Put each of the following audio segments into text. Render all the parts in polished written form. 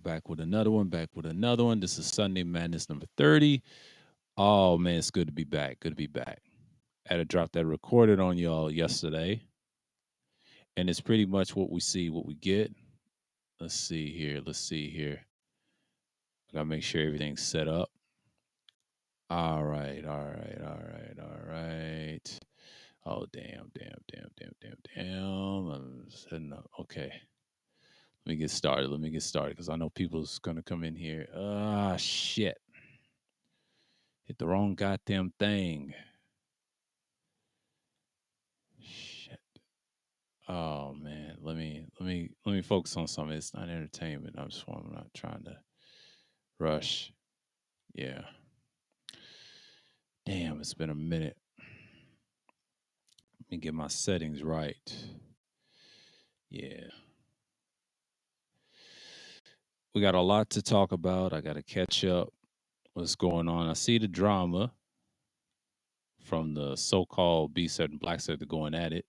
Back with another one. Back with another one. This is Sunday Madness number 30. Oh man, it's good to be back. Good to be back. I had to drop that recorded on y'all yesterday, and it's pretty much what we see, what we get. Let's see here. Let's see here. I gotta make sure everything's set up. All right. All right. All right. All right. Oh damn! Damn! Damn! Damn! Damn! Damn! I'm setting up. Okay. Let me get started. Let me get started because I know people's gonna come in here. Ah, shit! Hit the wrong goddamn thing. Shit. Oh man, let me focus on something. It's not entertainment. I'm not trying to rush. Yeah. Damn, it's been a minute. Let me get my settings right. Yeah. We got a lot to talk about. I gotta catch up. What's going on? I see the drama from the so-called B set and black set going at it,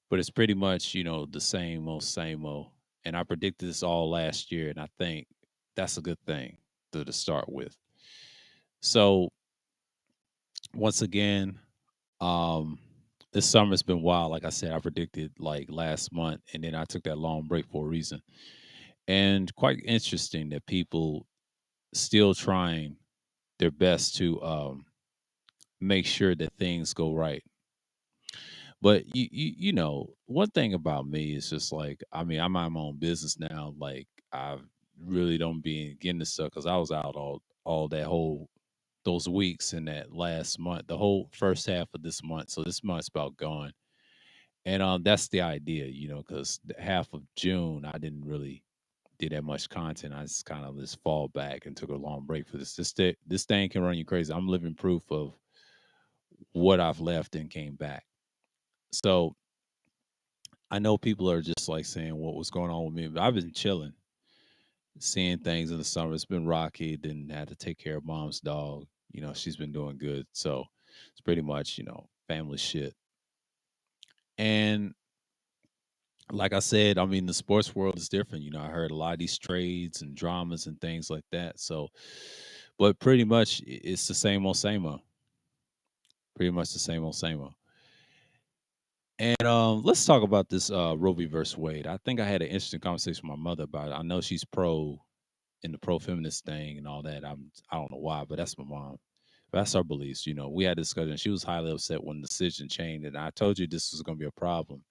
but it's pretty much the same old. And I predicted this all last year, and I think that's a good thing to start with. So once again, um, this summer's been wild. Like I said, I predicted like last month, and then I took that long break for a reason. And quite interesting that people still trying their best to make sure that things go right. But one thing about me is just like, I mean, I'm my own business now. Like, I really don't be getting this stuff because I was out all that whole those weeks in that last month, the whole first half of this month. So this month's about gone, and that's the idea, because the half of June I didn't really did that much content. I just kind of just fall back and took a long break for this. This thing can run you crazy. I'm living proof of what I've left and came back. So I know people are just like saying what was going on with me, but I've been chilling, seeing things in the summer. It's been rocky. Then had to take care of mom's dog. She's been doing good. So it's pretty much, family shit. And like I said, I mean, the sports world is different. I heard a lot of these trades and dramas and things like that. So, but pretty much it's the same old, same old. Pretty much the same old, same old. And let's talk about this Roe v. versus Wade. I think I had an interesting conversation with my mother about it. I know she's pro in the pro feminist thing and all that. I don't know why, but that's my mom. That's our beliefs. We had a discussion. She was highly upset when the decision changed, and I told you this was going to be a problem.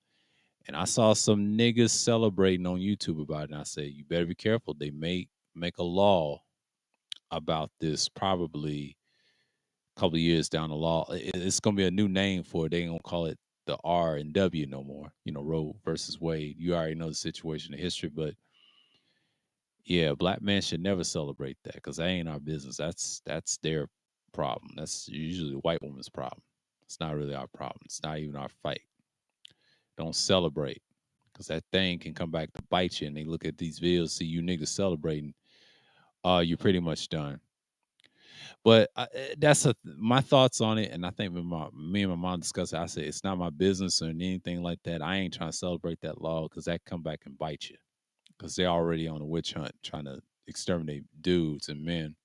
And I saw some niggas celebrating on YouTube about it. And I said, you better be careful. They may make a law about this probably a couple of years down the law. It's going to be a new name for it. They ain't going to call it the R and W no more. Roe versus Wade. You already know the situation, the history, but yeah, black men should never celebrate that because that ain't our business. That's their problem. That's usually the white woman's problem. It's not really our problem. It's not even our fight. Don't celebrate because that thing can come back to bite you. And they look at these videos, see you niggas celebrating. You're pretty much done. But that's my thoughts on it. And I think me and my mom discussed it. I said it's not my business or anything like that. I ain't trying to celebrate that law because that come back and bite you because they're already on a witch hunt trying to exterminate dudes and men,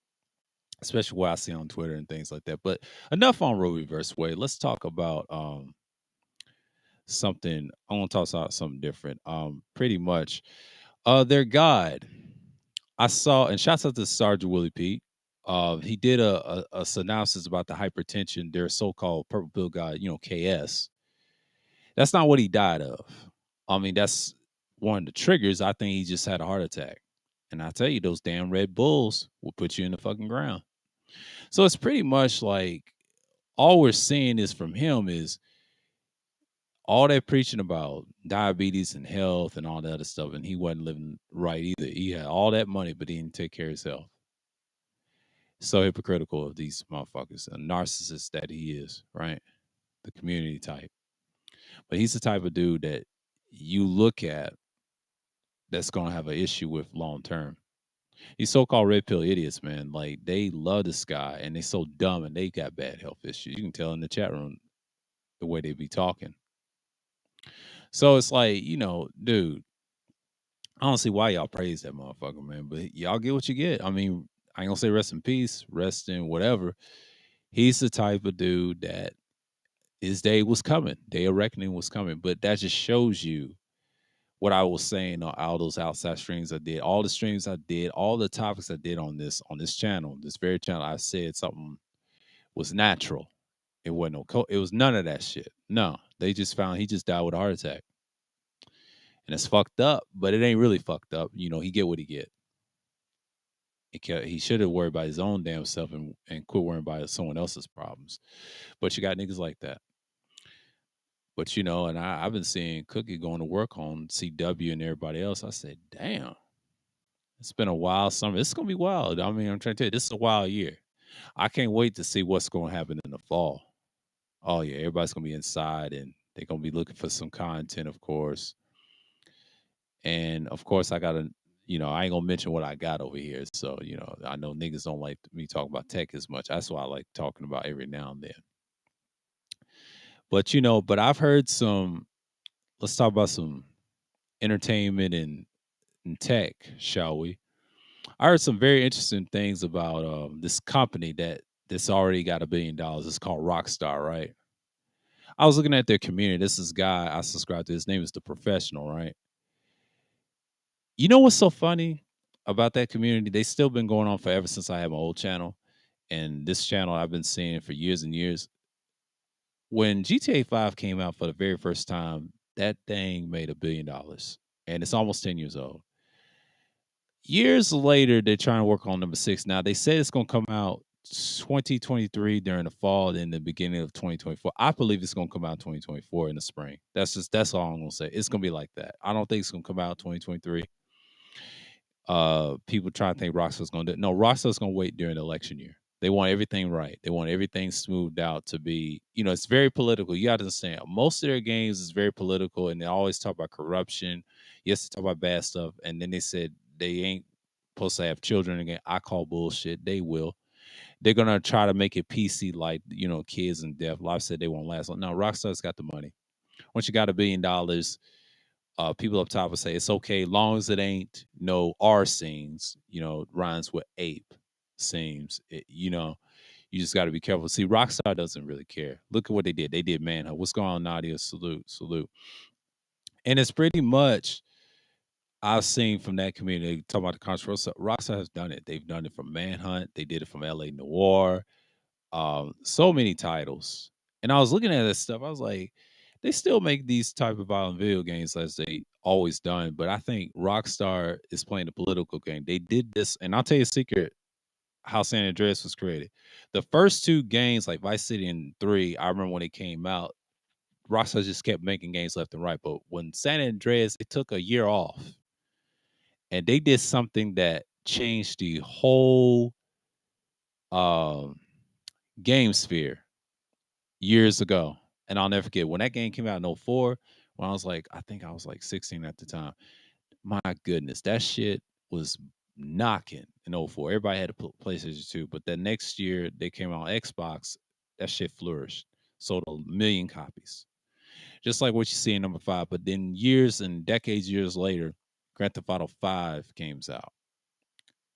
especially what I see on Twitter and things like that. But enough on Roe v. versus Wade. Let's talk about something. I want to talk about something different. Pretty much, their God. I saw, and shouts out to Sergeant Willie Pete. He did a synopsis about the hypertension, their so-called purple pill god, KS. That's not what he died of. I mean, that's one of the triggers. I think he just had a heart attack. And I tell you, those damn Red Bulls will put you in the fucking ground. So it's pretty much like all we're seeing is from him is all that preaching about diabetes and health and all that other stuff. And he wasn't living right either. He had all that money, but he didn't take care of his health. So hypocritical of these motherfuckers, a narcissist that he is, right? The community type. But he's the type of dude that you look at that's gonna have an issue with long term. These so-called red pill idiots, man, like they love this guy and they so dumb and they got bad health issues. You can tell in the chat room the way they be talking. So it's like, dude, I don't see why y'all praise that motherfucker, man. But y'all get what you get. I mean, I ain't gonna say rest in peace, rest in whatever. He's the type of dude that his day was coming. Day of reckoning was coming. But that just shows you what I was saying on all those outside streams I did, all the streams I did, all the topics I did on this channel, this very channel. I said something was natural. It wasn't it was none of that shit. No, they just found he just died with a heart attack, and it's fucked up. But it ain't really fucked up. You know, he get what he get. He should have worried about his own damn self and quit worrying about someone else's problems. But you got niggas like that. But you know, and I've been seeing Cookie going to work on CW and everybody else. I said, damn, it's been a wild summer. It's gonna be wild. I mean, I'm trying to tell you, this is a wild year. I can't wait to see what's gonna happen in the fall. Oh yeah, everybody's gonna be inside and they're gonna be looking for some content, of course. And of course, I gotta, you know, I ain't gonna mention what I got over here. So, you know, I know niggas don't like me talking about tech as much. That's why I like talking about every now and then. But you know, but I've heard some. Let's talk about some entertainment and tech, shall we? I heard some very interesting things about this company that's already got $1 billion. It's called Rockstar, right? I was looking at their community. This is guy I subscribe to. His name is The Professional, right? You know what's so funny about that community? They still been going on forever since I had my old channel, and this channel I've been seeing for years and years. When GTA 5 came out for the very first time, that thing made $1 billion, and it's almost 10 years old. Years later, they're trying to work on number 6. Now they said it's gonna come out 2023 during the fall, then the beginning of 2024. I believe it's gonna come out 2024 in the spring. That's all I'm gonna say. It's gonna be like that. I don't think it's gonna come out 2023. People try to think Rockstar's gonna do it. No, Rockstar's gonna wait during the election year. They want everything right. They want everything smoothed out to be, you know, it's very political. You gotta understand, most of their games is very political, and they always talk about corruption. Yes, they talk about bad stuff, and then they said they ain't supposed to have children again. I call bullshit. They will. They're gonna try to make it PC, like, you know, kids and death. Life said they won't last long. No, Rockstar's got the money. Once you got $1 billion, people up top will say it's okay long as it ain't no R scenes, you know, rhymes with ape scenes. You know, you just got to be careful. See, Rockstar doesn't really care. Look at what they did. They did Manhunt. What's going on, Nadia? Salute, salute. And it's pretty much I've seen from that community talking about the controversial. Rockstar has done it. They've done it from Manhunt. They did it from LA Noir. So many titles. And I was looking at this stuff. I was like, they still make these type of violent video games as they always done. But I think Rockstar is playing the political game. They did this, and I'll tell you a secret how San Andreas was created. The first two games, like Vice City and 3, I remember when they came out, Rockstar just kept making games left and right. But when San Andreas, they took a year off and they did something that changed the whole um, game sphere years ago. And I'll never forget when that game came out in '04, when I was like, I think I was like 16 at the time. My goodness, that shit was knocking in '04. Everybody had a PlayStation 2, but the next year they came out on Xbox, that shit flourished. Sold a million copies. Just like what you see in number 5. But then years and decades, years later, Grand Theft Auto 5 comes out.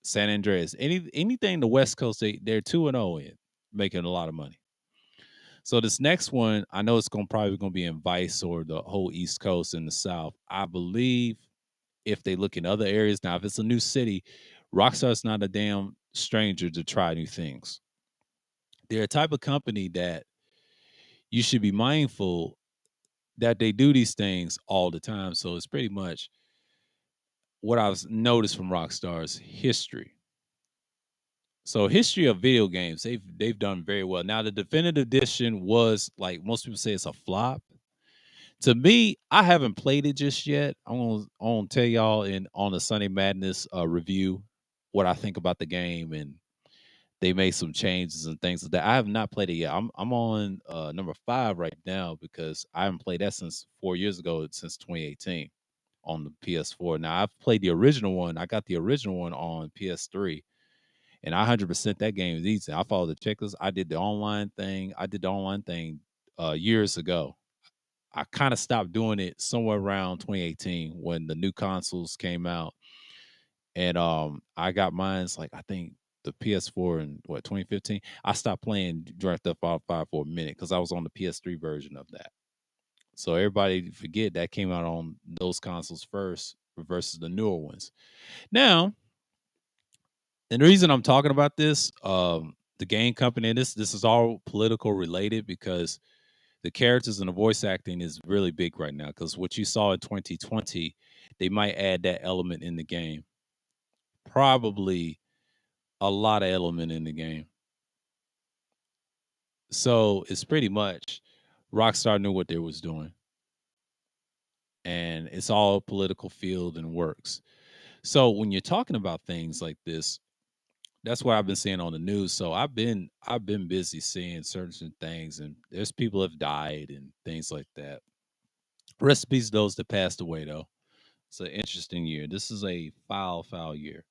San Andreas, anything the West Coast, they're 2-0 in, making a lot of money. So this next one, I know it's probably gonna be in Vice or the whole East Coast and the South. I believe if they look in other areas now, if it's a new city, Rockstar's not a damn stranger to try new things. They're a type of company that you should be mindful that they do these things all the time. So it's pretty much what I've noticed from Rockstar's history. So history of video games, they've done very well. Now the definitive edition was like most people say it's a flop. To me, I haven't played it just yet. I'm gonna tell y'all in on the Sunday Madness review what I think about the game, and they made some changes and things like that. I have not played it yet. I'm on number 5 right now because I haven't played that since 4 years ago, since 2018 on the PS4. Now I've played the original one. I got the original one on PS3, and I 100% that game is easy. I followed the checklist. I did the online thing. Years ago. I kind of stopped doing it somewhere around 2018 when the new consoles came out, and I got mine's like I think the PS4 in what 2015. I stopped playing Grand Theft Auto 5 for a minute because I was on the PS3 version of that. So everybody forget that came out on those consoles first versus the newer ones. Now, and the reason I'm talking about this, the game company, and this is all political related because the characters and the voice acting is really big right now. Because what you saw in 2020, they might add that element in the game. Probably a lot of element in the game. So it's pretty much Rockstar knew what they was doing, and it's all political field and works. So when you're talking about things like this, that's what I've been seeing on the news. So I've been busy seeing certain things, and there's people have died and things like that. Recipes those that passed away though. It's an interesting year. This is a foul year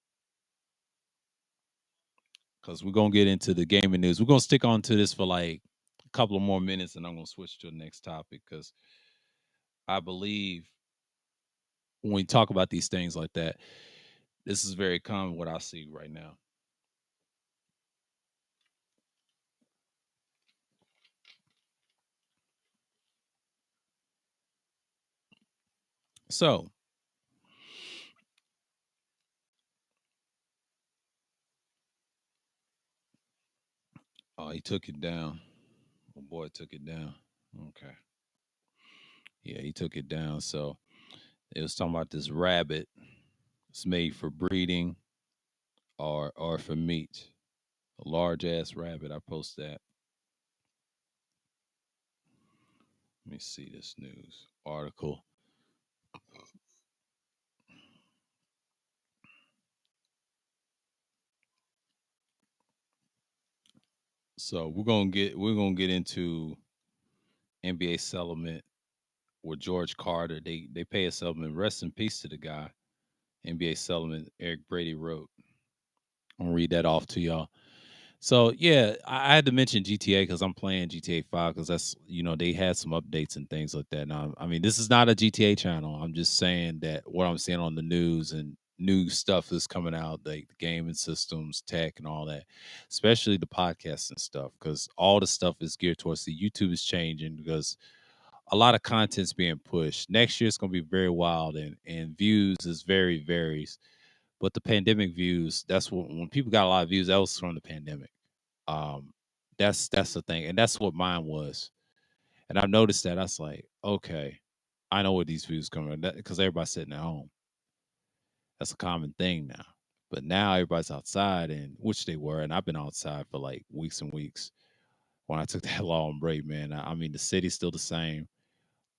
because we're gonna get into the gaming news. We're gonna stick on to this for like a couple of more minutes, and I'm gonna switch to the next topic because I believe when we talk about these things like that, this is very common what I see right now. So, oh, he took it down. Oh boy, took it down. Okay, yeah, he took it down. So it was talking about this rabbit. It's made for breeding or for meat. A large ass rabbit. I post that. Let me see this news article. So we're gonna get into NBA settlement with George Carter. They pay a settlement. Rest in peace to the guy. NBA settlement. Eric Brady wrote. I'm gonna read that off to y'all. So yeah, I had to mention GTA because I'm playing GTA 5 because that's they had some updates and things like that. Now, I mean, this is not a GTA channel. I'm just saying that what I'm seeing on the news and new stuff is coming out, like the gaming systems, tech, and all that, especially the podcasts and stuff, because all the stuff is geared towards the YouTube is changing because a lot of content's being pushed. Next year it's gonna be very wild and views is very varies. But the pandemic views, that's what when people got a lot of views, that was from the pandemic. Um, that's the thing, and that's what mine was. And I noticed that I was like, okay, I know where these views come from because everybody's sitting at home. That's a common thing now. But now everybody's outside, and which they were, and I've been outside for like weeks and weeks. When I took that long break, man, I mean the city's still the same.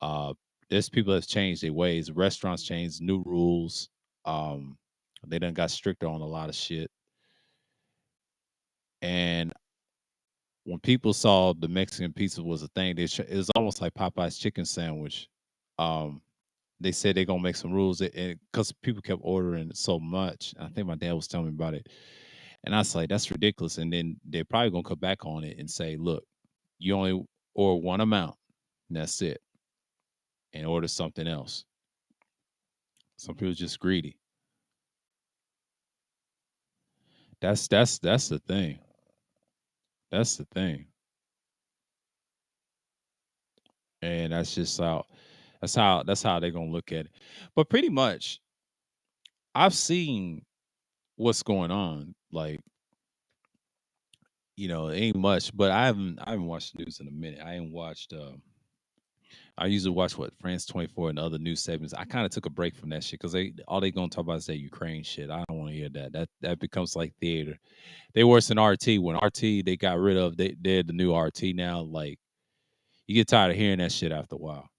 Uh, there's people that's changed their ways. Restaurants changed, new rules. Um, they done got stricter on a lot of shit. And when people saw the Mexican pizza was a thing, it was almost like Popeye's chicken sandwich. Um, they said they're gonna make some rules, and because people kept ordering so much, I think my dad was telling me about it, and I was like, "That's ridiculous." And then they're probably gonna come back on it and say, "Look, you only order one amount, and that's it, and order something else." Some people just greedy. That's the thing. That's the thing, and that's how they're gonna look at it. But pretty much, I've seen what's going on. Like, it ain't much, but I haven't watched the news in a minute. I ain't watched I usually watch what France 24 and other news segments. I kind of took a break from that shit because they gonna talk about is that Ukraine shit. I don't want to hear that. That becomes like theater. They worse than RT. When RT they got rid of, they're the new RT now. Like you get tired of hearing that shit after a while.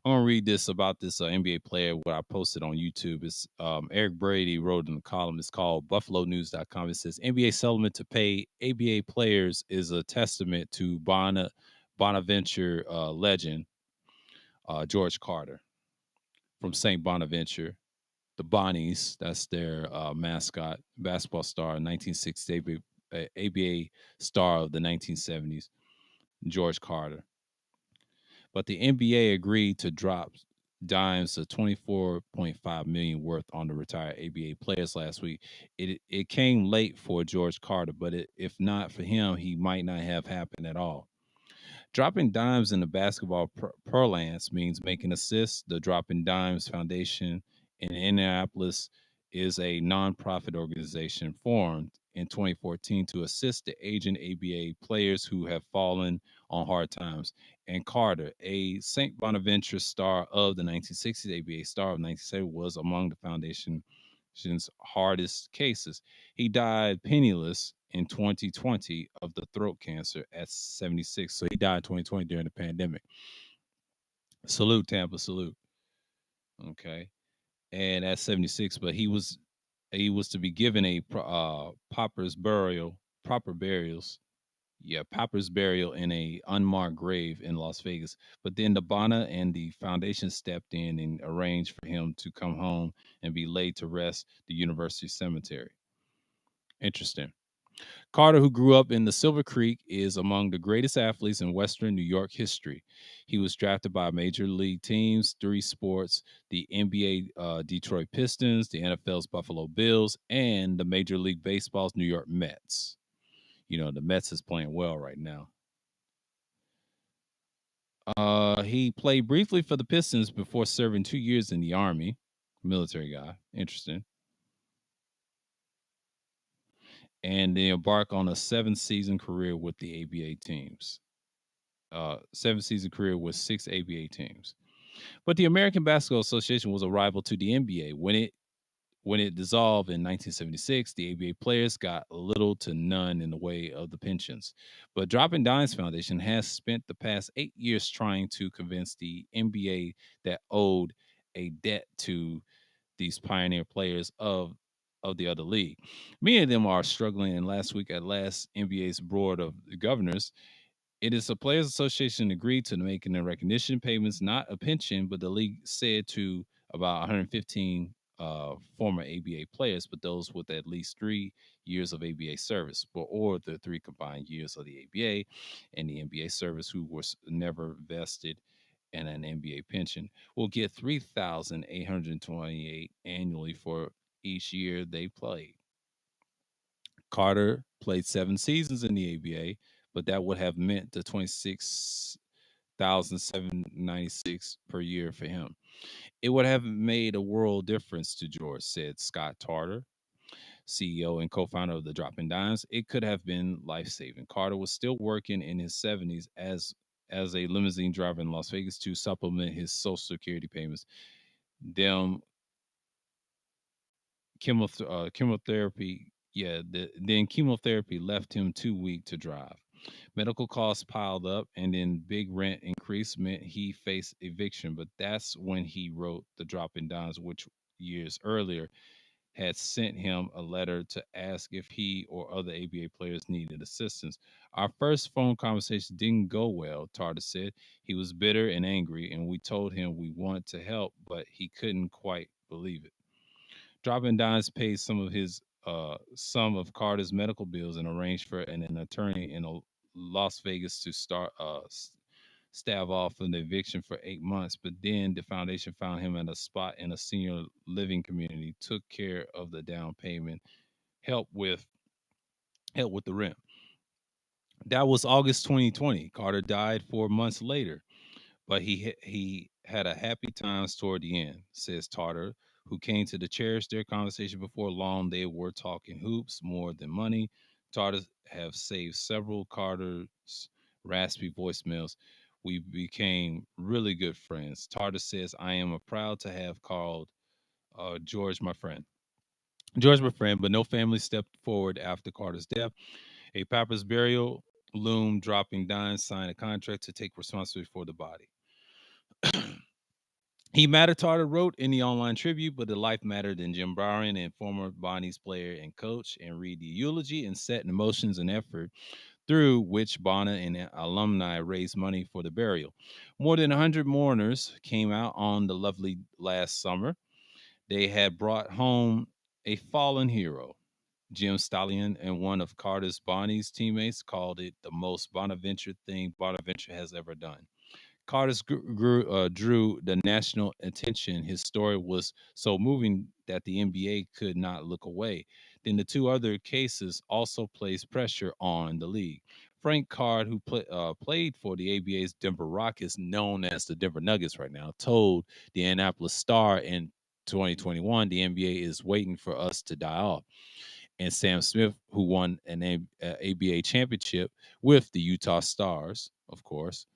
I'm gonna read this about this NBA player. What I posted on YouTube is Eric Brady wrote in the column. It's called BuffaloNews.com. It says NBA settlement to pay ABA players is a testament to Bonaventure legend George Carter from St. Bonaventure. The Bonnies, that's their mascot, basketball star, 1960 ABA star of the 1970s, George Carter. but the NBA agreed to drop dimes of 24.5 million worth on the retired ABA players last week. It came late for George Carter, but if not for him, he might not have happened at all. Dropping dimes in the basketball parlance means making assists. The Dropping Dimes Foundation in Indianapolis is a nonprofit organization formed in 2014 to assist the aging ABA players who have fallen on hard times. And Carter, a St. Bonaventure star of the 1960s, ABA star of 1970, was among the foundation's hardest cases. He died penniless in 2020 of the throat cancer at 76. So he died in 2020 during the pandemic. Salute, Tampa, salute. Okay. And at 76, but he was to be given a proper burials. Yeah, pauper's burial in a unmarked grave in Las Vegas. But then the Bonna and the foundation stepped in and arranged for him to come home and be laid to rest the University Cemetery. Interesting. Carter, who grew up in the Silver Creek, is among the greatest athletes in Western New York history. He was drafted by major league teams, three sports, the NBA Detroit Pistons, the NFL's Buffalo Bills, and the Major League Baseball's New York Mets. You know, the Mets is playing well right now. He played briefly for the Pistons before serving 2 years in the Army. Military guy. Interesting. And they embark on a 7-season career with the ABA teams. 7-season career with 6 ABA teams. But the American Basketball Association was a rival to the NBA. When it dissolved in 1976, the ABA players got little to none in the way of the pensions. But Dropping Dimes Foundation has spent the past 8 years trying to convince the NBA that owed a debt to these pioneer players of the other league. Many of them are struggling, and last week at last NBA's board of governors, it is a players association agreed to making the recognition payments, not a pension, but the league said to about 115 former ABA players, but those with at least 3 years of ABA service, or the three combined years of the ABA and the NBA service, who was never vested in an NBA pension, will get 3,828 annually for each year they played. Carter played 7 seasons in the ABA, but that would have meant the 26,796 per year for him. It would have made a world difference to George, said Scott Tarter, CEO and co-founder of the Dropping Dimes. It could have been life-saving. Carter was still working in his 70s as a limousine driver in Las Vegas to supplement his Social Security payments. Them chemotherapy, yeah, then chemotherapy left him too weak to drive. Medical costs piled up, and then big rent increase meant he faced eviction. But that's when he wrote the Dropping Dimes, which years earlier had sent him a letter to ask if he or other ABA players needed assistance. Our first phone conversation didn't go well, Tarter said. He was bitter and angry, and we told him we wanted to help, but he couldn't quite believe it. Dropping Dimes paid some of Carter's medical bills and arranged for an attorney in Las Vegas to stave off an eviction for 8 months. But then the foundation found him at a spot in a senior living community, took care of the down payment, helped with helped with the rent. That was August 2020. Carter died 4 months later, but he had a happy times toward the end, says Tarter, who came to the cherish their conversation before long. They were talking hoops more than money. Tarter have saved several Carter's raspy voicemails. We became really good friends. Tarter says, I am proud to have called George my friend. George my friend, but no family stepped forward after Carter's death. A papa's burial loom dropping dimes signed a contract to take responsibility for the body. He mattered, Tarter wrote in the online tribute, but the life mattered than Jim Brown and former Bonnie's player and coach, and read the eulogy and set emotions and effort through which Bonner and alumni raised money for the burial. More than 100 mourners came out on the lovely last summer. They had brought home a fallen hero. Jim Stallion and one of Carter's Bonnie's teammates called it the most Bonaventure thing Bonaventure has ever done. drew the national attention. His story was so moving that the NBA could not look away. Then the two other cases also placed pressure on the league. Frank Card, who played for the ABA's Denver Rockets, known as the Denver Nuggets right now, told the Annapolis Star in 2021 the NBA is waiting for us to die off. And Sam Smith, who won an ABA championship with the Utah Stars, of course,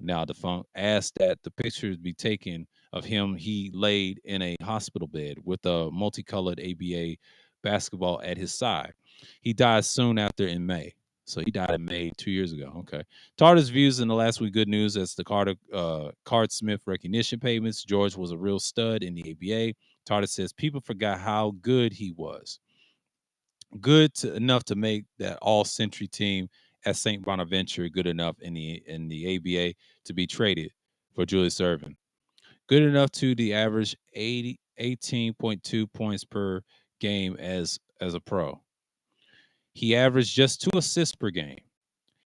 now, the Funk asked that the pictures be taken of him. He laid in a hospital bed with a multicolored ABA basketball at his side. He died soon after in May. So he died in May 2 years ago. Okay. Tarter's views in the last week good news as the Card Smith recognition payments. George was a real stud in the ABA. Tarter says people forgot how good he was. Enough to make that all century team at St. Bonaventure good enough in the ABA to be traded for Julius Erving. Good enough to the average 18.2 points per game as a pro. He averaged just 2 assists per game.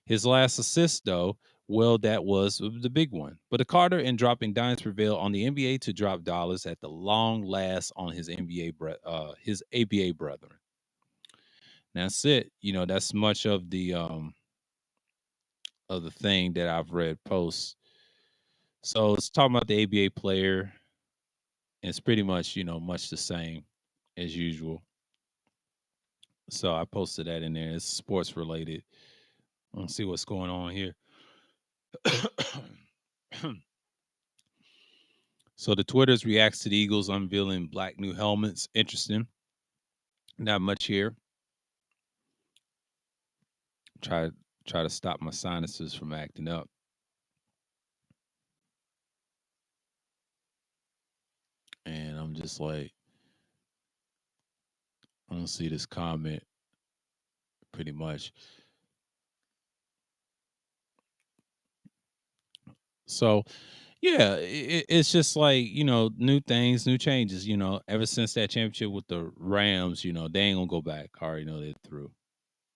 His last assist, though, well, that was the big one. But the Carter and dropping dimes prevail on the NBA to drop dollars at the long last on his his ABA brethren. That's it. That's much of the thing that I've read posts. So it's talking about the ABA player, and it's pretty much, much the same as usual. So I posted that in there. It's sports related. Let's see what's going on here. So the Twitters reacts to the Eagles unveiling black new helmets. Interesting. Not much here. Try to stop my sinuses from acting up. And I'm just like, I don't see this comment pretty much. So yeah, it's just like, new things, new changes. Ever since that championship with the Rams, they ain't gonna go back. I already know they're through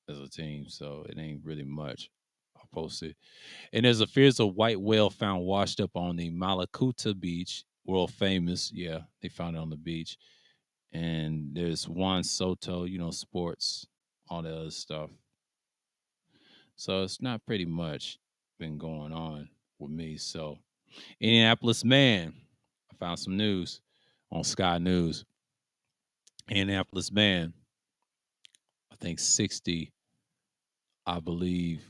as a team, so it ain't really much. I'll post it. And there's a fears of white whale found washed up on the Malakuta Beach, world famous. Yeah, they found it on the beach. And there's Juan Soto, sports, all the other stuff. So it's not pretty much been going on with me. So Indianapolis man, I found some news on Sky News. Indianapolis man, I think 60, I believe,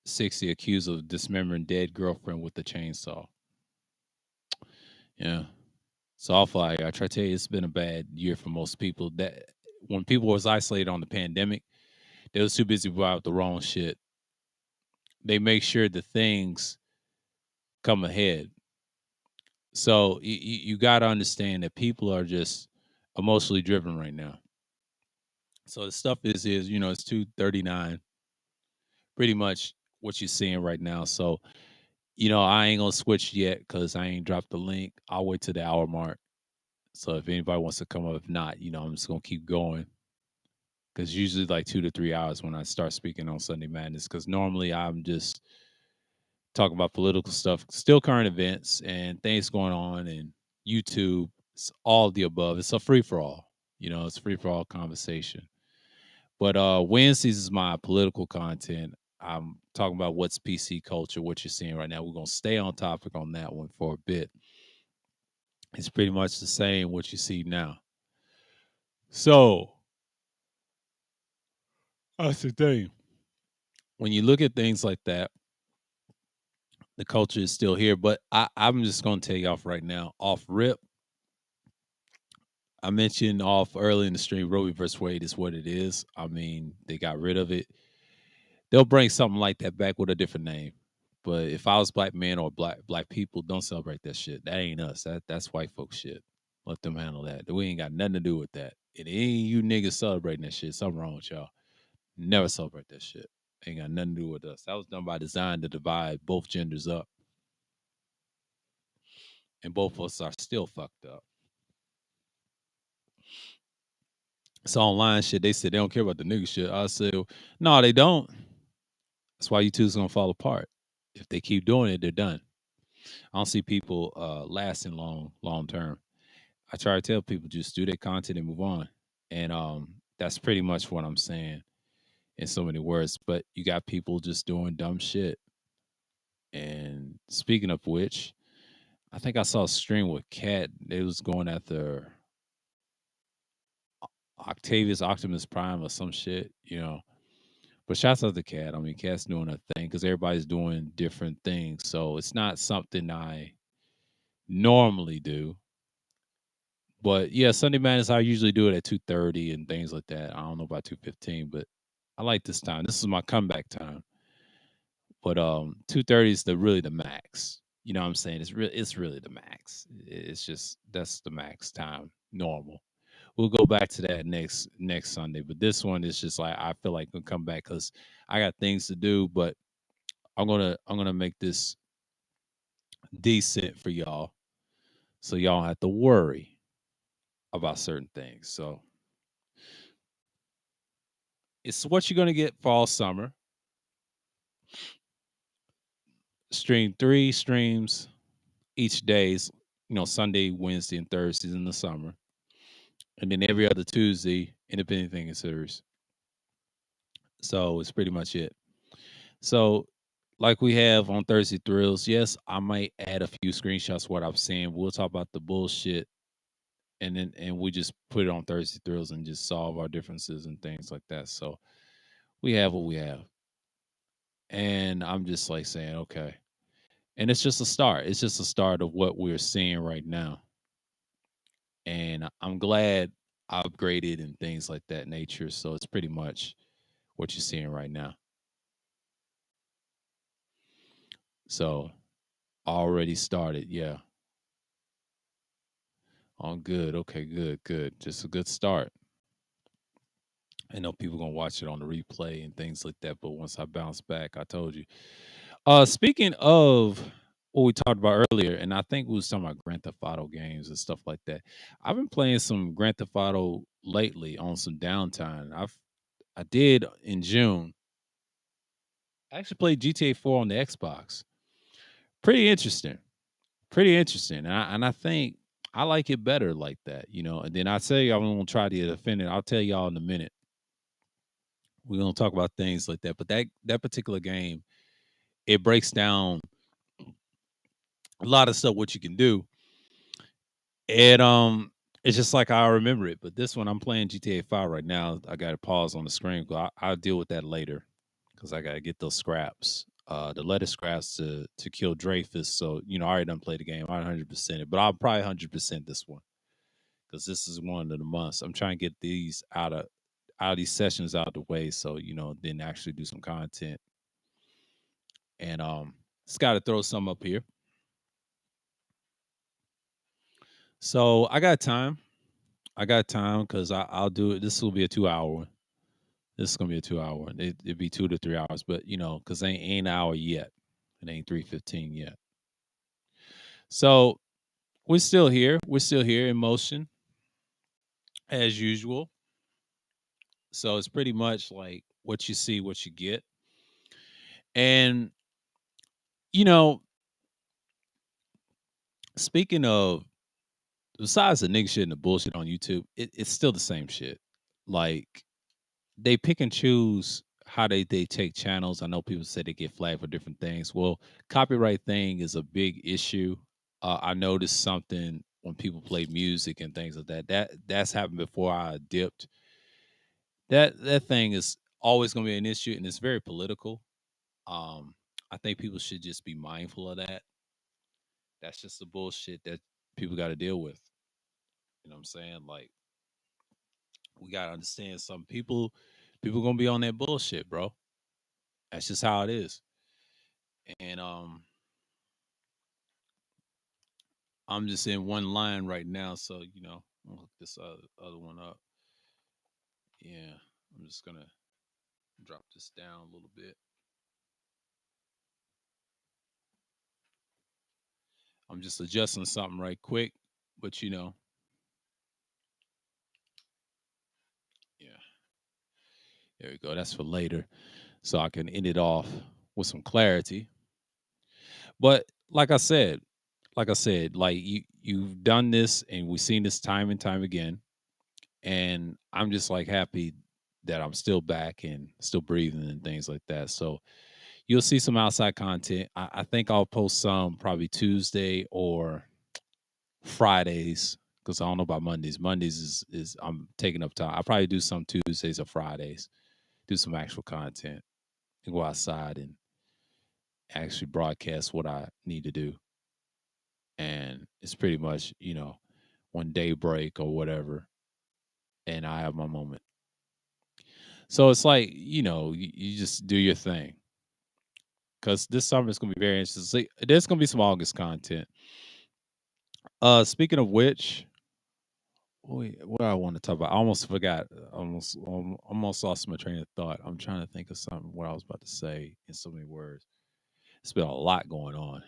60 accused of dismembering dead girlfriend with a chainsaw. Yeah. It's awful. I try to tell you, it's been a bad year for most people. That when people was isolated on the pandemic, they was too busy about the wrong shit. They make sure the things come ahead. So you got to understand that people are just emotionally driven right now. So the stuff is it's 2:39, pretty much what you're seeing right now. So I ain't gonna switch yet because I ain't dropped the link. I'll wait till the hour mark. So if anybody wants to come up, if not, I'm just gonna keep going because usually like 2 to 3 hours when I start speaking on Sunday Madness. Because normally I'm just talking about political stuff, still current events and things going on, and YouTube. It's all of the above. It's a free for all. It's free for all conversation. But Wednesdays is my political content. I'm talking about what's PC culture, what you're seeing right now. We're gonna stay on topic on that one for a bit. It's pretty much the same what you see now. So that's the thing. When you look at things like that, the culture is still here. But I'm just gonna tell you off right now, off rip. I mentioned off early in the stream, Roe v. versus Wade is what it is. I mean, they got rid of it. They'll bring something like that back with a different name. But if I was black men or black people, don't celebrate that shit. That ain't us. That's white folks shit. Let them handle that. We ain't got nothing to do with that. It ain't you niggas celebrating that shit. Something wrong with y'all. Never celebrate that shit. Ain't got nothing to do with us. That was done by design to divide both genders up. And both of us are still fucked up. It's online shit. They said they don't care about the nigga shit. I said, no, they don't. That's why you two's gonna fall apart. If they keep doing it, they're done. I don't see people lasting long term. I try to tell people just do their content and move on. And that's pretty much what I'm saying in so many words. But you got people just doing dumb shit. And speaking of which, I think I saw a stream with Cat. They was going after Octavius Optimus Prime or some shit, you know. But shouts out to Cat. I mean, Cat's doing a thing because everybody's doing different things. So it's not something I normally do. But yeah, Sunday Madness, I usually do it at 2:30 and things like that. I don't know about 2:15, but I like this time. This is my comeback time. But 2:30 is the max. You know what I'm saying? It's really the max. It's just that's the max time normal. We'll go back to that next Sunday, but this one is just like I feel like I'm gonna come back because I got things to do, but I'm gonna make this decent for y'all, so y'all don't have to worry about certain things. So it's what you're gonna get fall summer. Stream 3 streams each days, Sunday, Wednesday, and Thursdays in the summer, and then every other Tuesday, independent thinking series. So it's pretty much it. So, like we have on Thursday Thrills, yes, I might add a few screenshots of what I'm saying. We'll talk about the bullshit, and we just put it on Thursday Thrills and just solve our differences and things like that. So we have what we have, and I'm just like saying, okay, and it's just a start. It's just a start of what we're seeing right now, and I'm glad I upgraded and things like that nature. So it's pretty much what you're seeing right now. So already started, yeah. On good. Okay, good, good. Just a good start. I know people gonna watch it on the replay and things like that, but once I bounce back, I told you. Speaking of what we talked about earlier, and I think we was talking about Grand Theft Auto games and stuff like that. I've been playing some Grand Theft Auto lately on some downtime. I did in June. I actually played GTA 4 on the Xbox. Pretty interesting. Pretty interesting. And I think I like it better like that, And then I say I'm gonna try to defend it. I'll tell y'all in a minute. We're gonna talk about things like that. But that particular game, it breaks down a lot of stuff what you can do. And it's just like I remember it. But this one I'm playing GTA 5 right now. I gotta pause on the screen. I'll deal with that later because I gotta get those scraps. The letter scraps to kill Dreyfus. So, I already done played the game. I 100% it, but I'll probably 100% this one because this is one of the months. I'm trying to get these out of these sessions out of the way, so then actually do some content. And just got to throw some up here. So I got time. I got time because I'll do it. This will be a 2 hour one. This is gonna be a 2 hour one. It'd be 2 to 3 hours, but because ain't an hour yet. It ain't 3:15 yet. So we're still here. We're still here in motion as usual. So it's pretty much like what you see, what you get. And you know, speaking of, besides the nigga shit and the bullshit on YouTube, it's still the same shit. Like they pick and choose how they take channels. I know people say they get flagged for different things. Well, copyright thing is a big issue. I noticed something when people play music and things like that. That's happened before I dipped. That thing is always going to be an issue, and it's very political. I think people should just be mindful of that. That's just the bullshit that people got to deal with. You know what I'm saying? Like we gotta understand some people gonna be on that bullshit, bro. That's just how it is. And I'm just in one line right now, so I'll hook this other one up. Yeah, I'm just gonna drop this down a little bit. I'm just adjusting something right quick, but yeah, there we go. That's for later, so I can end it off with some clarity. But like you've done this and we've seen this time and time again. And I'm just like happy that I'm still back and still breathing and things like that. So you'll see some outside content. I think I'll post some probably Tuesday or Fridays because I don't know about Mondays. Mondays is I'm taking up time. I'll probably do some Tuesdays or Fridays, do some actual content and go outside and actually broadcast what I need to do. And it's pretty much, when day break or whatever, and I have my moment. So it's like, you just do your thing. Because this summer is gonna be very interesting. See, there's gonna be some August content. Speaking of which, wait, what I want to talk about, I almost forgot. Almost lost my train of thought. I'm trying to think of something what I was about to say in so many words. It's been a lot going on.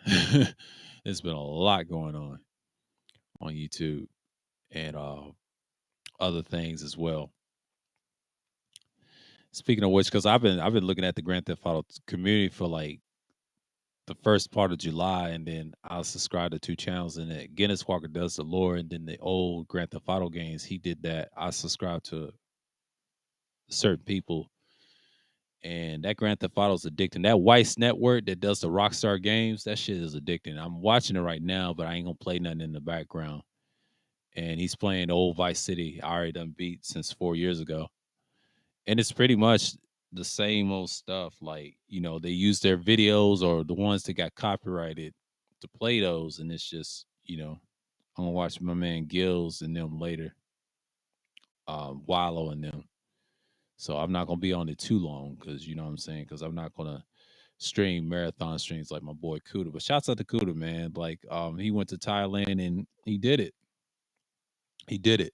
It's been a lot going on YouTube and other things as well. Speaking of which, because I've been looking at the Grand Theft Auto community for like the first part of July, and then I'll subscribe to two channels. And then Guinness Walker does the lore, and then the old Grand Theft Auto games. He did that. I subscribe to certain people, and that Grand Theft Auto is addicting. That Weiss Network that does the Rockstar games, that shit is addicting. I'm watching it right now, but I ain't gonna play nothing in the background. And he's playing old Vice City. I already done beat since 4 years ago, and it's pretty much the same old stuff. Like they use their videos or the ones that got copyrighted to play those, and it's just I'm gonna watch my man Gills and them later, Wallow and them. So I'm not gonna be on it too long because you know what I'm saying. Because I'm not gonna stream marathon streams like my boy Kuda. But shouts out to Kuda, man. Like he went to Thailand and he did it. He did it.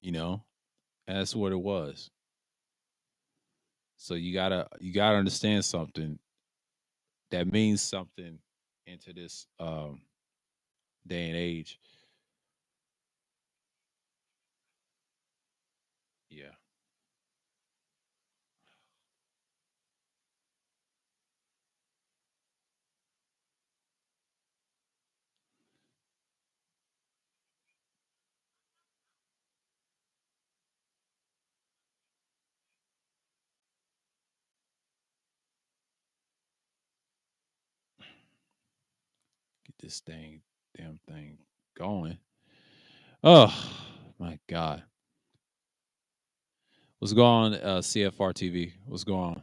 You know, and that's what it was. So you gotta understand something that means something into this day and age. Yeah, get this damn thing going. Oh my god. What's going on, CFR TV? What's going on?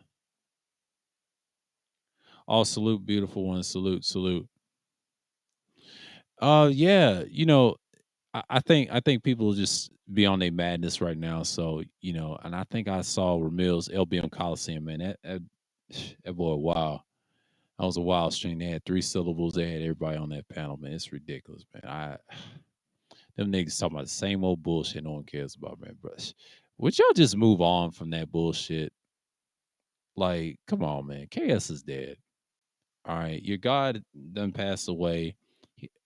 All salute, beautiful one. Salute, salute. Yeah, I think people just be on their madness right now. So, and I think I saw Ramil's LBM Coliseum, man. That boy, wow. That was a wild stream. They had three syllables. They had everybody on that panel, man. It's ridiculous, man. Them niggas talking about the same old bullshit no one cares about, man. But would y'all just move on from that bullshit? Like, come on, man. KS is dead. All right, your God done passed away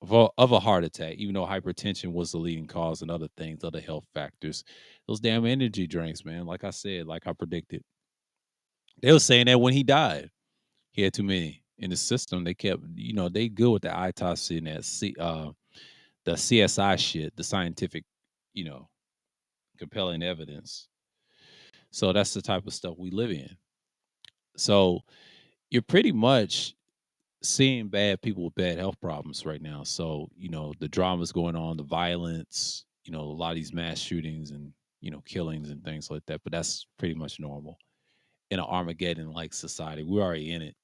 of a heart attack, even though hypertension was the leading cause and other things, other health factors. Those damn energy drinks, man. Like I said, like I predicted, they were saying that when he died, he had too many in the system. They kept, they good with the autopsy and the CSI shit, the scientific, you know, compelling evidence. So that's the type of stuff we live in. So you're pretty much seeing bad people with bad health problems right now. So, the drama's going on, the violence, a lot of these mass shootings and, killings and things like that. But that's pretty much normal in an Armageddon like society. We're already in it.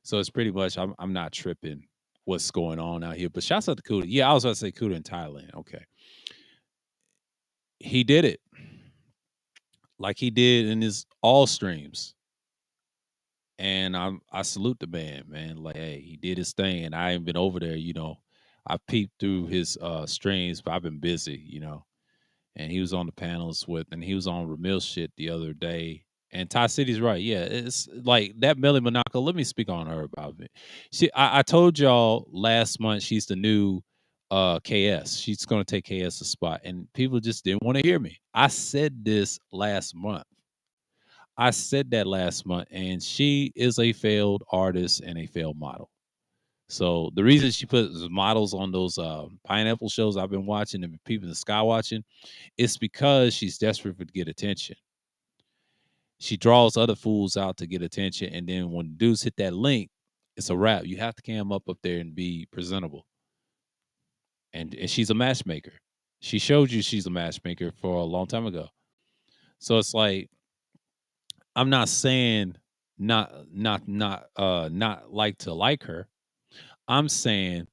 So it's pretty much, I'm not tripping what's going on out here. But shouts out to Kuda. Yeah, I was about to say Kuda in Thailand. Okay. He did it like he did in his all streams. And I salute the man, man. Like, hey, he did his thing, and I ain't been over there. I peeped through his streams, but I've been busy, And he was on the panels and he was on Ramil shit the other day. And Ty City's right, yeah. It's like that Melly Monaco. Let me speak on her about it. I told y'all last month she's the new KS. She's gonna take KS's spot, and people just didn't want to hear me. I said this last month. I said that last month, and she is a failed artist and a failed model. So the reason she puts models on those pineapple shows I've been watching and people in the sky watching, it's because she's desperate to get attention. She draws other fools out to get attention, and then when dudes hit that link, it's a wrap. You have to cam up there and be presentable. And she's a matchmaker. She showed you she's a matchmaker for a long time ago. So it's like I'm not saying not like her. I'm saying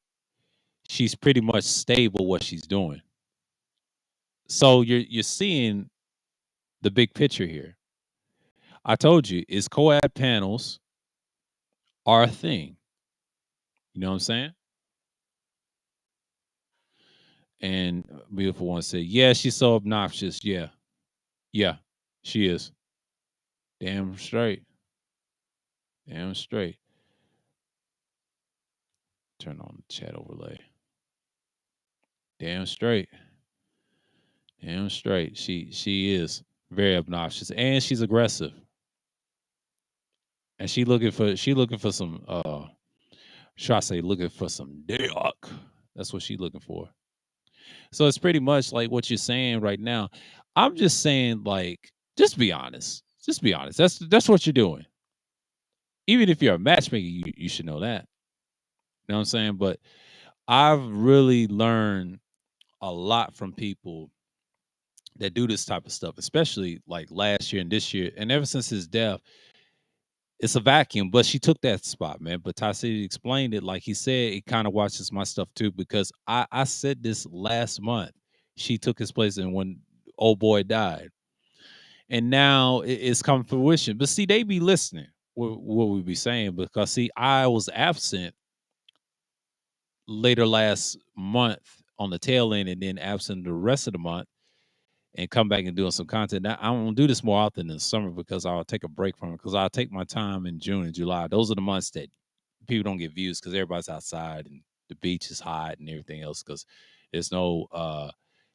she's pretty much stable what she's doing. So you're seeing the big picture here. I told you, is co-ed panels are a thing. You know what I'm saying? And beautiful one said, "Yeah, she's so obnoxious. Yeah, yeah, she is. Damn straight, damn straight." Turn on the chat overlay. Damn straight, damn straight. She is very obnoxious, and she's aggressive, and she looking for some should I say looking for some dick. That's what she looking for. So it's pretty much like what you're saying right now. I'm just saying, like, just be honest. Just be honest. That's what you're doing. Even if you're a matchmaker, you should know that. You know what I'm saying? But I've really learned a lot from people that do this type of stuff, especially like last year and this year. And ever since his death, it's a vacuum. But she took that spot, man. But Tassi explained it. Like he said, it kind of watches my stuff too, because I said this last month. She took his place and when old boy died. And now it's come to fruition. But see, they be listening what we be saying because see, I was absent later last month on the tail end, and then absent the rest of the month, and come back and doing some content. Now I don't do this more often in the summer because I'll take a break from it because I'll take my time in June and July. Those are the months that people don't get views because everybody's outside and the beach is hot and everything else because there's no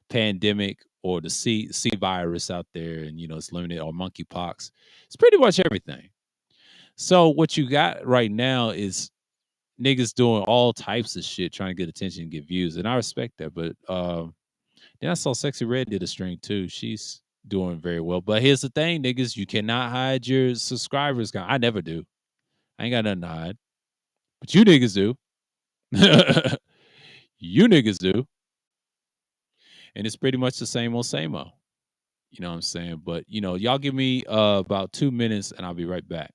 pandemic or the C virus out there, and it's limited, or monkeypox. It's pretty much everything. So what you got right now is niggas doing all types of shit trying to get attention and get views, and I respect that. But then I saw Sexy Red did a stream too. She's doing very well. But here's the thing, niggas, you cannot hide your subscribers count. I never do. I ain't got nothing to hide. But you niggas do. You niggas do. And it's pretty much the same old same old. You know what I'm saying? But y'all give me about 2 minutes and I'll be right back.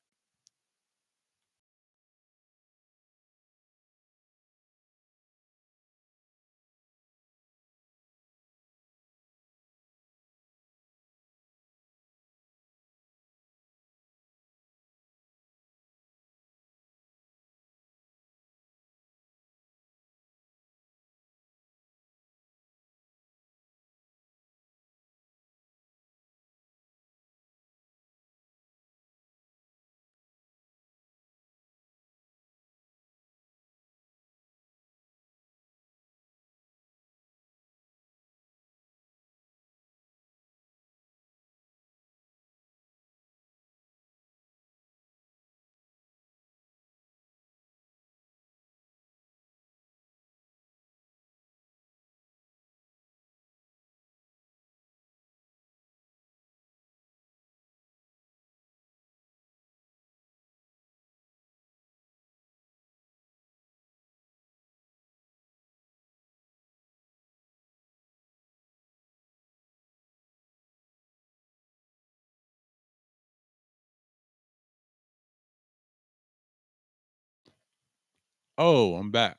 Oh, I'm back.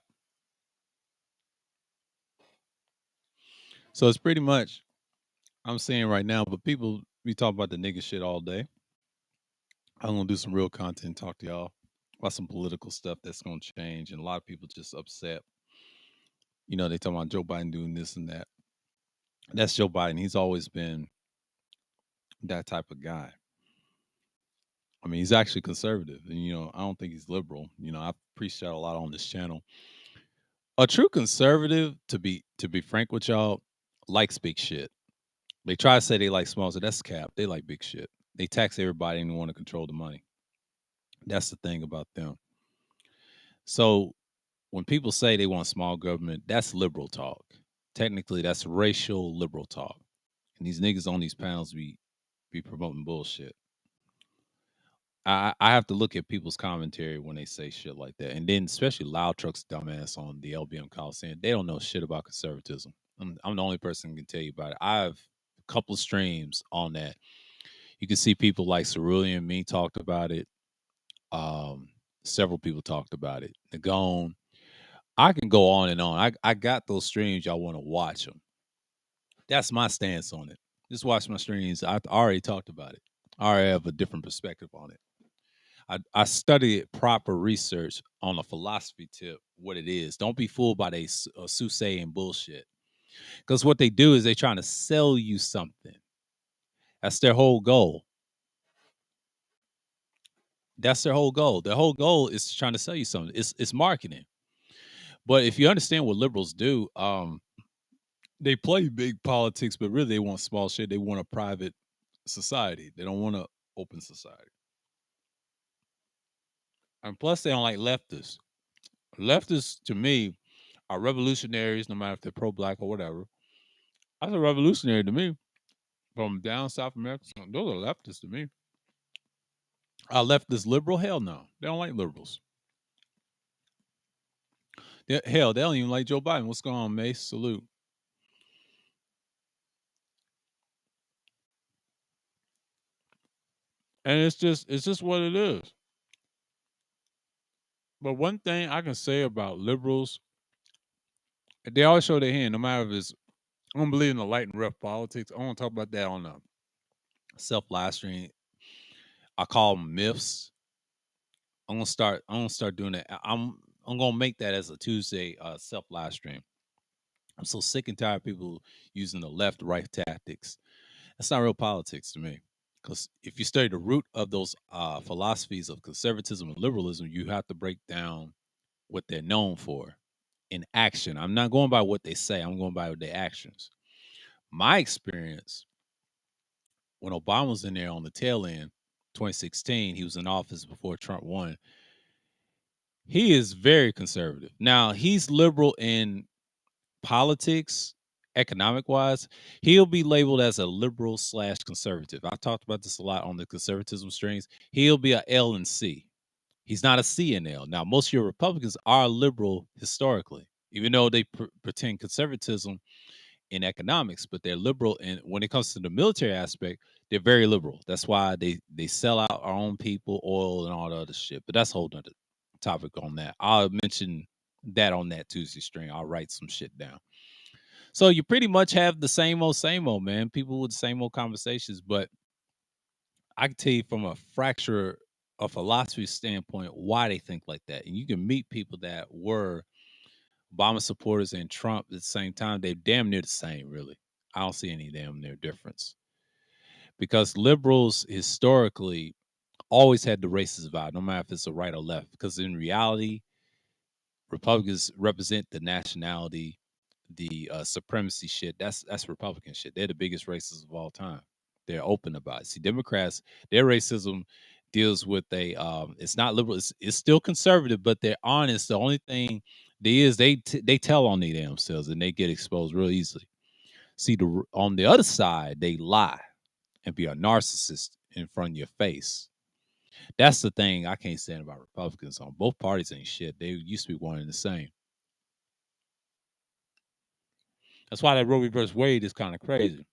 So it's pretty much I'm saying right now, but people we talk about the nigga shit all day. I'm gonna do some real content, talk to y'all about some political stuff that's gonna change, and a lot of people just upset. They talk about Joe Biden doing this and that. That's Joe Biden. He's always been that type of guy. I mean, he's actually conservative, and I don't think he's liberal. I've preached that a lot on this channel. A true conservative, to be frank with y'all, likes big shit. They try to say they like small, so that's cap. They like big shit. They tax everybody and want to control the money. That's the thing about them. So when people say they want small government, that's liberal talk. Technically, that's racial liberal talk. And these niggas on these panels be promoting bullshit. I have to look at people's commentary when they say shit like that, and then especially Loud Truck's dumbass on the LBM call saying they don't know shit about conservatism. I'm the only person who can tell you about it. I have a couple of streams on that. You can see people like Cerulean and me talked about it. Um, Several people talked about it. Nagone. I can go on and on. I got those streams. Y'all want to watch them? That's my stance on it. Just watch my streams. I already talked about it. I already have a different perspective on it. I studied proper research on a philosophy tip, what it is. Don't be fooled by they soothsaying bullshit. Because what they do is they trying to sell you something. That's their whole goal. That's their whole goal. Their whole goal is trying to sell you something. It's marketing. But if you understand what liberals do, they play big politics, but really they want small shit. They want a private society. They don't want an open society. And plus, they don't like leftists. Leftists, to me, are revolutionaries, no matter if they're pro-black or whatever. That's a revolutionary to me. From down South America, those are leftists to me. Are leftists liberal? Hell no. They don't like liberals. Hell, they don't even like Joe Biden. What's going on, Mace? Salute. And it's just what it is. But one thing I can say about liberals, they always show their hand, no matter if it's I don't believe in the light and rough politics. I want to talk about that on the self live stream. I call them myths. I'm gonna start doing that. I'm gonna make that as a Tuesday self live stream. I'm so sick and tired of people using the left right tactics. That's not real politics to me. Because if you study the root of those philosophies of conservatism and liberalism, you have to break down what they're known for in action. I'm not going by what they say. I'm going by their actions. My experience when Obama was in there on the tail end, 2016, he was in office before Trump won. He is very conservative. Now, he's liberal in politics, economic wise. He'll be labeled as a liberal slash conservative. I've talked about this a lot on the conservatism strings. He'll be a L and C. He's not a C and L. Now, most of your Republicans are liberal historically, even though they pretend conservatism in economics, but they're liberal. And when it comes to the military aspect, they're very liberal. That's why they sell out our own people, oil, and all the other shit. But that's a whole nother topic on that. I'll mention that on that Tuesday stream. I'll write some shit down. So you pretty much have the same old, man. People with the same old conversations. But I can tell you from a fracture of philosophy standpoint why they think like that. And you can meet people that were Obama supporters and Trump at the same time. They're damn near the same, really. I don't see any damn near difference. Because liberals historically always had the racist vibe, no matter if it's a right or left. Because in reality, Republicans represent the nationality, the supremacy shit. That's Republican shit. They're the biggest racists of all time. They're open about it. See, Democrats, their racism deals with it's not liberal. It's still conservative, but they're honest. The only thing they is they tell on themselves and they get exposed real easily. See, on the other side, they lie and be a narcissist in front of your face. That's the thing I can't stand about Republicans. On both parties ain't shit. They used to be one and the same. That's why that Roe v. versus Wade is kind of crazy.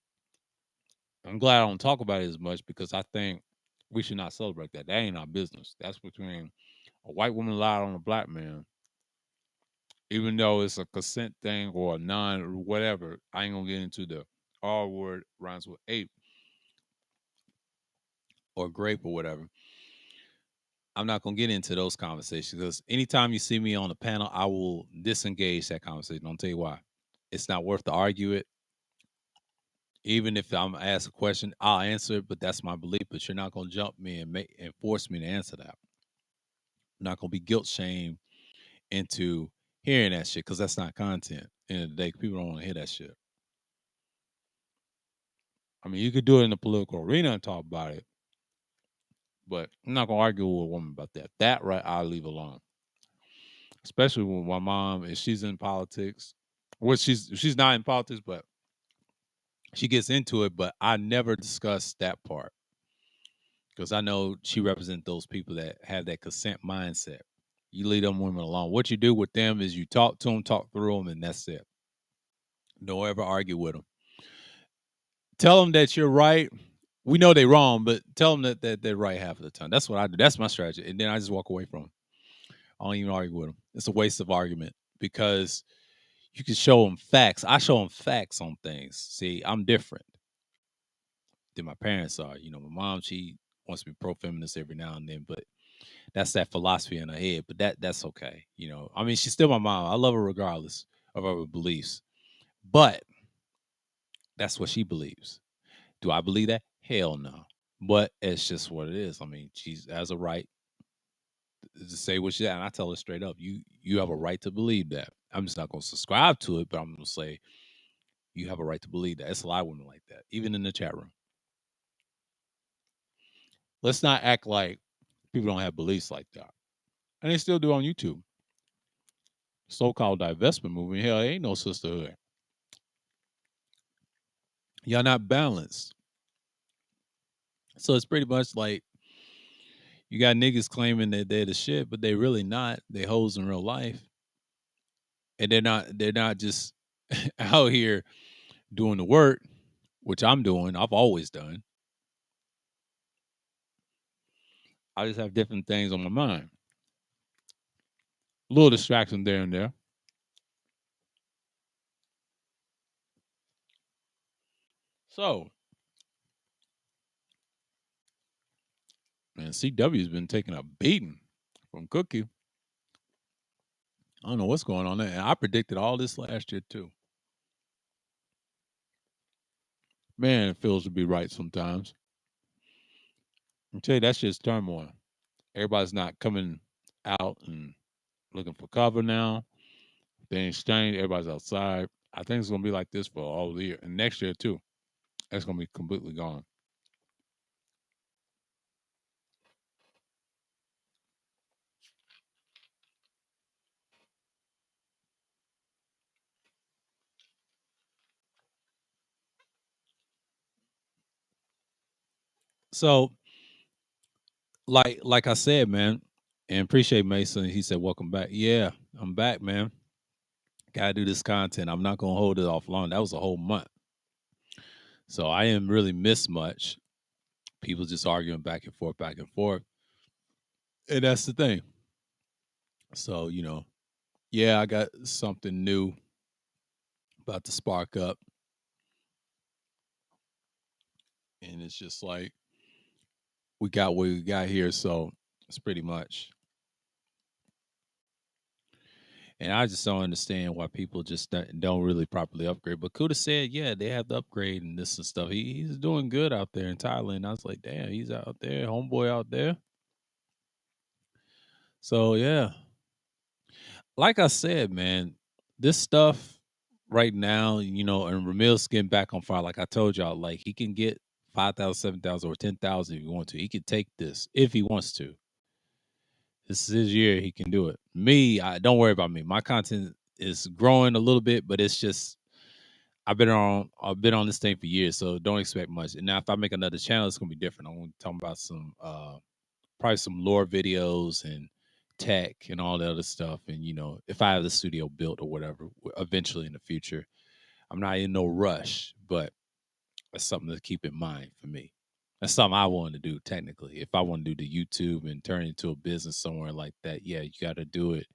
I'm glad I don't talk about it as much because I think we should not celebrate that. That ain't our business. That's between a white woman lied on a black man. Even though it's a consent thing or a non or whatever, I ain't gonna get into the R word rhymes with ape or grape or whatever. I'm not gonna get into those conversations because anytime you see me on a panel, I will disengage that conversation. I'll tell you why. It's not worth to argue it. Even if I'm asked a question, I'll answer it, but that's my belief. But you're not gonna jump me and force me to answer that. I'm not gonna be guilt shamed into hearing that shit because that's not content. In the day, people don't want to hear that shit. I mean, you could do it in the political arena and talk about it, But I'm not gonna argue with a woman about that. That right, I'll leave alone. Especially when my mom, if she's in politics, well, she's not in politics, but she gets into it. But I never discuss that part because I know she represents those people that have that consent mindset. You leave them women alone. What you do with them is you talk to them, talk through them, and that's it. Don't ever argue with them. Tell them that you're right. We know they're wrong, but tell them that they're right half of the time. That's what I do. That's my strategy. And then I just walk away from them. I don't even argue with them. It's a waste of argument because you can show them facts. I show them facts on things. See, I'm different than my parents are. You know, my mom, she wants to be pro-feminist every now and then, but that's that philosophy in her head. But that's okay. You know, I mean, she's still my mom. I love her regardless of her beliefs. But that's what she believes. Do I believe that? Hell no. But it's just what it is. I mean, she has a right to say what she, and I tell her straight up, you have a right to believe that. I'm just not gonna subscribe to it, but I'm gonna say you have a right to believe that. It's a lot of women like that, even in the chat room. Let's not act like people don't have beliefs like that. And they still do on YouTube. So-called divestment movement. Hell, ain't no sisterhood. Y'all not balanced. So it's pretty much like you got niggas claiming that they're the shit, but they really not. They hoes in real life. And they're not just out here doing the work, which I'm doing. I've always done. I just have different things on my mind. A little distraction there and there. So, man, CW's been taking a beating from Cookie. I don't know what's going on there. And I predicted all this last year too. Man, it feels to be right sometimes. I tell you, that's just turmoil. Everybody's not coming out and looking for cover now. They ain't staying. Everybody's outside. I think it's gonna be like this for all the year and next year too. That's gonna be completely gone. So, like I said, man, and appreciate Mason. He said, "Welcome back." Yeah, I'm back, man. Gotta do this content. I'm not gonna hold it off long. That was a whole month, so I didn't really miss much. People just arguing back and forth, and that's the thing. So yeah, I got something new about to spark up, and it's just like we got what we got here. So it's pretty much. And I just don't understand why people just don't really properly upgrade. But Kuda said, yeah, they have the upgrade and this and stuff. He's doing good out there in Thailand. I was like, damn, he's out there, homeboy out there. So yeah, like I said, man, this stuff right now, and Ramil's getting back on fire. Like I told y'all, like he can get 5,000, 7,000, or 10,000 if he wants to. He can take this if he wants to. This is his year. He can do it. Me, don't worry about me. My content is growing a little bit, but it's just I've been on this thing for years, so don't expect much. And now if I make another channel, it's gonna be different. I'm gonna talk about some probably some lore videos and tech and all the other stuff. And if I have the studio built or whatever, eventually in the future, I'm not in no rush, but that's something to keep in mind for me. That's something I want to do technically. If I want to do the YouTube and turn it into a business somewhere like that, yeah, you got to do it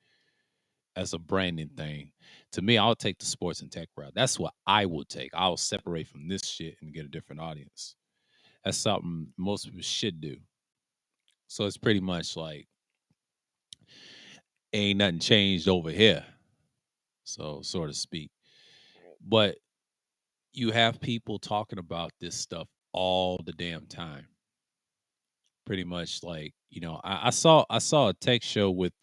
as a branding thing. To me, I'll take the sports and tech route. That's what I would take. I'll separate from this shit and get a different audience. That's something most people should do. So it's pretty much like ain't nothing changed over here, so to speak. But you have people talking about this stuff all the damn time. Pretty much like, I saw a tech show with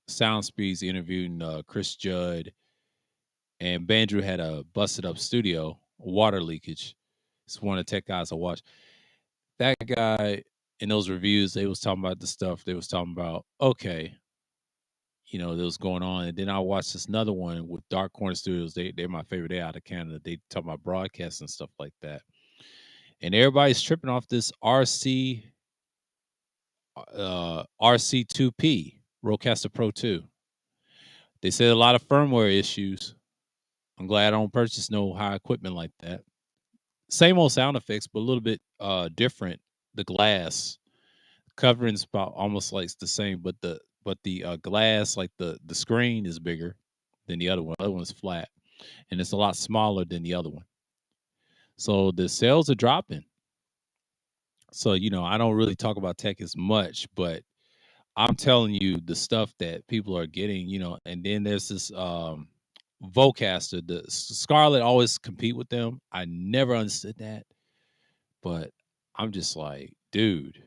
Sound Speeds interviewing Chris Judd, and Bandrew had a busted up studio, water leakage. It's one of the tech guys I watch. That guy in those reviews, they was talking about the stuff they was talking about. Okay, that was going on, and then I watched this another one with Dark Corner Studios. They're my favorite. They out of Canada. They talk about broadcasts and stuff like that, and everybody's tripping off this RC2P Rodecaster Pro 2. They said a lot of firmware issues. I'm glad I don't purchase no high equipment like that. Same old sound effects, but a little bit different. The glass covering's about almost like the same, but the glass, like the screen, is bigger than the other one. The other one's flat, and it's a lot smaller than the other one. So the sales are dropping. So I don't really talk about tech as much, but I'm telling you the stuff that people are getting. And then there's this Vocaster. The Scarlett always compete with them. I never understood that, but I'm just like, dude,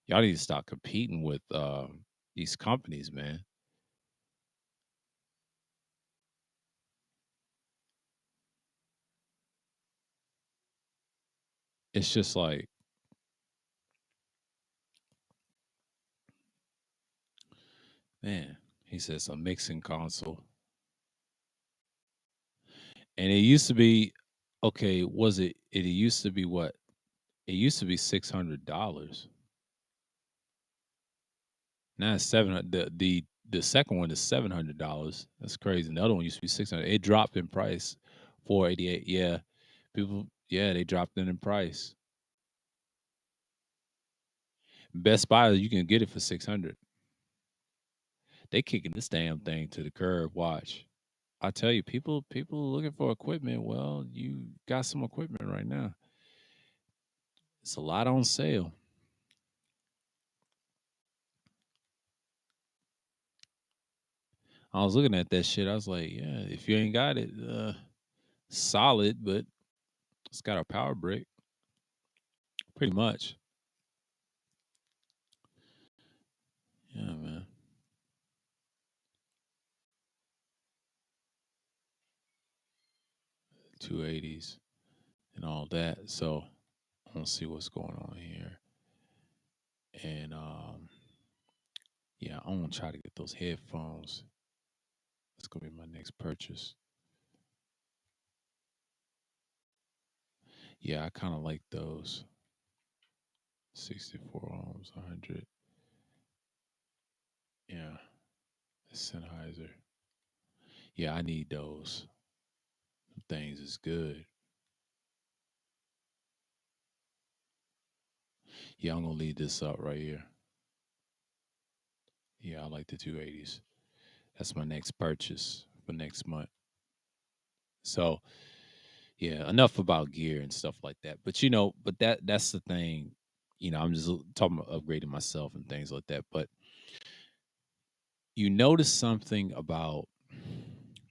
y'all need to stop competing with these companies, man. It's just like, man, he says a mixing console. And it used to be, okay, was it used to be what? It used to be $600. Now it's 700. The second one is $700. That's crazy. And the other one used to be 600. It dropped in price. 488. Yeah. People, yeah, they dropped it in price. Best Buy, you can get it for 600. They kicking this damn thing to the curb. Watch. I tell you, people looking for equipment. Well, you got some equipment right now. It's a lot on sale. I was looking at that shit. I was like, yeah, if you ain't got it, solid, but it's got a power brick, pretty much. Yeah, man. 280s and all that. So I don't see what's going on here. And yeah, I want to try to get those headphones. That's gonna be my next purchase. Yeah, I kind of like those. 64 ohms, 100. Yeah, the Sennheiser. Yeah, I need those. Them things is good. Yeah, I'm gonna leave this up right here. Yeah, I like the 280s. That's my next purchase for next month. So yeah, enough about gear and stuff like that. But that's the thing. I'm just talking about upgrading myself and things like that. But you notice something about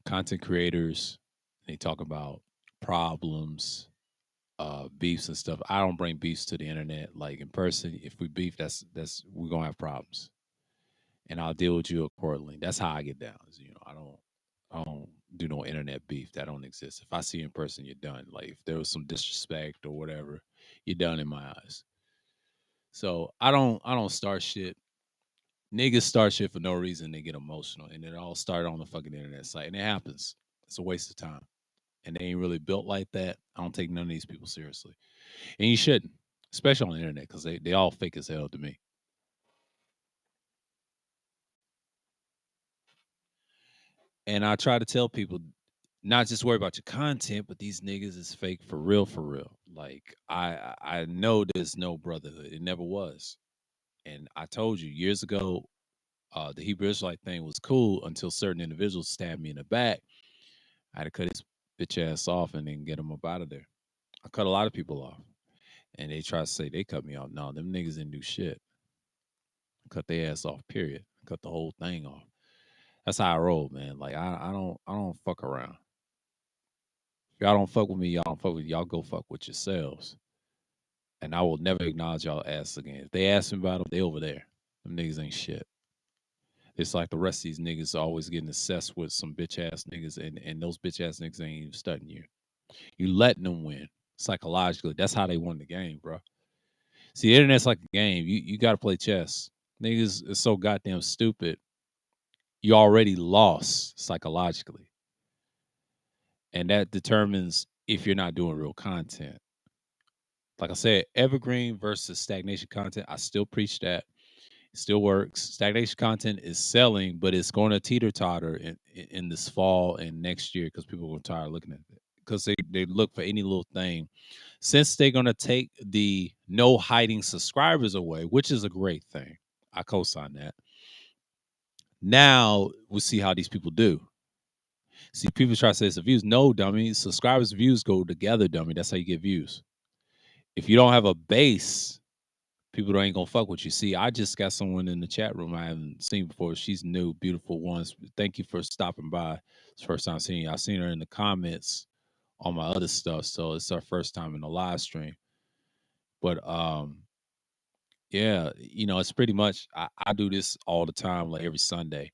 content creators. They talk about problems, beefs and stuff. I don't bring beefs to the internet. Like in person, if we beef, that's we're gonna have problems, and I'll deal with you accordingly. That's how I get down. I don't do no internet beef. That don't exist. If I see you in person, you're done. Like if there was some disrespect or whatever, you're done in my eyes. So I don't start shit. Niggas start shit for no reason. They get emotional, and it all started on the fucking internet site, and it happens. It's a waste of time, and they ain't really built like that. I don't take none of these people seriously, and you shouldn't, especially on the internet, because they all fake as hell to me. And I try to tell people not just worry about your content, but these niggas is fake for real, for real. Like I know there's no brotherhood. It never was. And I told you years ago, the Hebrew Israelite thing was cool until certain individuals stabbed me in the back. I had to cut his bitch ass off and then get him up out of there. I cut a lot of people off. And they try to say they cut me off. No, them niggas didn't do shit. Cut their ass off, period. Cut the whole thing off. That's how I roll, man. Like I don't fuck around. If y'all don't fuck with me, y'all don't fuck with y'all go fuck with yourselves. And I will never acknowledge y'all ass again. If they ask me about them, they over there. Them niggas ain't shit. It's like the rest of these niggas always getting obsessed with some bitch ass niggas, and those bitch ass niggas ain't even studying you. You letting them win psychologically. That's how they won the game, bro. See, the internet's like a game. You got to play chess. Niggas is so goddamn stupid. You already lost psychologically, and that determines if you're not doing real content. Like I said, evergreen versus stagnation content. I still preach that. It still works. Stagnation content is selling, but it's going to teeter totter in this fall and next year because people are tired of looking at it because they look for any little thing. Since they're going to take the no hiding subscribers away, which is a great thing, I co-sign that. Now we'll see how these people do. See, people try to say it's the views. No, dummy. Subscribers' views go together, dummy. That's how you get views. If you don't have a base, people ain't gonna fuck with you. See, I just got someone in the chat room I haven't seen before. She's new, beautiful ones. Thank you for stopping by. It's the first time seeing you. I seen her in the comments on my other stuff, so it's our first time in the live stream. But yeah, it's pretty much I do this all the time, like every Sunday.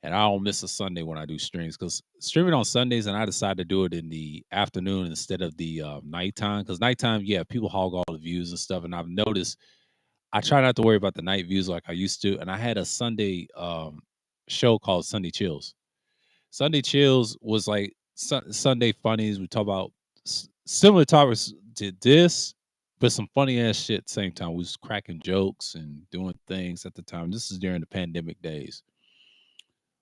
And I don't miss a Sunday when I do streams because streaming on Sundays, and I decide to do it in the afternoon instead of the nighttime. Because nighttime, yeah, people hog all the views and stuff. And I've noticed I try not to worry about the night views like I used to. And I had a Sunday show called Sunday Chills. Sunday Chills was like Sunday funnies. We talk about similar topics to this, but some funny ass shit at the same time. We was cracking jokes and doing things at the time. This is during the pandemic days,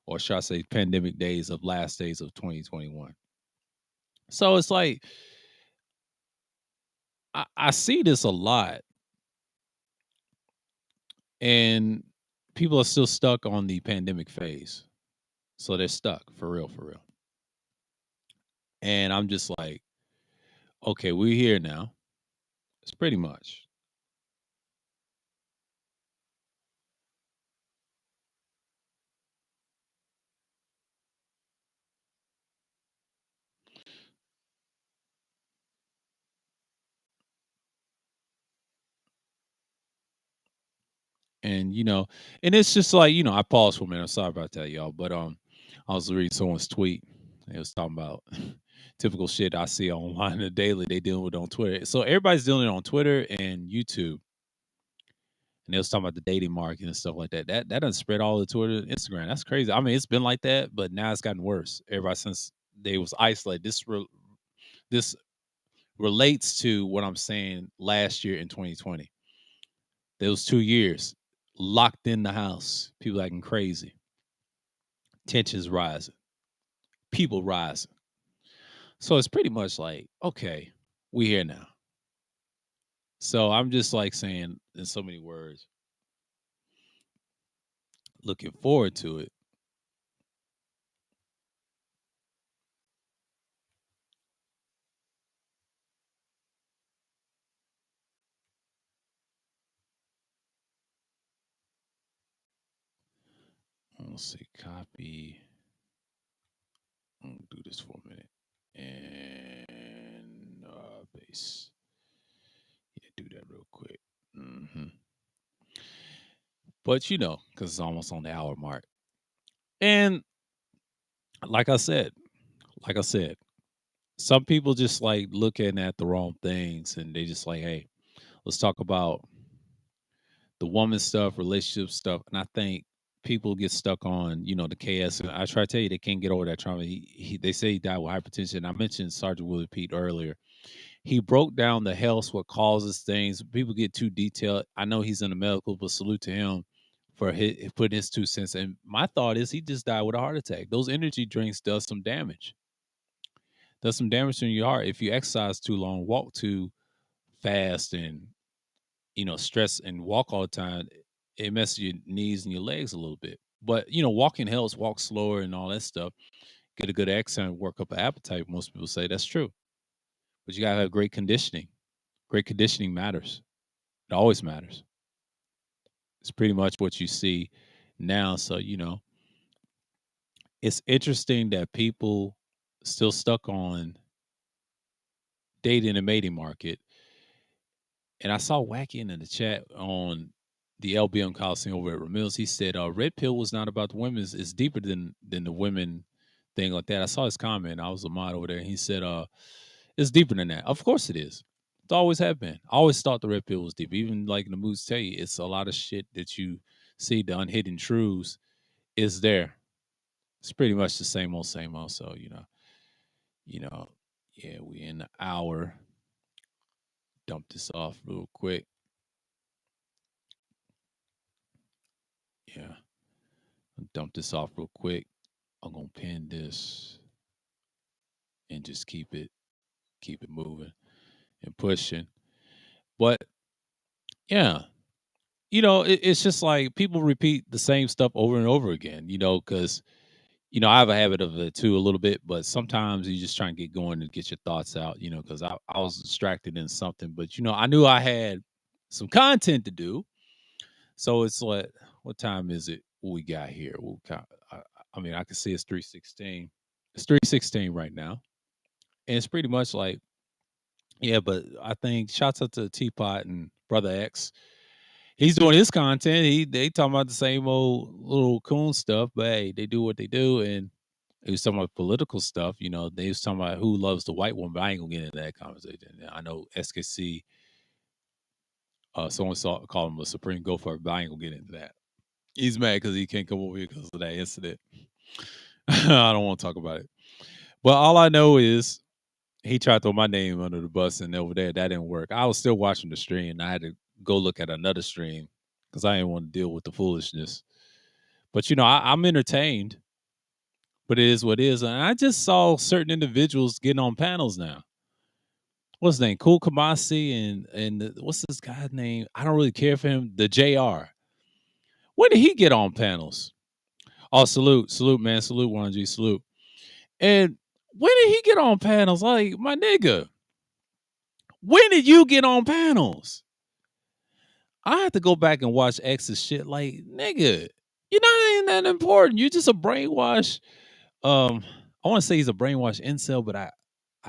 or should I say, pandemic days of last days of 2021. So it's like I see this a lot, and people are still stuck on the pandemic phase. So they're stuck for real, for real. And I'm just like, okay, we're here now. It's pretty much. And and it's just like, I paused for a minute. I'm sorry about that, y'all. But I was reading someone's tweet. It was talking about typical shit I see online the daily they dealing with on Twitter. So everybody's dealing on Twitter and YouTube. And they was talking about the dating market and stuff like that. That doesn't spread all the Twitter, Instagram. That's crazy. I mean, it's been like that, but now it's gotten worse. Everybody since they was isolated. This relates to what I'm saying last year in 2020. Those 2 years locked in the house, people acting crazy, tensions rising, people rising. So it's pretty much like, okay, we here now. So I'm just like saying in so many words, looking forward to it. Let's see, copy. Do this for a minute. And base. Yeah, do that real quick. But because it's almost on the hour mark. And like I said, like I said, some people just like looking at the wrong things and they just like, hey, let's talk about the woman stuff, relationship stuff. And I think people get stuck on, the KS. And I try to tell you, they can't get over that trauma. They say he died with hypertension. I mentioned Sergeant Willie Pete earlier. He broke down the health, what causes things. People get too detailed. I know he's in the medical, but salute to him for putting his 2 cents. And my thought is he just died with a heart attack. Those energy drinks does some damage. Does some damage to your heart if you exercise too long, walk too fast, and stress and walk all the time. It messes your knees and your legs a little bit. But walking helps. Walk slower and all that stuff. Get a good exercise, work up an appetite. Most people say that's true, but you gotta have great conditioning. Great conditioning matters. It always matters. It's pretty much what you see now. So it's interesting that people still stuck on dating and mating market. And I saw Wacky in the chat on the LBM Coliseum over at Ramil's. He said, "Red Pill was not about the women. It's deeper than the women thing like that." I saw his comment. I was a mod over there. And he said, "It's deeper than that." Of course it is. always have been. I always thought the red pill was deep. Even like in the movies tell you, it's a lot of shit that you see, the unhidden truths is there. It's pretty much the same old, same old. So, you know, yeah, we in the hour. Dump this off real quick. Yeah. Dump this off real quick. I'm gonna pin this and just keep it moving and pushing. But yeah, it's just like people repeat the same stuff over and over again, because I have a habit of it too a little bit, but sometimes you just try and get going and get your thoughts out, because I was distracted in something, but I knew I had some content to do. So it's like, what time is it? What we got here? I mean, I can see it's 3:16. It's 3:16 right now. And it's pretty much like, yeah, but I think shouts out to Teapot and Brother X. He's doing his content. They talking about the same old little coon stuff, but hey, they do what they do. And he was talking about political stuff. They was talking about who loves the white woman, but I ain't gonna get into that conversation. I know SKC, someone saw call him a supreme gopher, but I ain't gonna get into that. He's mad because he can't come over here because of that incident. I don't want to talk about it. But all I know is he tried to throw my name under the bus, and over there that didn't work. I was still watching the stream. And I had to go look at another stream because I didn't want to deal with the foolishness. But I'm entertained, but it is what it is. And I just saw certain individuals getting on panels now. What's his name? Cool Kamasi and what's this guy's name? I don't really care for him. The JR. When did he get on panels? Oh, salute, man, salute, 1G, salute. And when did he get on panels? Like, my nigga, when did you get on panels? I have to go back and watch X's shit. Like, nigga, you're not even that important. You're just a brainwash. I want to say he's a brainwash incel, but I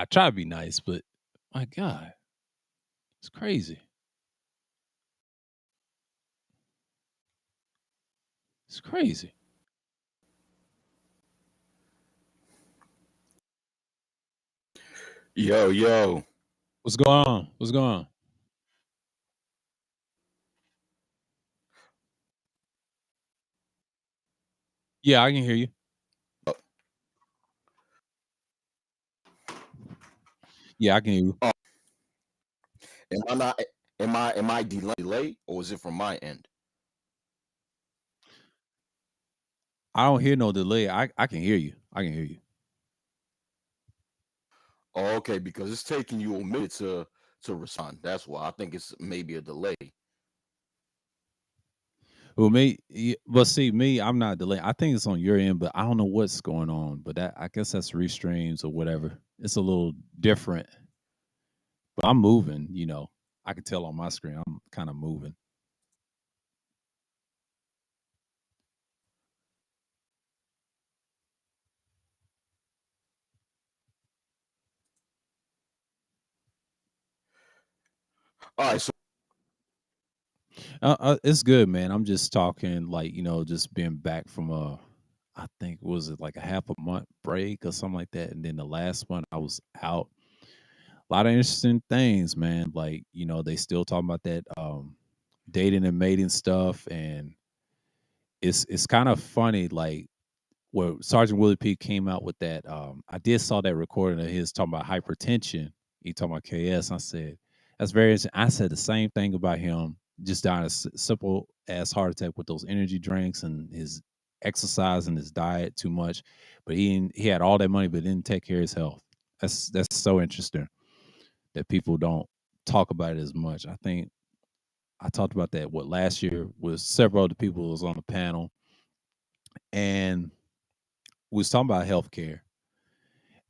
try to be nice, but my God, it's crazy. It's crazy. Yo, yo. What's going on? What's going on? Yeah, I can hear you. Uh, Yeah, I can hear you. am I not? Am I delay or is it from my end? I don't hear no delay. I can hear you. I can hear you. Oh, okay, because it's taking you a minute to respond. That's why I think it's maybe a delay. Well, me, but see, me, I'm not delaying. I think it's on your end, but I don't know what's going on. But I guess that's restreams or whatever. It's a little different. But I'm moving. I can tell on my screen. I'm kind of moving. All right, so It's good, man. I'm just talking like just being back from I think was it like a half a month break or something like that, and then the last one I was out. A lot of interesting things, man. Like they still talking about that dating and mating stuff, and it's kind of funny. Like where Sergeant Willie P came out with that. I did saw that recording of his talking about hypertension. He talking about KS. I said that's very interesting. I said the same thing about him, just dying a simple ass heart attack with those energy drinks and his exercise and his diet too much. But he had all that money, but didn't take care of his health. That's so interesting that people don't talk about it as much. I think I talked about that last year with several other people who was on the panel, and we was talking about healthcare,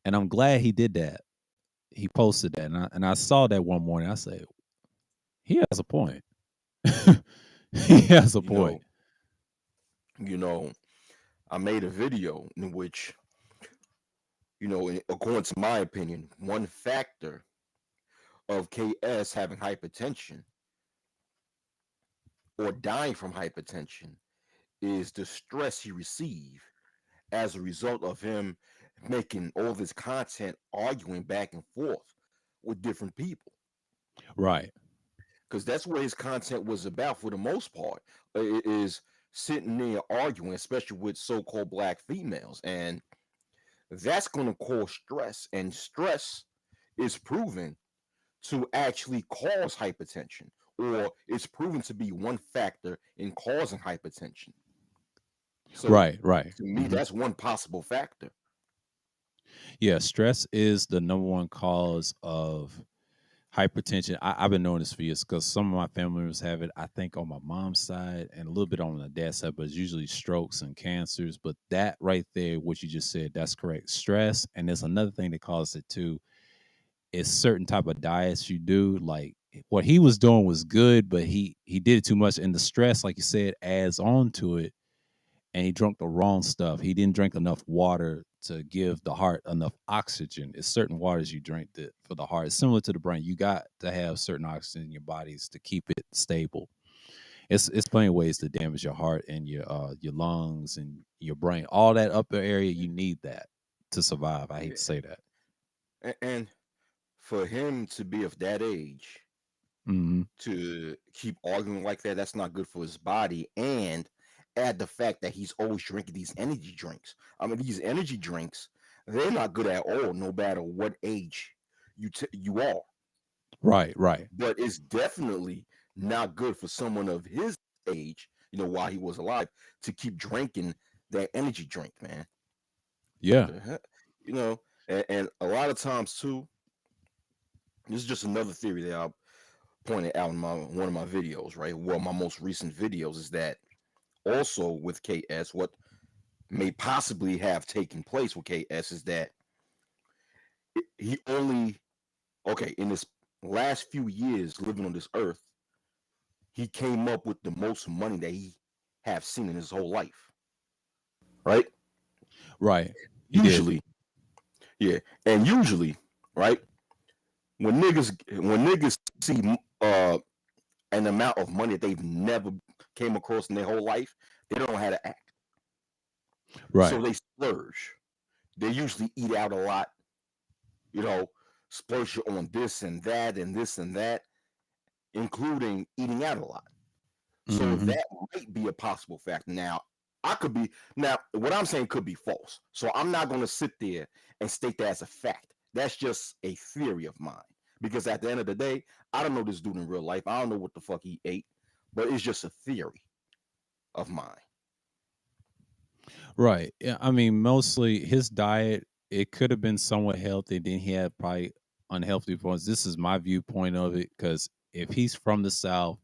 and I'm glad he did that. He posted that, and I saw that one morning. I said, he has a point. He has a you point. know, you know, I made a video in which, according to my opinion, one factor of KS having hypertension or dying from hypertension is the stress he received as a result of him making all this content arguing back and forth with different people. Right. because that's what his content was about for the most part. It is sitting there arguing, especially with so-called black females, and that's going to cause stress. And stress is proven to actually cause hypertension, or it's proven to be one factor in causing hypertension. So, Right. Right. to me, Hmm. that's one possible factor. Yeah. Stress is the number one cause of hypertension. I've been knowing this for years because some of my family members have it. I think on my mom's side and a little bit on my dad's side, but it's usually strokes and cancers. But that right there, what you just said, that's correct. Stress, and there's another thing that causes it too. Is certain type of diets you do. Like what he was doing was good, but he did it too much, and the stress, like you said, adds on to it. And he drank the wrong stuff. He didn't drink enough water to give the heart enough oxygen. It's certain waters you drink that for the heart. It's similar to the brain. You got to have certain oxygen in your bodies to keep it stable. It's plenty of ways to damage your heart and your lungs and your brain. All that upper area, you need that to survive. I hate Yeah. to say that. And for him to be of that age, Hmm. to keep arguing like that, that's not good for his body. And add the fact that he's always drinking these energy drinks. I mean, these energy drinks, they're not good at all, no matter what age you are. Right, right. But it's definitely not good for someone of his age, while he was alive, to keep drinking that energy drink, man. Yeah. The heck? You know, and a lot of times too, this is just another theory that I pointed out in one of my videos, right? Well, my most recent videos is that also with KS, what may possibly have taken place with KS is that he only, okay, in this last few years living on this earth, he came up with the most money that he have seen in his whole life, right? Right. He did. Usually, yeah, and usually, right, when niggas see an amount of money that they've never came across in their whole life, they don't know how to act, so Right. they splurge. They usually eat out a lot, you know, splurge on this and that and this and that, including eating out a lot. So Hmm. that might be a possible factor. Now what I'm saying could be false. So I'm not going to sit there and state that as a fact. That's just a theory of mine. Because at the end of the day, I don't know this dude in real life. I don't know what the fuck he ate, but it's just a theory of mine. Right. Yeah, I mean, mostly his diet, it could have been somewhat healthy. Then he had probably unhealthy points. This is my viewpoint of it because if he's from the South,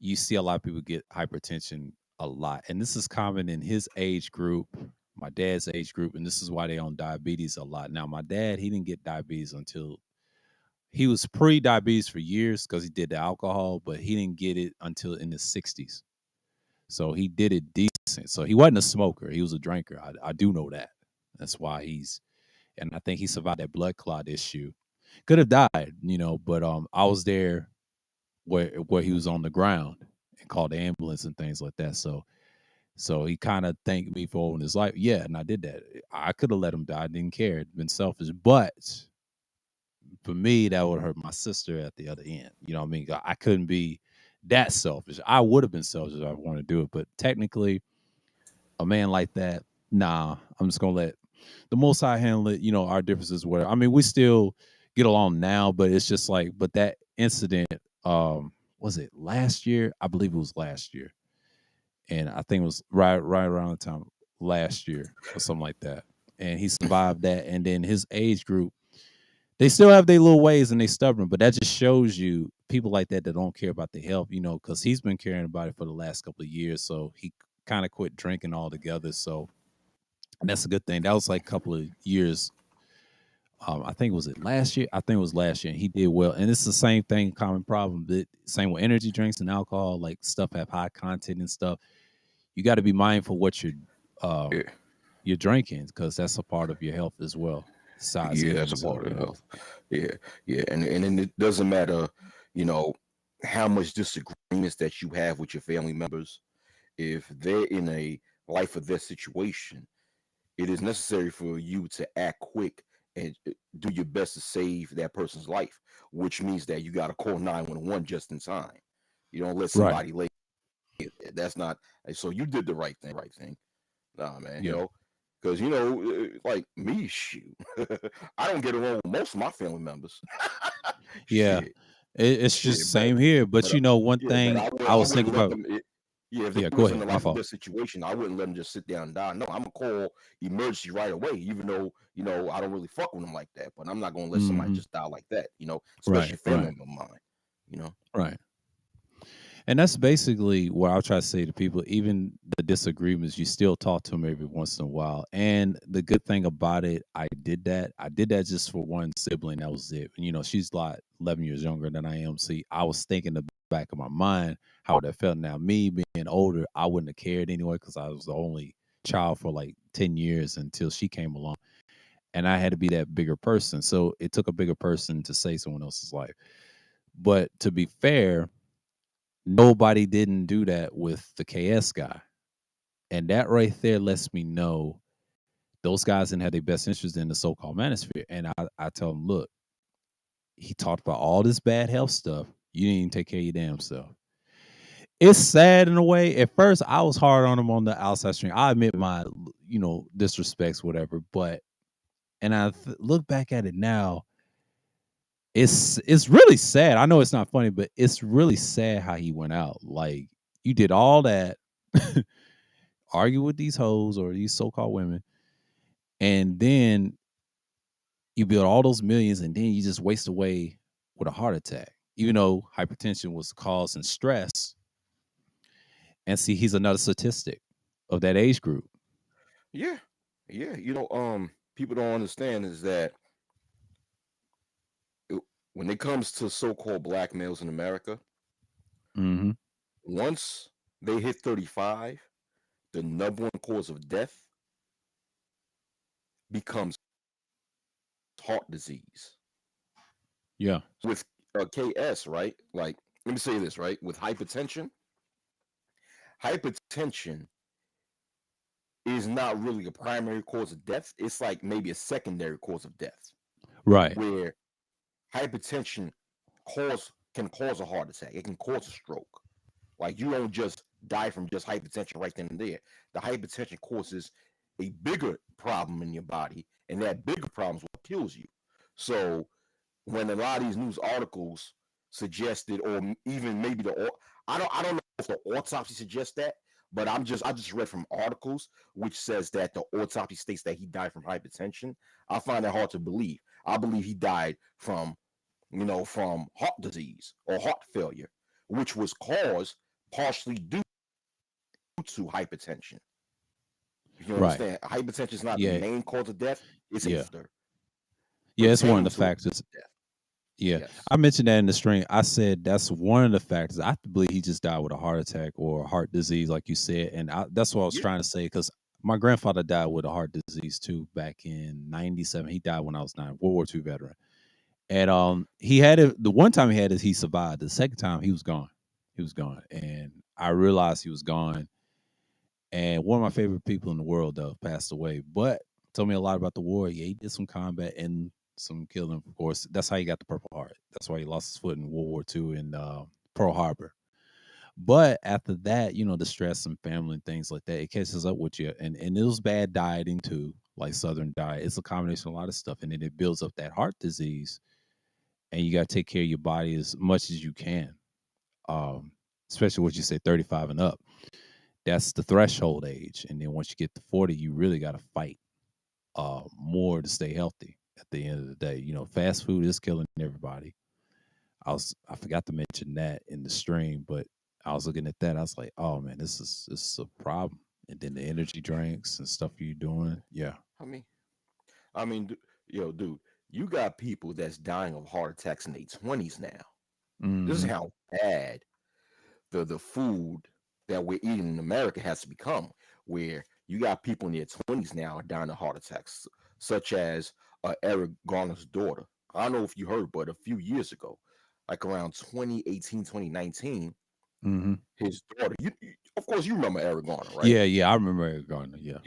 you see a lot of people get hypertension a lot. And this is common in his age group, my dad's age group, and this is why they own diabetes a lot. Now, my dad, he didn't get diabetes until he was pre-diabetes for years because he did the alcohol, but he didn't get it until in his 60s. So he did it decent. So he wasn't a smoker. He was a drinker. I do know that. That's why and I think he survived that blood clot issue. Could have died, but I was there where he was on the ground and called the ambulance and things like that. So he kind of thanked me for holding his life. Yeah, and I did that. I could have let him die. I didn't care. It'd been selfish. But for me, that would hurt my sister at the other end. You know what I mean? I couldn't be that selfish. I would have been selfish if I wanted to do it, but technically a man like that, nah, I'm just gonna let the most High handle it. Our differences, whatever. I mean, we still get along now, but it's just like, but that incident, was it last year? I believe it was last year, and I think it was right around the time last year or something like that. And he survived that, and then his age group, they still have their little ways and they stubborn, but that just shows you people like that don't care about the health, because he's been caring about it for the last couple of years, so he kind of quit drinking altogether. So and that's a good thing. That was like a couple of years. I think was it last year? I think it was last year. And he did well, and it's the same thing, common problem. But same with energy drinks and alcohol, like stuff have high content and stuff. You got to be mindful what Yeah, um, you're drinking because that's a part of your health as well, besides yeah, the that's a ends of part of your the health. health. Yeah, yeah, and then it doesn't matter, you know, how much disagreements that you have with your family members. If they're in a life or death situation, it is necessary for you to act quick and do your best to save that person's life, which means that you got to call 911 just in time. You don't let Right. somebody lay there. That's not. So you did the right thing. Nah, man. Yeah. Because like me, shoot, I don't get along with most of my family members. Yeah. Shit, It's just shit, but same here. but But one yeah, but thing I I was wouldn't thinking let about. them. Yeah, if they Yeah, go was in a ahead. My life or fault. death situation, I wouldn't let them just sit down and die. No, I'm gonna call emergency right away, even though I don't really fuck with them like that. But I'm not gonna let somebody Hmm. just die like that. Especially Right. a family Right. member of mine. You know. Right. And that's basically what I'll try to say to people. Even the disagreements, you still talk to them every once in a while. And the good thing about it, I did that. I did that just for one sibling. That was it. She's like 11 years younger than I am. See, I was thinking the back of my mind how that felt. Now, me being older, I wouldn't have cared anyway because I was the only child for like 10 years until she came along. And I had to be that bigger person. So it took a bigger person to save someone else's life. But to be fair, nobody didn't do that with the KS guy. And that right there lets me know those guys didn't have their best interest in the so-called manosphere. And I tell them, look, he talked about all this bad health stuff. You didn't even take care of your damn self. It's sad in a way. At first, I was hard on him on the outside string. I admit my, disrespects, whatever. But and I look back at it now, it's really sad. I know it's not funny, but it's really sad how he went out. Like you did all that, argue with these hoes or these so-called women, and then you build all those millions, and then you just waste away with a heart attack. Even though hypertension was causing stress, and see, he's another statistic of that age group. Yeah, yeah. People don't understand is that it- when it comes to so-called black males in America, Hmm. once they hit 35, the number one cause of death becomes heart disease. Yeah. With KS, right? Like, let me say this, right? With hypertension is not really a primary cause of death. It's like maybe a secondary cause of death, Right. where hypertension can cause a heart attack. It can cause a stroke. Like you don't just die from just hypertension right then and there. The hypertension causes a bigger problem in your body, and that bigger problem is what kills you. So when a lot of these news articles suggested, or even maybe I don't know if the autopsy suggests that, but I just read from articles which says that the autopsy states that he died from hypertension. I find that hard to believe. I believe he died from heart disease or heart failure, which was caused partially due to hypertension. If you Right. understand, hypertension is not the Yeah. main cause of death; it's a Yeah. factor Yeah. It's one of pertaining the to factors. death. Yeah, Yes. I mentioned that in the stream. I said that's one of the factors. I believe he just died with a heart attack or a heart disease, like you said, and that's what I was Yeah. trying to say. Because my grandfather died with a heart disease too back in '97. He died when I was 9, World War II veteran, and he had it. The one time he had it, he survived. The second time, he was gone. He was gone, and I realized he was gone. And one of my favorite people in the world, though, passed away, but told me a lot about the war. Yeah, he did some combat and some killing, of course. That's how he got the Purple Heart. That's why he lost his foot in World War II in Pearl Harbor. But after that, the stress and family and things like that, it catches up with you. And it was bad dieting too, like Southern diet. It's a combination of a lot of stuff. And then it builds up that heart disease. And you got to take care of your body as much as you can. Um, Especially what you say, 35 and up. That's the threshold age. And then once you get to 40, you really got to fight more to stay healthy at the end of the day. Fast food is killing everybody. I forgot to mention that in the stream, but I was looking at that. I was like, oh man, this is a problem. And then the energy drinks and stuff you're doing. Yeah. I mean, dude, you got people that's dying of heart attacks in their 20s now. This is Hmm. how bad the food that we're eating in America has to become, where you got people in their 20s now dying of heart attacks, such as Eric Garner's daughter. I don't know if you heard, but a few years ago, like around 2018, 2019, Hmm. his daughter, of course, you remember Eric Garner, right? Yeah, I remember Eric Gardner. Yeah.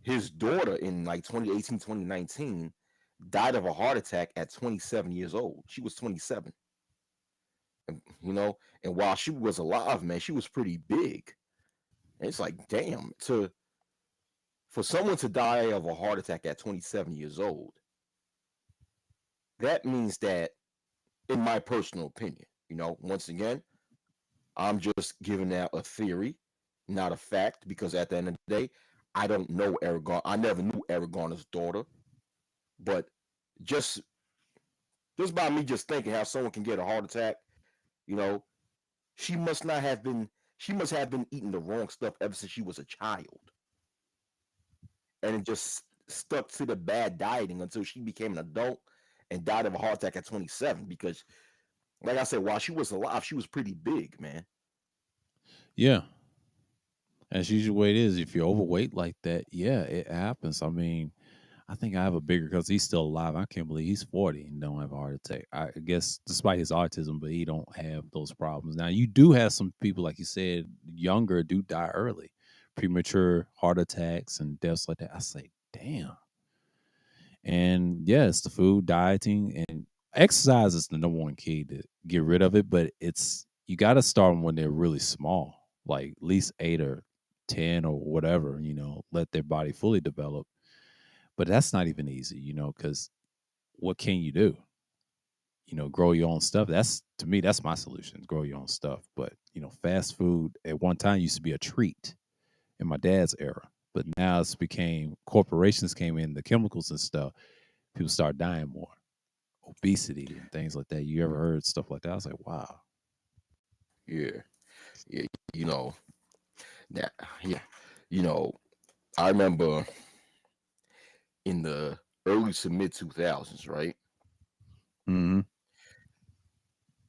His daughter in like 2018, 2019 died of a heart attack at 27 years old. She was 27, you know, and while she was alive, man, she was pretty big. And it's like, damn, to for someone to die of a heart attack at 27 years old, that means that, in my personal opinion, once again, I'm just giving out a theory, not a fact, because at the end of the day, I don't know Aragon. I never knew Aragona's daughter, but just just by me just thinking how someone can get a heart attack, you know, she must not have been. She must have been eating the wrong stuff ever since she was a child, and it just stuck to the bad dieting until she became an adult and died of a heart attack at 27. Because, like I said, while she was alive, she was pretty big, man. Yeah. That's usually the way it is. If you're overweight like that, yeah, it happens. I mean, I think I have a bigger because he's still alive. I can't believe he's 40 and don't have a heart attack. I guess despite his autism, but he don't have those problems. Now you do have some people, like you said, younger do die early, premature heart attacks and deaths like that. I say, damn. And yes, the food, dieting, and exercise is the number one key to get rid of it. But it's you got to start them when they're really small, like at least 8 or 10 or whatever. Let their body fully develop. But that's not even easy, because what can you do? Grow your own stuff. That's to me, that's my solution. Grow your own stuff. But fast food at one time used to be a treat in my dad's era, but now it's became corporations came in, the chemicals and stuff. People start dying more, obesity and things like that. You ever heard stuff like that? I was like, wow. Yeah, yeah, that, yeah, you know, I remember in the early to mid 2000s, right? Mm-hmm.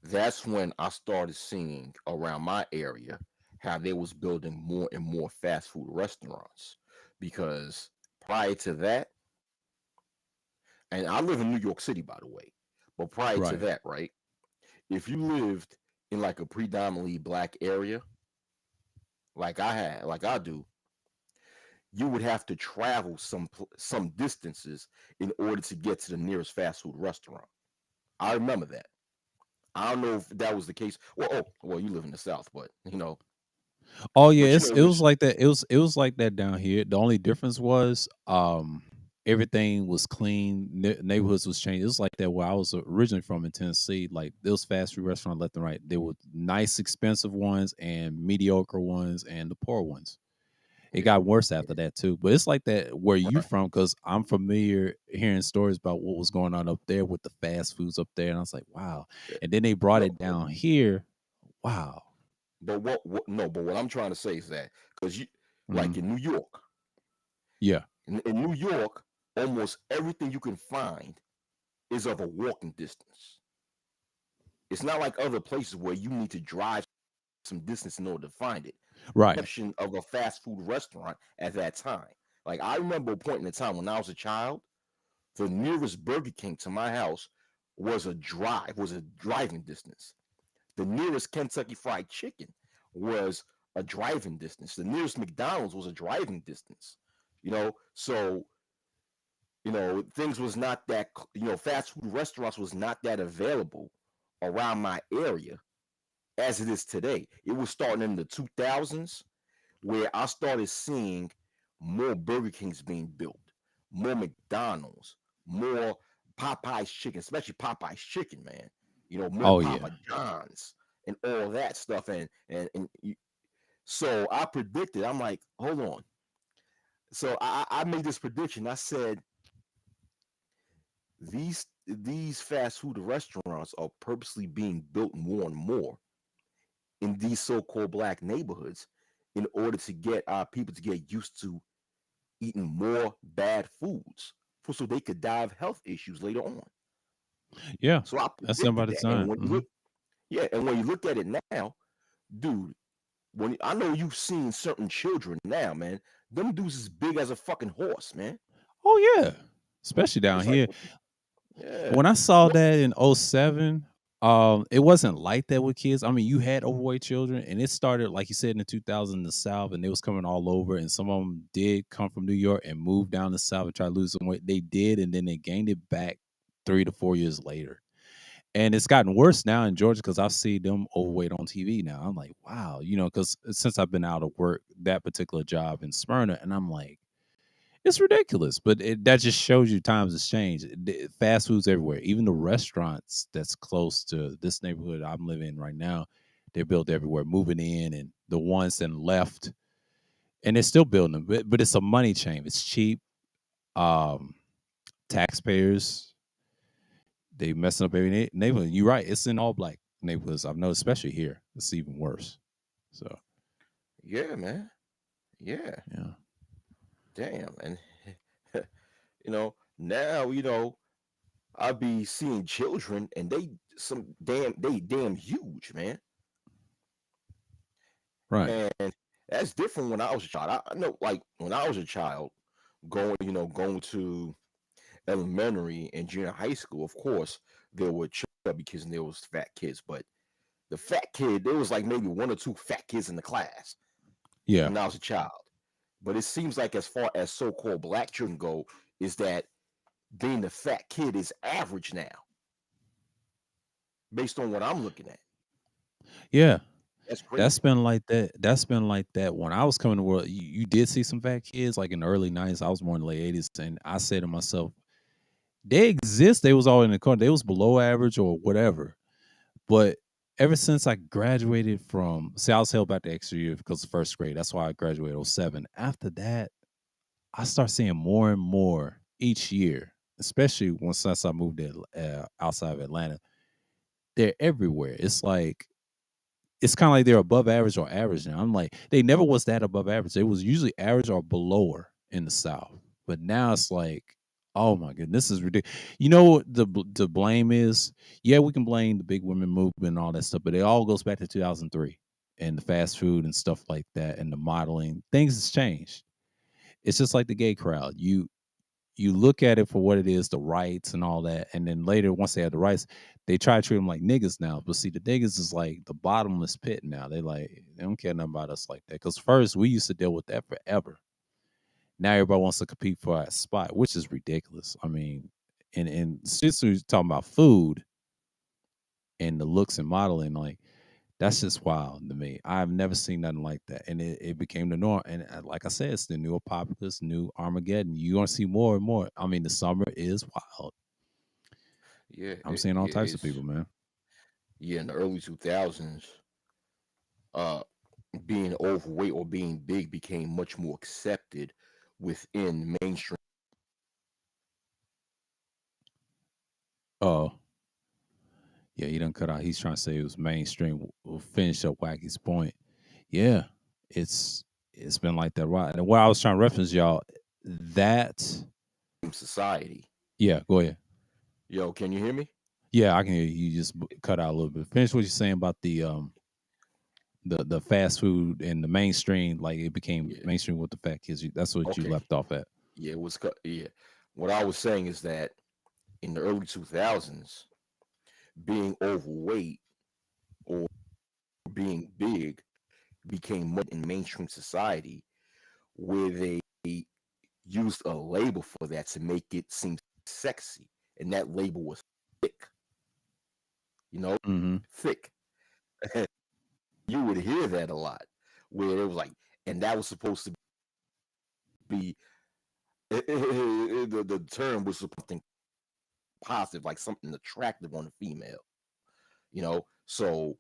That's when I started seeing around my area how they was building more and more fast food restaurants. Because prior to that, and I live in New York City, by the way, but prior to Right. that, right? If you lived in like a predominantly black area, like I do, you would have to travel some distances in order to get to the nearest fast food restaurant. I remember that. I don't know if that was the case. Well, you live in the South, but Oh yeah, but it was like that. It was like that down here. The only difference was everything was clean. Neighborhoods was changed. It was like that where I was originally from in Tennessee. Like those fast food restaurants left and right. There were nice, expensive ones and mediocre ones and the poor ones. It yeah, got worse after yeah, that too. But it's like that where you right. from, because I'm familiar hearing stories about what was going on up there with the fast foods up there, and I was like, wow. Yeah. And then they brought No, it down here. Wow. but what? No, but what I'm trying to say is that because Hmm. like in New York, Yeah. in New York, almost everything you can find is of a walking distance. It's not like other places where you need to drive some distance in order to find it. Right. Exception of a fast food restaurant at that time. Like I remember a point in the time when I was a child, the nearest Burger King to my house was a driving distance. The nearest Kentucky Fried Chicken was a driving distance. The nearest McDonald's was a driving distance. So things was not that fast food restaurants was not that available around my area as it is today. It was starting in the 2000s where I started seeing more Burger Kings being built, more McDonald's, more Popeye's chicken, especially Popeye's chicken, man. More Oh yeah. Papa John's and all that stuff. So I predicted. I'm like, hold on. So I made this prediction. I said these fast food restaurants are purposely being built more and more in these so-called black neighborhoods in order to get our people to get used to eating more bad foods so they could die of health issues later on. Yeah. So I That's done by predicted that. And design. when you Hmm. look, yeah, and when you look at it now, dude, I know you've seen certain children now, man, them dudes is big as a fucking horse, man. Oh yeah. Especially down It's like, here. yeah, When I saw what? that in '07, It wasn't like that with kids. I mean, you had overweight children, and it started, like you said, in the 2000s in the South, and it was coming all over. And some of them did come from New York and moved down the South and try to lose some weight. They did, and then they gained it back 3 to 4 years later. And it's gotten worse now in Georgia because I see them overweight on TV now. I'm like, wow, because since I've been out of work, that particular job in Smyrna, and I'm like, it's ridiculous, but that just shows you times has changed. Fast food's everywhere. Even the restaurants that's close to this neighborhood I'm living in right now, they're built everywhere, moving in, and the ones that left, and they're still building them. But it's a money chain. It's cheap. Um, Taxpayers, they messing up every neighborhood. You're right. It's in all black neighborhoods. I've noticed, especially here. It's even worse. So Yeah, man. Yeah. yeah, Damn. And now, I be seeing children and they damn huge, man. right. And that's different when I was a child. I know, like when I was a child, going to elementary and junior high school, of course, there were chubby kids and there was fat kids, but the fat kid, there was like maybe one or two fat kids in the class Yeah, when I was a child. But it seems like as far as so-called black children go, is that being the fat kid is average now, based on what I'm looking at. yeah. That's That's crazy. been like that. That's been like that. When I was coming to the world, you did see some fat kids like in the early 90s. I was born in the late 80s. And I said to myself, they exist. They was all in the corner. They was below average or whatever. But ever since I graduated see, I was held back the extra year because of first grade. That's why I graduated '07. After that, I start seeing more and more each year, especially since I moved outside of Atlanta. They're everywhere. It's kind of like they're above average or average now. I'm like, they never was that above average. They was usually average or below in the South. But now it's like, oh my goodness, this is ridiculous. You know what the blame is? Yeah, we can blame the big women movement and all that stuff, but it all goes back to 2003 and the fast food and stuff like that and the modeling. Things has changed. It's just like the gay crowd. You look at it for what it is, the rights and all that, and then later, once they have the rights, they try to treat them like niggas now. But see, the niggas is like the bottomless pit now. They don't care nothing about us like that. Because first we used to deal with that forever. Now everybody wants to compete for a spot, which is ridiculous. I mean, and since we're talking about food and the looks and modeling, like that's just wild to me. I've never seen nothing like that, and it became the norm. And like I said, it's the new Apocalypse, new Armageddon. You're gonna see more and more. I mean, the summer is wild. Yeah, I'm seeing all types of it's people, man. in the early 2000s, uh, being overweight or being big became much more accepted within mainstream. Oh, yeah, he done cut out. He's trying to say it was mainstream. We'll finish up Wacky's point. Yeah, it's it's been like that, right? And what I was trying to reference, y'all, that Society. yeah, go ahead. Yo, can you hear me? Yeah, I can hear you. You just cut out a little bit. Finish what you're saying about the fast food and the mainstream, like it became Yeah. mainstream with the fat kids. That's what you Okay. left off at. Yeah, it was yeah. What I was saying is that in the early 2000s, being overweight or being big became much in mainstream society where they used a label for that to make it seem sexy. And that label was thick, you know, Hmm. thick. You would hear that a lot where it was like, and that was supposed to be the term was something positive, like something attractive on a female, So,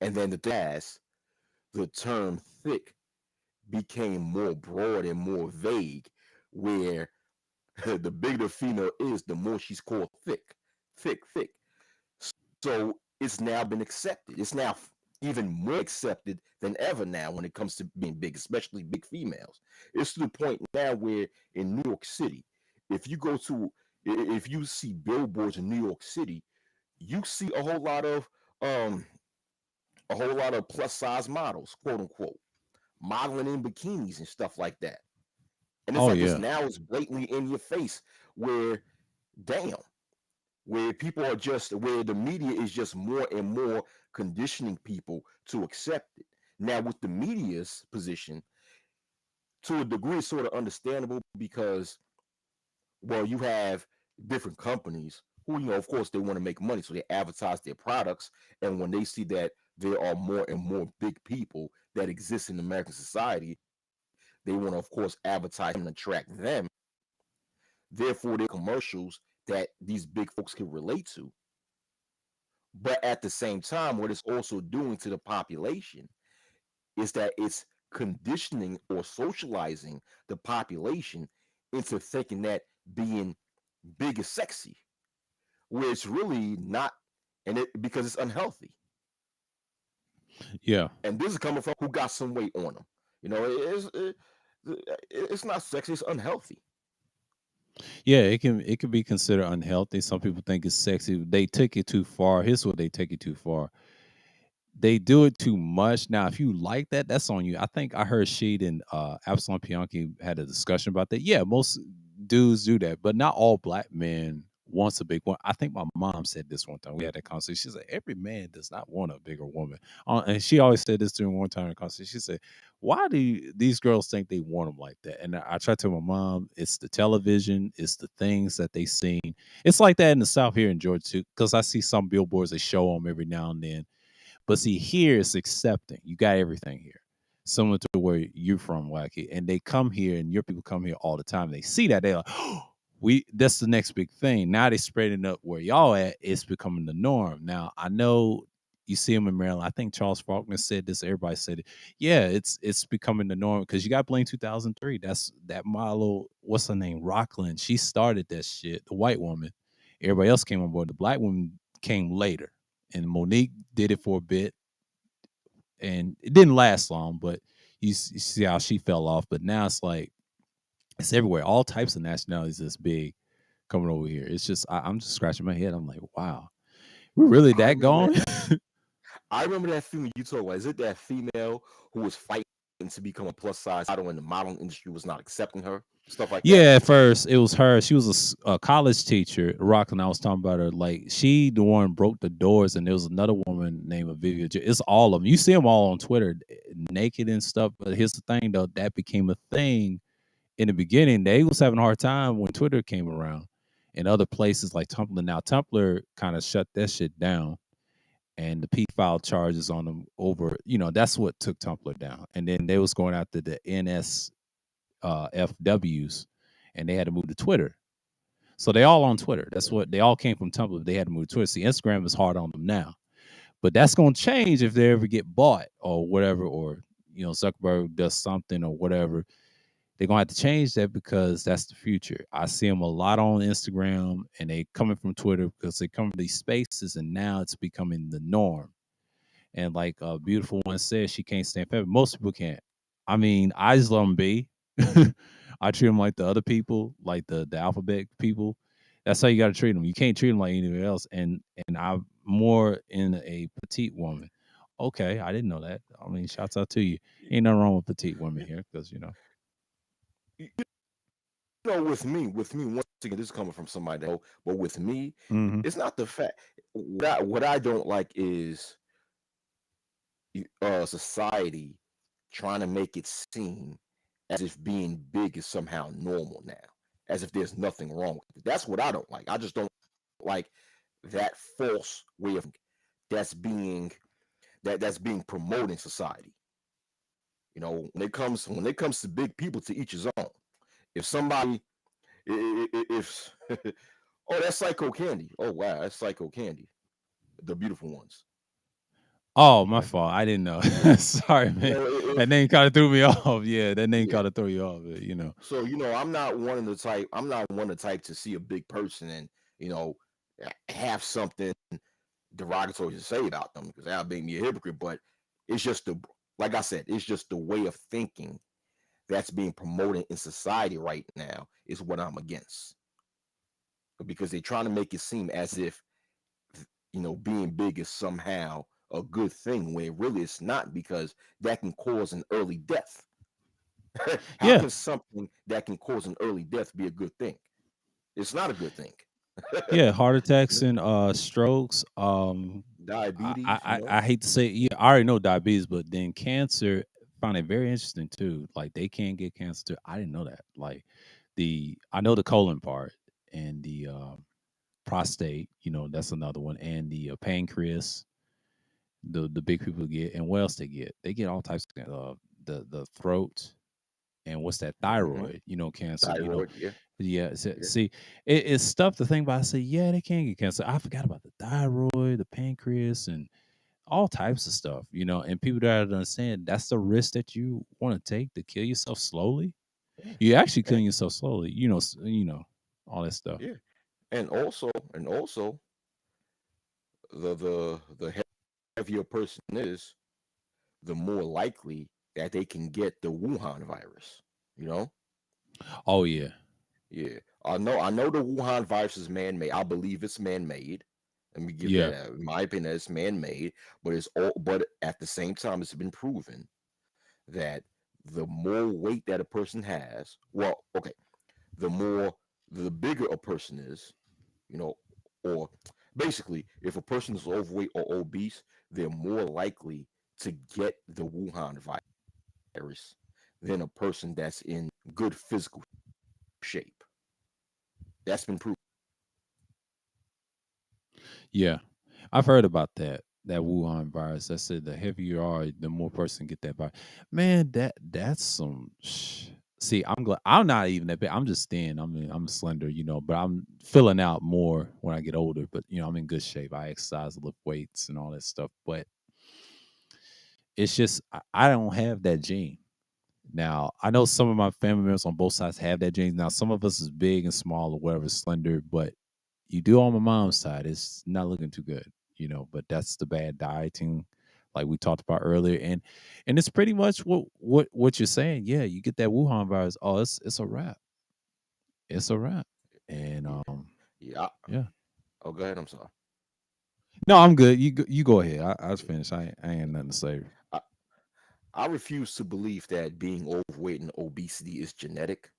and then the term thick became more broad and more vague, where the bigger the female is, the more she's called thick, thick, thick. So it's now been accepted. It's now even more accepted than ever now when it comes to being big, especially big females. It's to the point now where in New York City, if you go to, if you see billboards in New York City, you see um, a whole lot of plus size models, quote unquote, modeling in bikinis and stuff like that. And it's Oh like yeah, it's blatantly in your face. Where, damn, where people are just where the media is just more and more conditioning people to accept it. Now, with the media's position, to a degree, it's sort of understandable because, well, you have different companies who, of course, they want to make money, so they advertise their products, and when they see that there are more and more big people that exist in American society, they want to, of course, advertise and attract them. Therefore, there are commercials that these big folks can relate to. But at the same time, what it's also doing to the population is that it's conditioning or socializing the population into thinking that being big is sexy, where it's really not, and it because it's unhealthy. Yeah. And this is coming from who got some weight on them. It's not sexy; it's unhealthy. Yeah, it can be considered unhealthy. Some people think it's sexy. They take it too far. Here's what they take it too far. They do it too much. Now, if you like that, that's on you. I think I heard Sheed and Absalom Pianki had a discussion about that. Yeah, most dudes do that, but not all black men wants a big one. I think my mom said this one time. We had that conversation. She said, every man does not want a bigger woman. And she always said this during one time in the conversation. She said, why do these girls think they want them like that? And I try to tell my mom, it's the television, it's the things that they seen. It's like that in the South here in Georgia, too, because I see some billboards, they show them every now and then, but see, here it's accepting. You got everything here. Similar to where you're from, Wacky. And they come here and your people come here all the time. They see that. They're like, oh, that's the next big thing. Now they spreading up where y'all at. It's becoming the norm. Now I know you see them in Maryland. I think Charles Faulkner said this. Everybody said it. Yeah, it's becoming the norm because you got Blame 2003. That's that model. What's her name? Rockland. She started that shit. The white woman. Everybody else came on board. The black woman came later, and Monique did it for a bit, and it didn't last long. But you see how she fell off. But now it's like it's everywhere. All types of nationalities is big coming over here. It's just I'm just scratching my head. I'm like, wow, we're really I that remember gone? that. I remember that female you talk about. Is it that female who was fighting to become a plus size model and the modeling industry was not accepting her? Stuff like that. Yeah, at first it was her. She was a college teacher, Rockland. I was talking about her. Like she, the one broke the doors, and there was another woman named Olivia. It's all of them. You see them all on Twitter, naked and stuff. But here's the thing, though, that became a thing in the beginning. They was having a hard time when Twitter came around, and other places like Tumblr. Now Tumblr kind of shut that shit down, and the P file charges on them over. That's what took Tumblr down. And then they was going after the NS FWs, and they had to move to Twitter. So they all on Twitter. That's what they all came from Tumblr. They had to move to Twitter. See, Instagram is hard on them now, but that's going to change if they ever get bought or whatever, or Zuckerberg does something or whatever. They're gonna have to change that because that's the future. I see them a lot on Instagram, and they coming from Twitter because they come from these spaces, and now it's becoming the norm. And like a beautiful one says, she can't stand fat. Most people can't. I mean, I just let them be. I treat them like the other people, like the alphabet people. That's how you got to treat them. You can't treat them like anybody else. And I'm more in a petite woman. Okay, I didn't know that. I mean, shouts out to you. Ain't nothing wrong with petite women here, because You with me, once again, this is coming from somebody that, but with me, hmm it's not the fact. What I don't like is society trying to make it seem as if being big is somehow normal now, as if there's nothing wrong with it. That's what I don't like. I just don't like that false way of that's being that's being promoted in society. When it comes to big people, to each his own. If somebody if oh, that's Psycho Candy. Oh wow, that's Psycho Candy. The beautiful ones, Oh, my right? fault. I didn't know. Yeah. Sorry, You man. know, That name kind of threw me off. Yeah, that name yeah. kind of threw you off. So I'm not one of the type. I'm not one of the type to see a big person and you know have something derogatory to say about them because that would make me a hypocrite. But it's just like I said, it's just the way of thinking that's being promoted in society right now is what I'm against because they're trying to make it seem as if being big is somehow a good thing when really it's not because that can cause an early death. How Yeah, can something that can cause an early death be a good thing? It's not a good thing. Yeah, heart attacks and strokes. Diabetes, I hate to say it, yeah, I already know diabetes, but then cancer, found it very interesting too. Like they can get cancer too. I didn't know that. Like I know the colon part and the prostate, that's another one, and the pancreas, the big people get, and what else they get? They get all types of the throat, and what's that, hmm thyroid, cancer, thyroid. Yeah, yeah. yeah, See, it's stuff to think about. I say, yeah, they can get cancer. I forgot about the thyroid, the pancreas, and all types of stuff, and people that don't understand that's the risk that you want to take to kill yourself slowly. yeah, You actually and killing yourself slowly, all that stuff. yeah, and also, the heavier a person is, the more likely that they can get the Wuhan virus. You know, Oh yeah, yeah, I know the Wuhan virus is man-made. I believe it's man-made. Let me give yeah, that out. In my opinion, it's man-made, but at the same time, it's been proven that the more weight that a person has, well, okay, the more the bigger a person is, you know, or basically, if a person is overweight or obese, they're more likely to get the Wuhan virus than a person that's in good physical shape. That's been proven. yeah. I've heard about that Wuhan virus. I said the heavier you are, the more person get that virus. Man, that's some. See, I'm glad I'm not even that big. I'm just thin. I'm slender, but I'm filling out more when I get older. But I'm in good shape. I exercise, lift weights, and all that stuff. But it's just I don't have that gene. Now I know some of my family members on both sides have that gene. Now some of us is big and small or whatever, slender, but you do on my mom's side, it's not looking too good, But that's the bad dieting, like we talked about earlier, and it's pretty much what you're saying. Yeah, you get that Wuhan virus. Oh, it's a wrap. It's a wrap. And Yeah, yeah. yeah. Oh, go ahead. I'm sorry. No, I'm good. You go ahead. I was finished. I ain't nothing to say. I, I refuse to believe that being overweight and obesity is genetic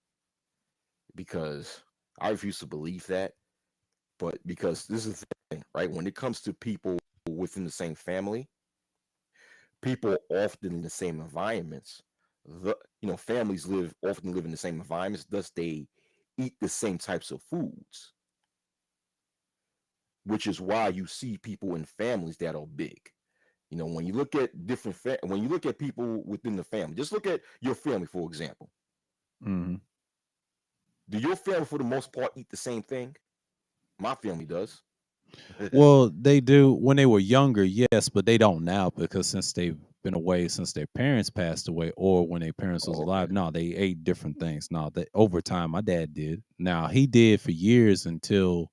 because I refuse to believe that. But because this is the thing, right? When it comes to people within the same family, people often in the same environments, families often live in the same environments, thus they eat the same types of foods, which is why you see people in families that are big. When you look at when you look at people within the family, just look at your family for example. Mhm. Do your family for the most part eat the same thing? My family does. Well, they do when they were younger, yes, but they don't now because since they've been away since their parents passed away or when their parents was Oh, alive, okay. no, they ate different things. No, that over time my dad did. Now he did for years until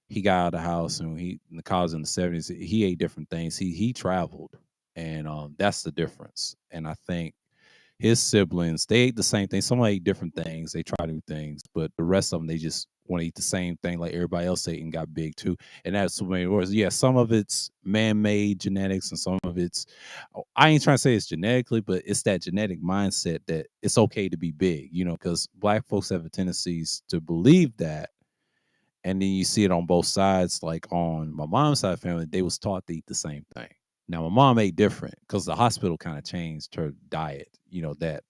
he got out of the house and he in the college in the 70s, he ate different things. He traveled and that's the difference. And I think his siblings, they ate the same thing. Some ate different things. They try new things, but the rest of them, they just want to eat the same thing like everybody else ate and got big too. And that's the way it was. Yeah, some of it's man-made genetics, and some of it's. I ain't trying to say it's genetically, but it's that genetic mindset that it's okay to be big. Because black folks have a tendencies to believe that, and then you see it on both sides. Like on my mom's side of the family, they was taught to eat the same thing. Now my mom ate different because the hospital kind of changed her diet. That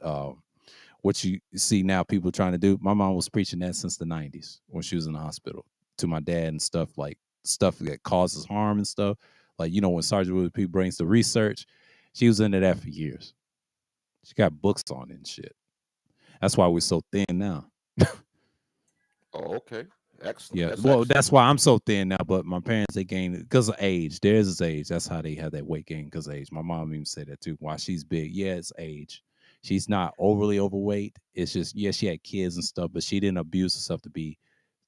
what you see now people trying to do. My mom was preaching that since the 90s when she was in the hospital to my dad and stuff like stuff that causes harm and stuff. Like when Sergeant Willie P brings the research, she was into that for years. She got books on it and shit. That's why we're so thin now. Oh, okay. Excellent. Yeah, That's well, excellent. that's why I'm so thin now. But my parents, they gained it because of age. Theirs is age. That's how they have that weight gain because of age. My mom even said that too. Why she's big, yeah, it's age. She's not overly overweight. It's just yeah, she had kids and stuff, but she didn't abuse herself to be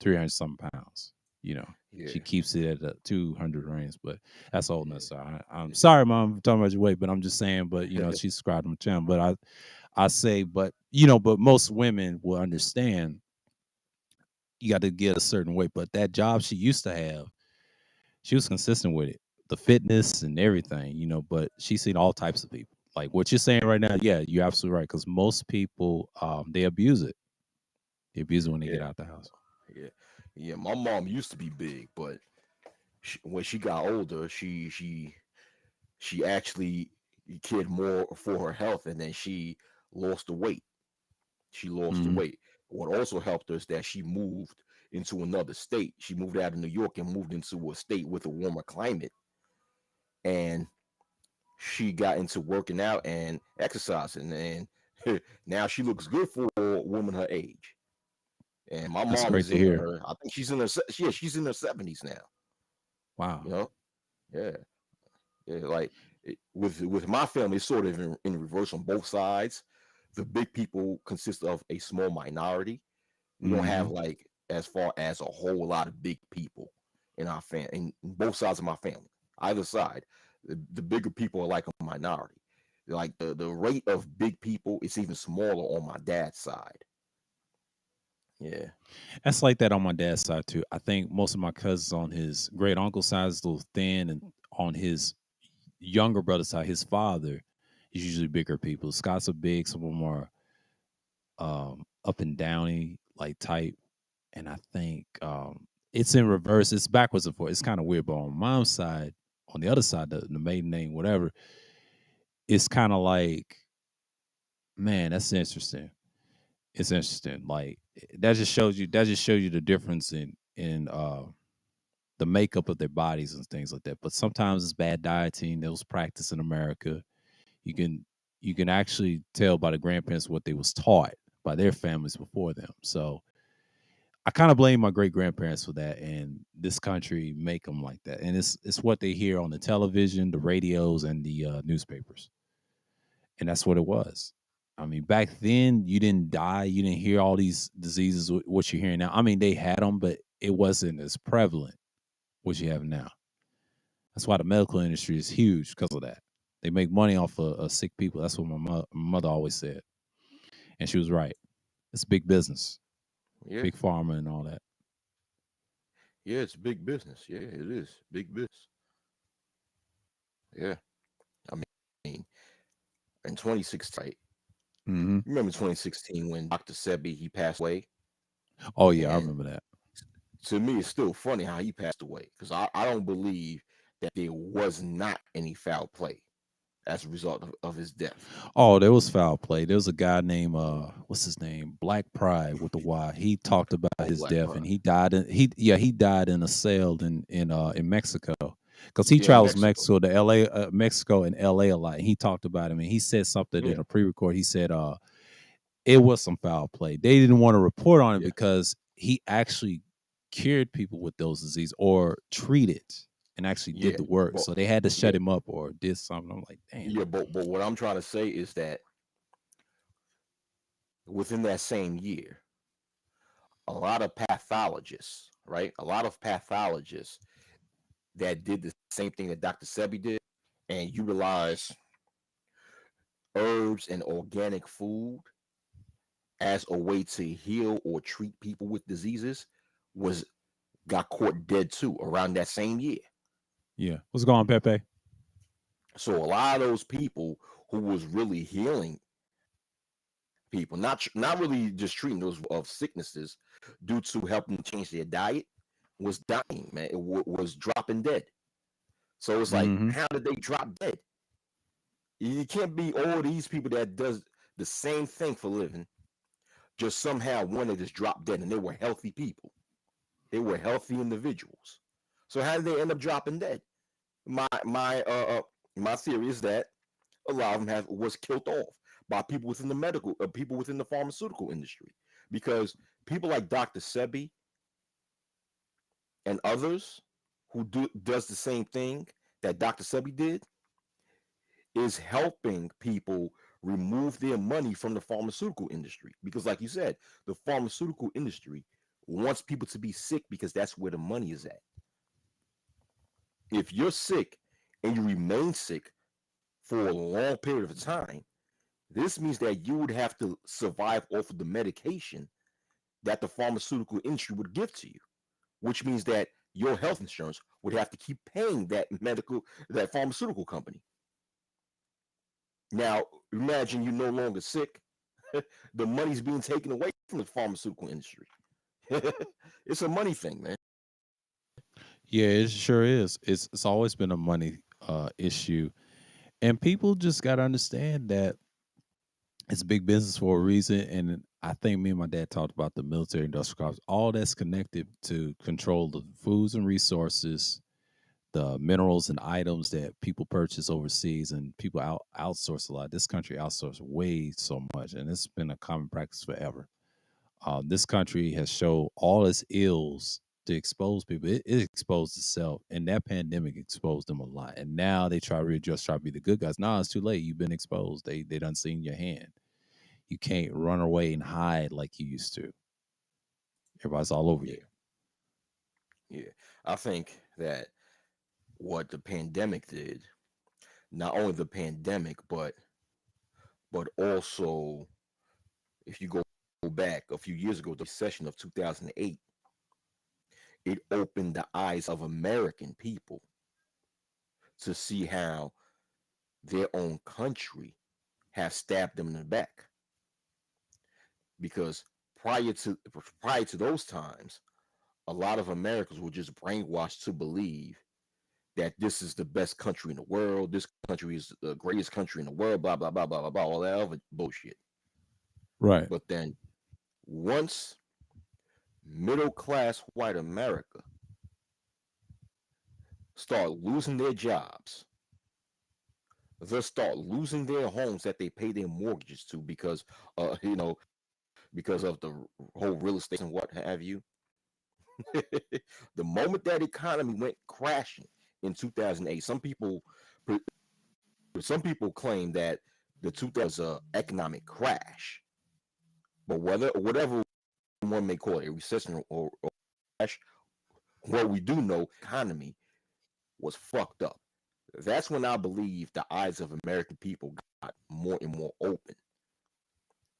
300 something pounds. You know, Yeah, she keeps it at the 200 range. But that's old enough. yeah, So I'm yeah. sorry, mom, for talking about your weight, but I'm just saying. But she's subscribed to my channel. But I say, but but most women will understand you got to get a certain weight. But that job she used to have, she was consistent with it, the fitness and everything, But she's seen all types of people. Like what you're saying right now, yeah, you're absolutely right. Because most people, they abuse it. They abuse it when they get Yeah, out the house. yeah. Yeah, my mom used to be big, but when she got older, she actually cared more for her health, and then she lost the weight. She lost the Hmm. weight. What also helped her is that she moved into another state. She moved out of New York and moved into a state with a warmer climate, and she got into working out and exercising, and now she looks good for a woman her age. And my That's mom great is to in hear. her, I think she's in her, yeah, she's in her 70s now. Wow. You know, yeah, yeah. Like with my family, it's sort of in reverse on both sides. The big people consist of a small minority. We don't have Hmm. like as far as a whole lot of big people in our in both sides of my family. Either side, the bigger people are like a minority. Like the rate of big people is even smaller on my dad's side. Yeah, That's like that on my dad's side too. I think most of my cousins on his great uncle side is a little thin, and on his younger brother's side, his father, is usually bigger people. Scots are big, some of them are up and downy like type, and I think it's in reverse. It's backwards and forth. It's kind of weird, but on mom's side, on the other side, the maiden name, whatever, it's kind of like, man, that's interesting. It's interesting. Like that just shows you the difference in the makeup of their bodies and things like that. But sometimes it's bad dieting that was practiced in America. You can you can actually tell by the grandparents what they was taught by their families before them. So I kind of blame my great grandparents for that, and this country make them like that. And it's what they hear on the television, the radios, and the newspapers, and that's what it was. I mean, back then you didn't die, you didn't hear all these diseases. What you're hearing now, I mean, they had them, but it wasn't as prevalent. What you have now. That's why the medical industry is huge because of that. They make money off of sick people. That's what my mother always said, and she was right. It's big business, yeah, big pharma, and all that. yeah. It's big business. Yeah, it is big business. Yeah, I mean, in 2016, right? Hmm. Remember 2016 when Dr. Sebi he passed away, Oh yeah, I and remember that. to me, it's still funny how he passed away because I don't believe that there was not any foul play as a result of his death. Oh, there was foul play. There was a guy named what's his name? Black Pride with the Y. He talked about Oh, his Black death, and Pride. he died in a cell in Mexico because he Yeah, in travels Mexico. Mexico to L.A. Mexico and L.A. a lot. And he talked about him, and he said something in Yeah, a pre-record. He said it was some foul play. They didn't want to report on it yes, because he actually cured people with those diseases or treated and actually did yeah, the work. but So they had to yeah, shut him up or did something. I'm like, damn. yeah, but what I'm trying to say is that within that same year, a lot of pathologists, right? A lot of pathologists that did the same thing that Dr. Sebi did and utilize herbs and organic food as a way to heal or treat people with diseases was got caught dead too around that same year. Yeah. What's going on, Pepe? So a lot of those people who was really healing people, not really just treating those of sicknesses due to helping change their diet, was dying, man. It was dropping dead. So it's like, Hmm. how did they drop dead? You can't be all these people that does the same thing for a living. Just somehow one they just dropped dead, and they were healthy people. They were healthy individuals. So how did they end up dropping dead? My theory is that a lot of them have was killed off by people within the people within the pharmaceutical industry, because people like Dr. Sebi and others who does the same thing that Dr. Sebi did is helping people remove their money from the pharmaceutical industry, because like you said, the pharmaceutical industry wants people to be sick because that's where the money is at. If you're sick and you remain sick for a long period of time, this means that you would have to survive off of the medication that the pharmaceutical industry would give to you, which means that your health insurance would have to keep paying that pharmaceutical company. Now, imagine you're no longer sick. The money's being taken away from the pharmaceutical industry. It's a money thing, man. Yeah, it sure is. It's always been a money issue, and people just got to understand that it's big business for a reason. And I think me and my dad talked about the military industrial complex. All that's connected to control the foods and resources, the minerals and items that people purchase overseas, and people outsource a lot. This country outsources way so much, and it's been a common practice forever. This country has showed all its ills to expose people. It exposed itself, and that pandemic exposed them a lot. And now they try to readjust, try to be the good guys. Nah, it's too late. You've been exposed. They done seen your hand. You can't run away and hide like you used to. Everybody's all over you. Yeah, yeah. I think that what the pandemic did, not only the pandemic, but also if you go back a few years ago, the recession of 2008, it opened the eyes of American people to see how their own country have stabbed them in the back. Because prior to prior to those times, a lot of Americans were just brainwashed to believe that this is the best country in the world. This country is the greatest country in the world. Blah blah blah blah blah blah. All that other bullshit. Right. But then once middle class white America start losing their jobs, they'll start losing their homes that they pay their mortgages to because because of the whole real estate and what have you. The moment that economy went crashing in 2008, some people claim that the 2000 was a economic crash, but whatever one may call it, a recession or crash, what we do know, economy was fucked up. That's when I believe the eyes of American people got more and more open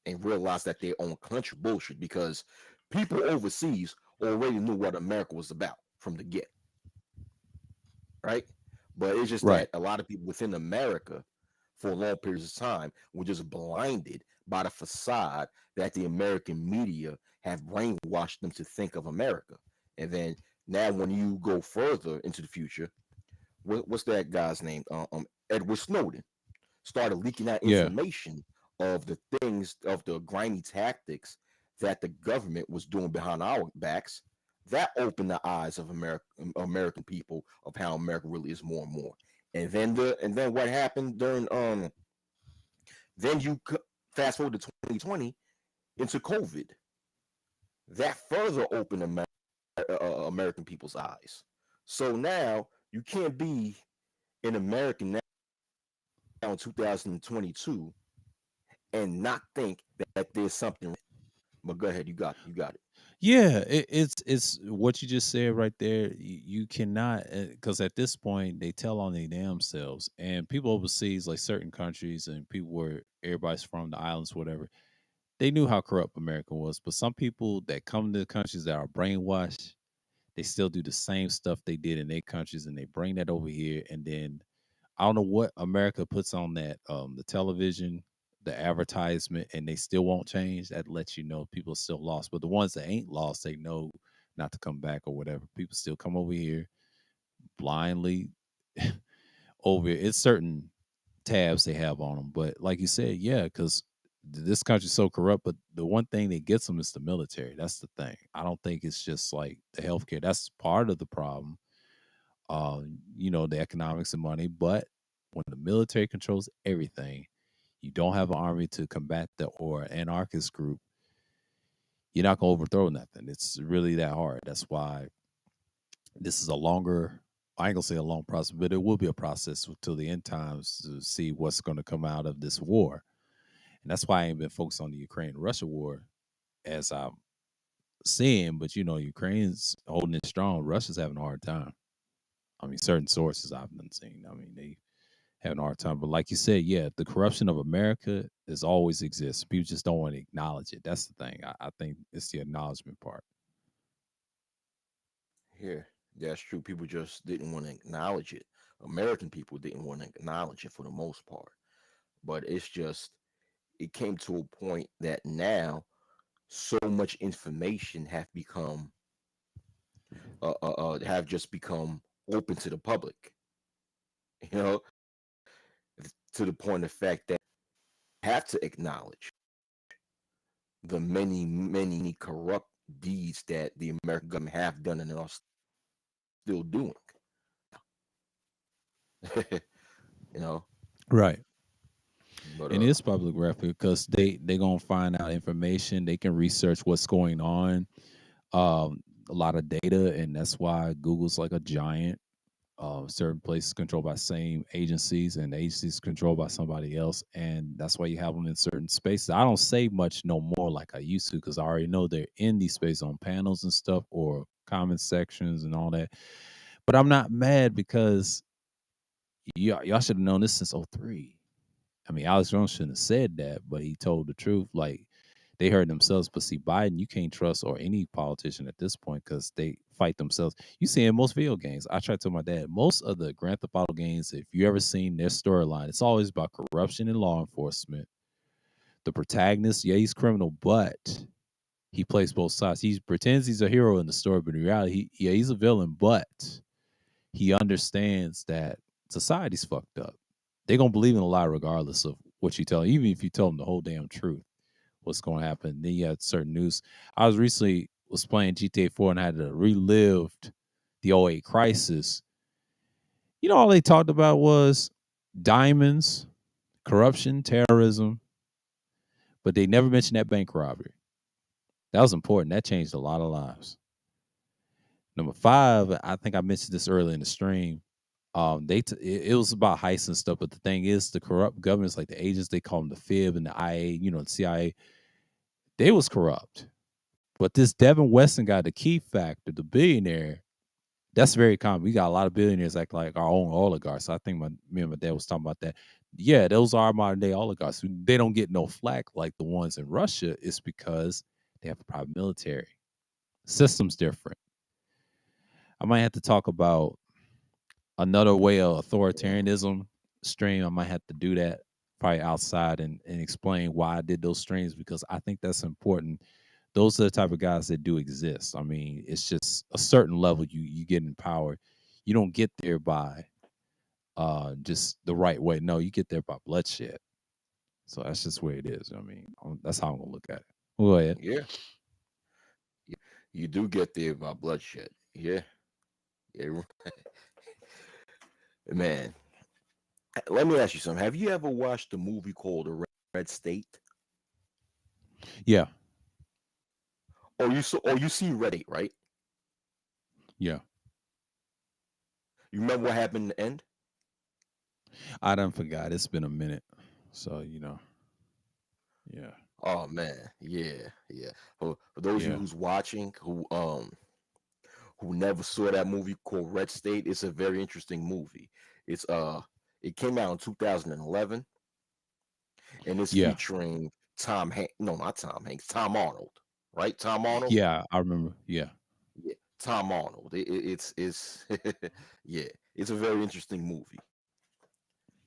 and realized that their own country bullshit because people overseas already knew what America was about from the get, right? But it's just Right. that a lot of people within America for long periods of time were just blinded by the facade that the American media have brainwashed them to think of America. And then now, when you go further into the future, what's that guy's name? Edward Snowden started leaking out Yeah. information of the things of the grimy tactics that the government was doing behind our backs. That opened the eyes of American people of how America really is more and more. And then what happened during then you fast forward to 2020 into COVID. That further opened American people's eyes. So now you can't be an American now in 2022 and not think that there's something. But go ahead, you got it. Yeah, it's what you just said right there. You cannot, because at this point they tell on their damn selves, and people overseas, like certain countries and people where everybody's from the islands, whatever, they knew how corrupt America was. But some people that come to the countries that are brainwashed, they still do the same stuff they did in their countries, and they bring that over here, and then I don't know what America puts on that the television, the advertisement, and they still won't change. That lets you know people are still lost. But the ones that ain't lost, they know not to come back or whatever. People still come over here blindly over here. It's certain tabs they have on them. But like you said, yeah, because this country's so corrupt. But the one thing that gets them is the military. That's the thing. I don't think it's just like the healthcare. That's part of the problem, the economics and money. But when the military controls everything, you don't have an army to combat the or anarchist group, you're not gonna overthrow nothing. It's really that hard. That's why this is a longer. I ain't gonna say a long process, but it will be a process till the end times to see what's going to come out of this war. And that's why I ain't been focused on the Ukraine Russia war as I'm seeing. But Ukraine's holding it strong. Russia's having a hard time. I mean, certain sources I've been seeing. I mean, they having a hard time. But like you said, yeah, the corruption of America is always exists. People just don't want to acknowledge it. That's the thing. I think it's the acknowledgement part. Yeah, that's true. People just didn't want to acknowledge it. American people didn't want to acknowledge it for the most part. But it's just it came to a point that now so much information have just become open to the public. You know, to the point of fact that have to acknowledge the many corrupt deeds that the American government have done and are still doing. You know, Right. but And it's public record because they gonna find out information. They can research what's going on. A lot of data, and that's why Google's like a giant. Certain places controlled by same agencies, and the agencies controlled by somebody else, and that's why you have them in certain spaces. I don't say much no more like I used to because I already know they're in these spaces on panels and stuff or comment sections and all that. But I'm not mad because y'all should have known this since '03. I mean, Alex Jones shouldn't have said that, but he told the truth. Like they heard themselves. But see, Biden, you can't trust or any politician at this point because they fight themselves. You see in most video games. I try to tell my dad, most of the Grand Theft Auto games, if you ever seen their storyline, it's always about corruption in law enforcement. The protagonist, yeah, he's criminal, but he plays both sides. He pretends he's a hero in the story, but in reality, yeah, he's a villain, but he understands that society's fucked up. They're gonna believe in a lie regardless of what you tell them, even if you tell them the whole damn truth. What's going to happen? Then you had certain news. I was playing GTA 4 and I had to relived the '08 crisis. You know, all they talked about was diamonds, corruption, terrorism, but they never mentioned that bank robbery. That was important. That changed a lot of lives. Number five, I think I mentioned this earlier in the stream. It was about heists and stuff, but the thing is, the corrupt governments, like the agents, they call them the FIB and the IA, the CIA, they was corrupt. But this Devin Weston guy, the key factor, the billionaire, that's very common. We got a lot of billionaires act like our own oligarchs. So I think me and my dad was talking about that. Yeah, those are modern day oligarchs. They don't get no flack like the ones in Russia. It's because they have a private military. System's different. I might have to talk about another way of authoritarianism stream. I might have to do that probably outside and explain why I did those streams because I think that's important. Those are the type of guys that do exist. I mean, it's just a certain level you get in power. You don't get there by just the right way. No, you get there by bloodshed. So that's just where it is. I mean, that's how I'm gonna look at it. Go ahead. yeah, you do get there by bloodshed. Yeah, yeah, man. Let me ask you something. Have you ever watched a movie called The Red State? Yeah, Or you see Red State, right? yeah. You remember what happened in the end? I done forgot. It's been a minute. So, yeah. Oh man, yeah, yeah. For those of you Yeah. who's watching who never saw that movie called Red State, it's a very interesting movie. It's it came out in 2011 and it's Yeah. featuring Tom Hanks. No, not Tom Hanks. Tom Arnold, right? Tom Arnold. Yeah. I remember. Yeah. Yeah, Tom Arnold. It's yeah, it's a very interesting movie.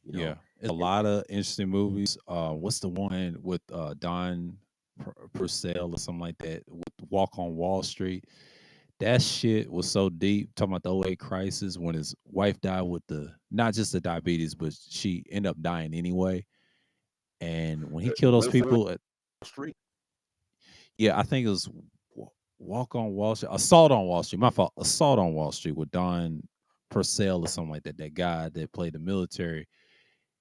You know, Yeah, it's a and lot of interesting movies. What's the one with Don Purcell or something like that? With Walk on Wall Street. That shit was so deep. Talking about the '08 crisis when his wife died with the not just the diabetes, but she ended up dying anyway. And when he killed those Wolf of Wall people, Street. yeah, I think it was Walk on Wall Street, Assault on Wall Street. My fault. Assault on Wall Street with Don Purcell or something like that. That guy that played the military.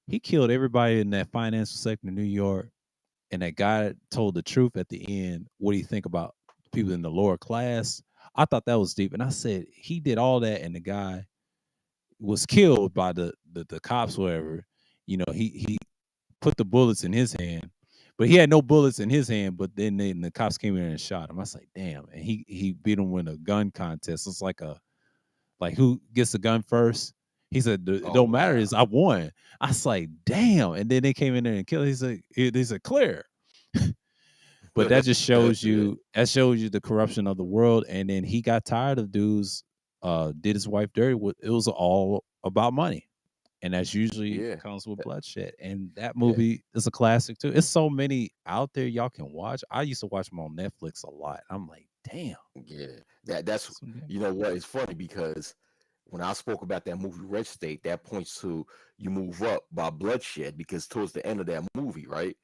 He killed everybody in that financial sector in New York. And that guy told the truth at the end. What do you think about people in the lower class? I thought that was deep. And I said, he did all that, and the guy was killed by the cops, whatever. He put the bullets in his hand, but he had no bullets in his hand. But then the cops came in and shot him. I was like, damn. And he beat him in a gun contest. It's like who gets the gun first? He said, it Oh don't matter. wow. Is I won. I was like, damn. And then they came in there and killed him. He said, clear. But that shows you the corruption of the world. And then he got tired of dudes did his wife dirty. It was all about money. and that's usually Yeah. comes with That- bloodshed. And that yeah. movie is a classic too. It's so many out there y'all can watch. I used to watch them on Netflix a lot. I'm like, damn. Yeah. That's Some damn you know what? It's funny because when I spoke about that movie Red State, that points to You Move Up by Bloodshed because towards the end of that movie, right?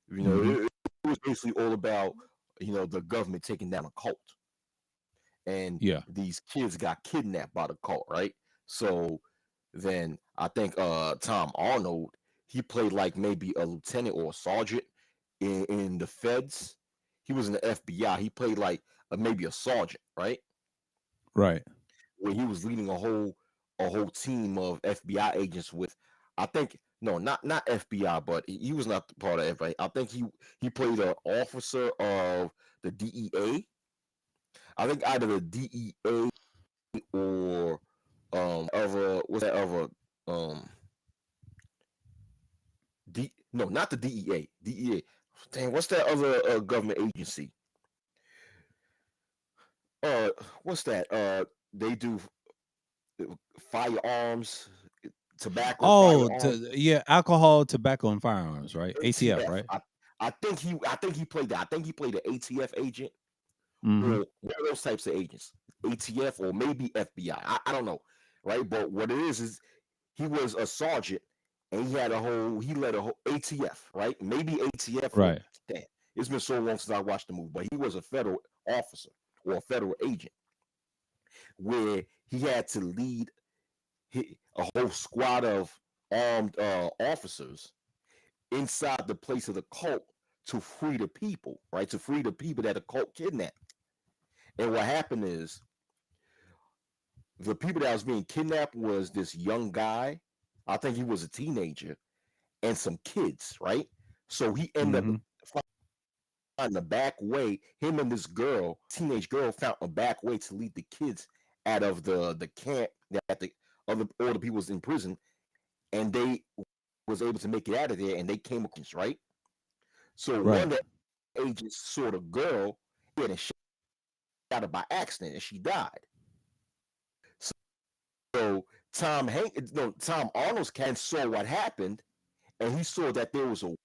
hmm It was basically all about the government taking down a cult, and Yeah. these kids got kidnapped by the cult, right? So then I think Tom Arnold, he played like maybe a lieutenant or a sergeant in the feds. He was in the FBI. He played like maybe a sergeant, right? Right. Where he was leading a whole team of FBI agents with, I think, no, not FBI, but he was not part of FBI. I think he played an officer of the DEA. I think either the DEA or other what's that other um no, not the DEA. DEA. Dang, what's that other government agency? Uh what's that? They do firearms, tobacco, Oh, firearms. yeah, alcohol, tobacco, and firearms, right? ATF, ATF. right? I think he played that. I think he played the ATF agent hmm or one of those types of agents. ATF or maybe FBI. I don't know. Right? But what it is he was a sergeant and he led a whole ATF, right? Maybe ATF or Right. damn. It's been so long since I watched the movie, but he was a federal officer or a federal agent where he had to lead a whole squad of armed officers inside the place of the cult to free the people, right? To free the people that the cult kidnapped. And what happened is the people that was being kidnapped was this young guy. I think he was a teenager and some kids, right? So he ended up hmm finding a back way. Him and this girl, teenage girl, found a back way to lead the kids out of the camp that the other all the people was in prison, and they was able to make it out of there, and they came across right. So one Right. of the agents saw the girl and shot her by accident, and she died. So Tom Arnold's cat saw what happened, and he saw that there was a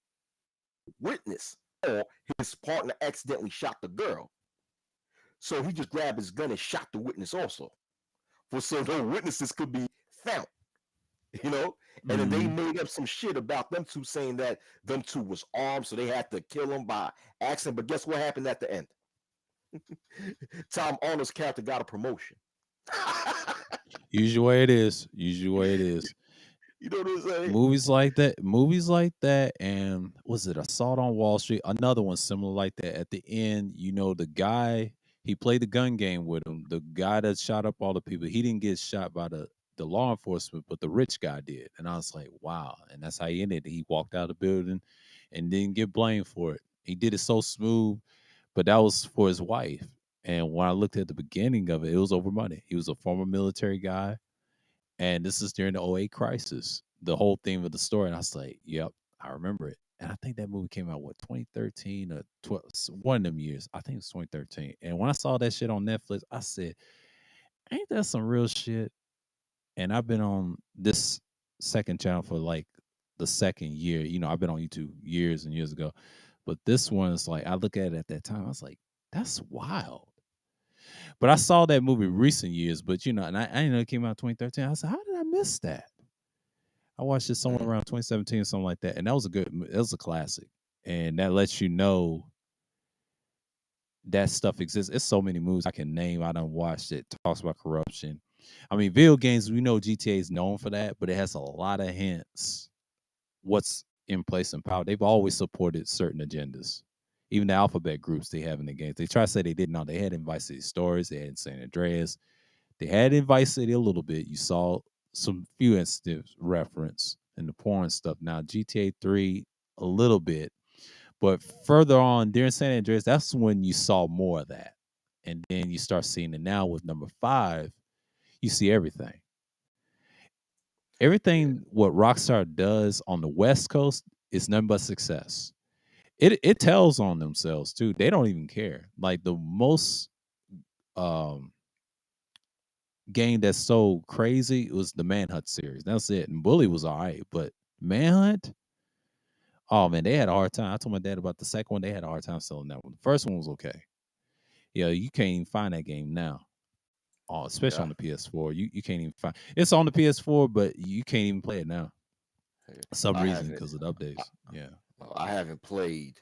witness, or his partner accidentally shot the girl. So he just grabbed his gun and shot the witness also, for so no witnesses could be found. You know, and then they hmm made up some shit about them two saying that them two was armed, so they had to kill him by accident. But guess what happened at the end? Tom Arnold's character got a promotion. Usually way it is. Usually way it is. You know what I'm saying? Movies like that, and was it Assault on Wall Street? Another one similar like that. At the end, the guy he played the gun game with him. The guy that shot up all the people, he didn't get shot by the law enforcement, but the rich guy did. And I was like, wow. And that's how he ended it. He walked out of the building and didn't get blamed for it. He did it so smooth, but that was for his wife. And when I looked at the beginning of it, it was over money. He was a former military guy, and this is during the '08 crisis, the whole theme of the story. And I was like, yep, I remember it. And I think that movie came out, what, 2013 or 12, one of them years. I think it was 2013. And when I saw that shit on Netflix, I said, ain't that some real shit? And I've been on this second channel for like the second year. I've been on YouTube years and years ago. But this one is like, I look at it at that time, I was like, that's wild. But I saw that movie recent years, but and I didn't know it came out 2013. I said, how did I miss that? I watched it somewhere Mm, around 2017, something like that, and that was a classic, and that lets you know that stuff exists. It's so many movies I can name. I don't watch it talks about corruption. I mean, video games. We know GTA is known for that, but it has a lot of hints. What's in place in power? They've always supported certain agendas. Even the alphabet groups they have in the games. They try to say they didn't know. They had in Vice City Stories. They had in San Andreas. They had in Vice City a little bit. You saw some few instances reference in the porn stuff. Now GTA 3 a little bit, but further on during San Andreas, that's when you saw more of that. And then you start seeing it now with number 5. You see everything. yeah, Everything what Rockstar does on the West Coast is nothing but success. It tells on themselves too. They don't even care. Like the most um game that's so crazy was the Manhunt series. That's it. And Bully was all right, but Manhunt, oh man, they had a hard time. I told my dad about the second one. They had a hard time selling that one. The first one was okay. Yeah, you can't even find that game now. Oh, especially Yeah, on the PS4. You can't even find it's on the PS4, but you can't even play it now. yeah. For some I reason haven't. because of the I, updates. Yeah. I haven't played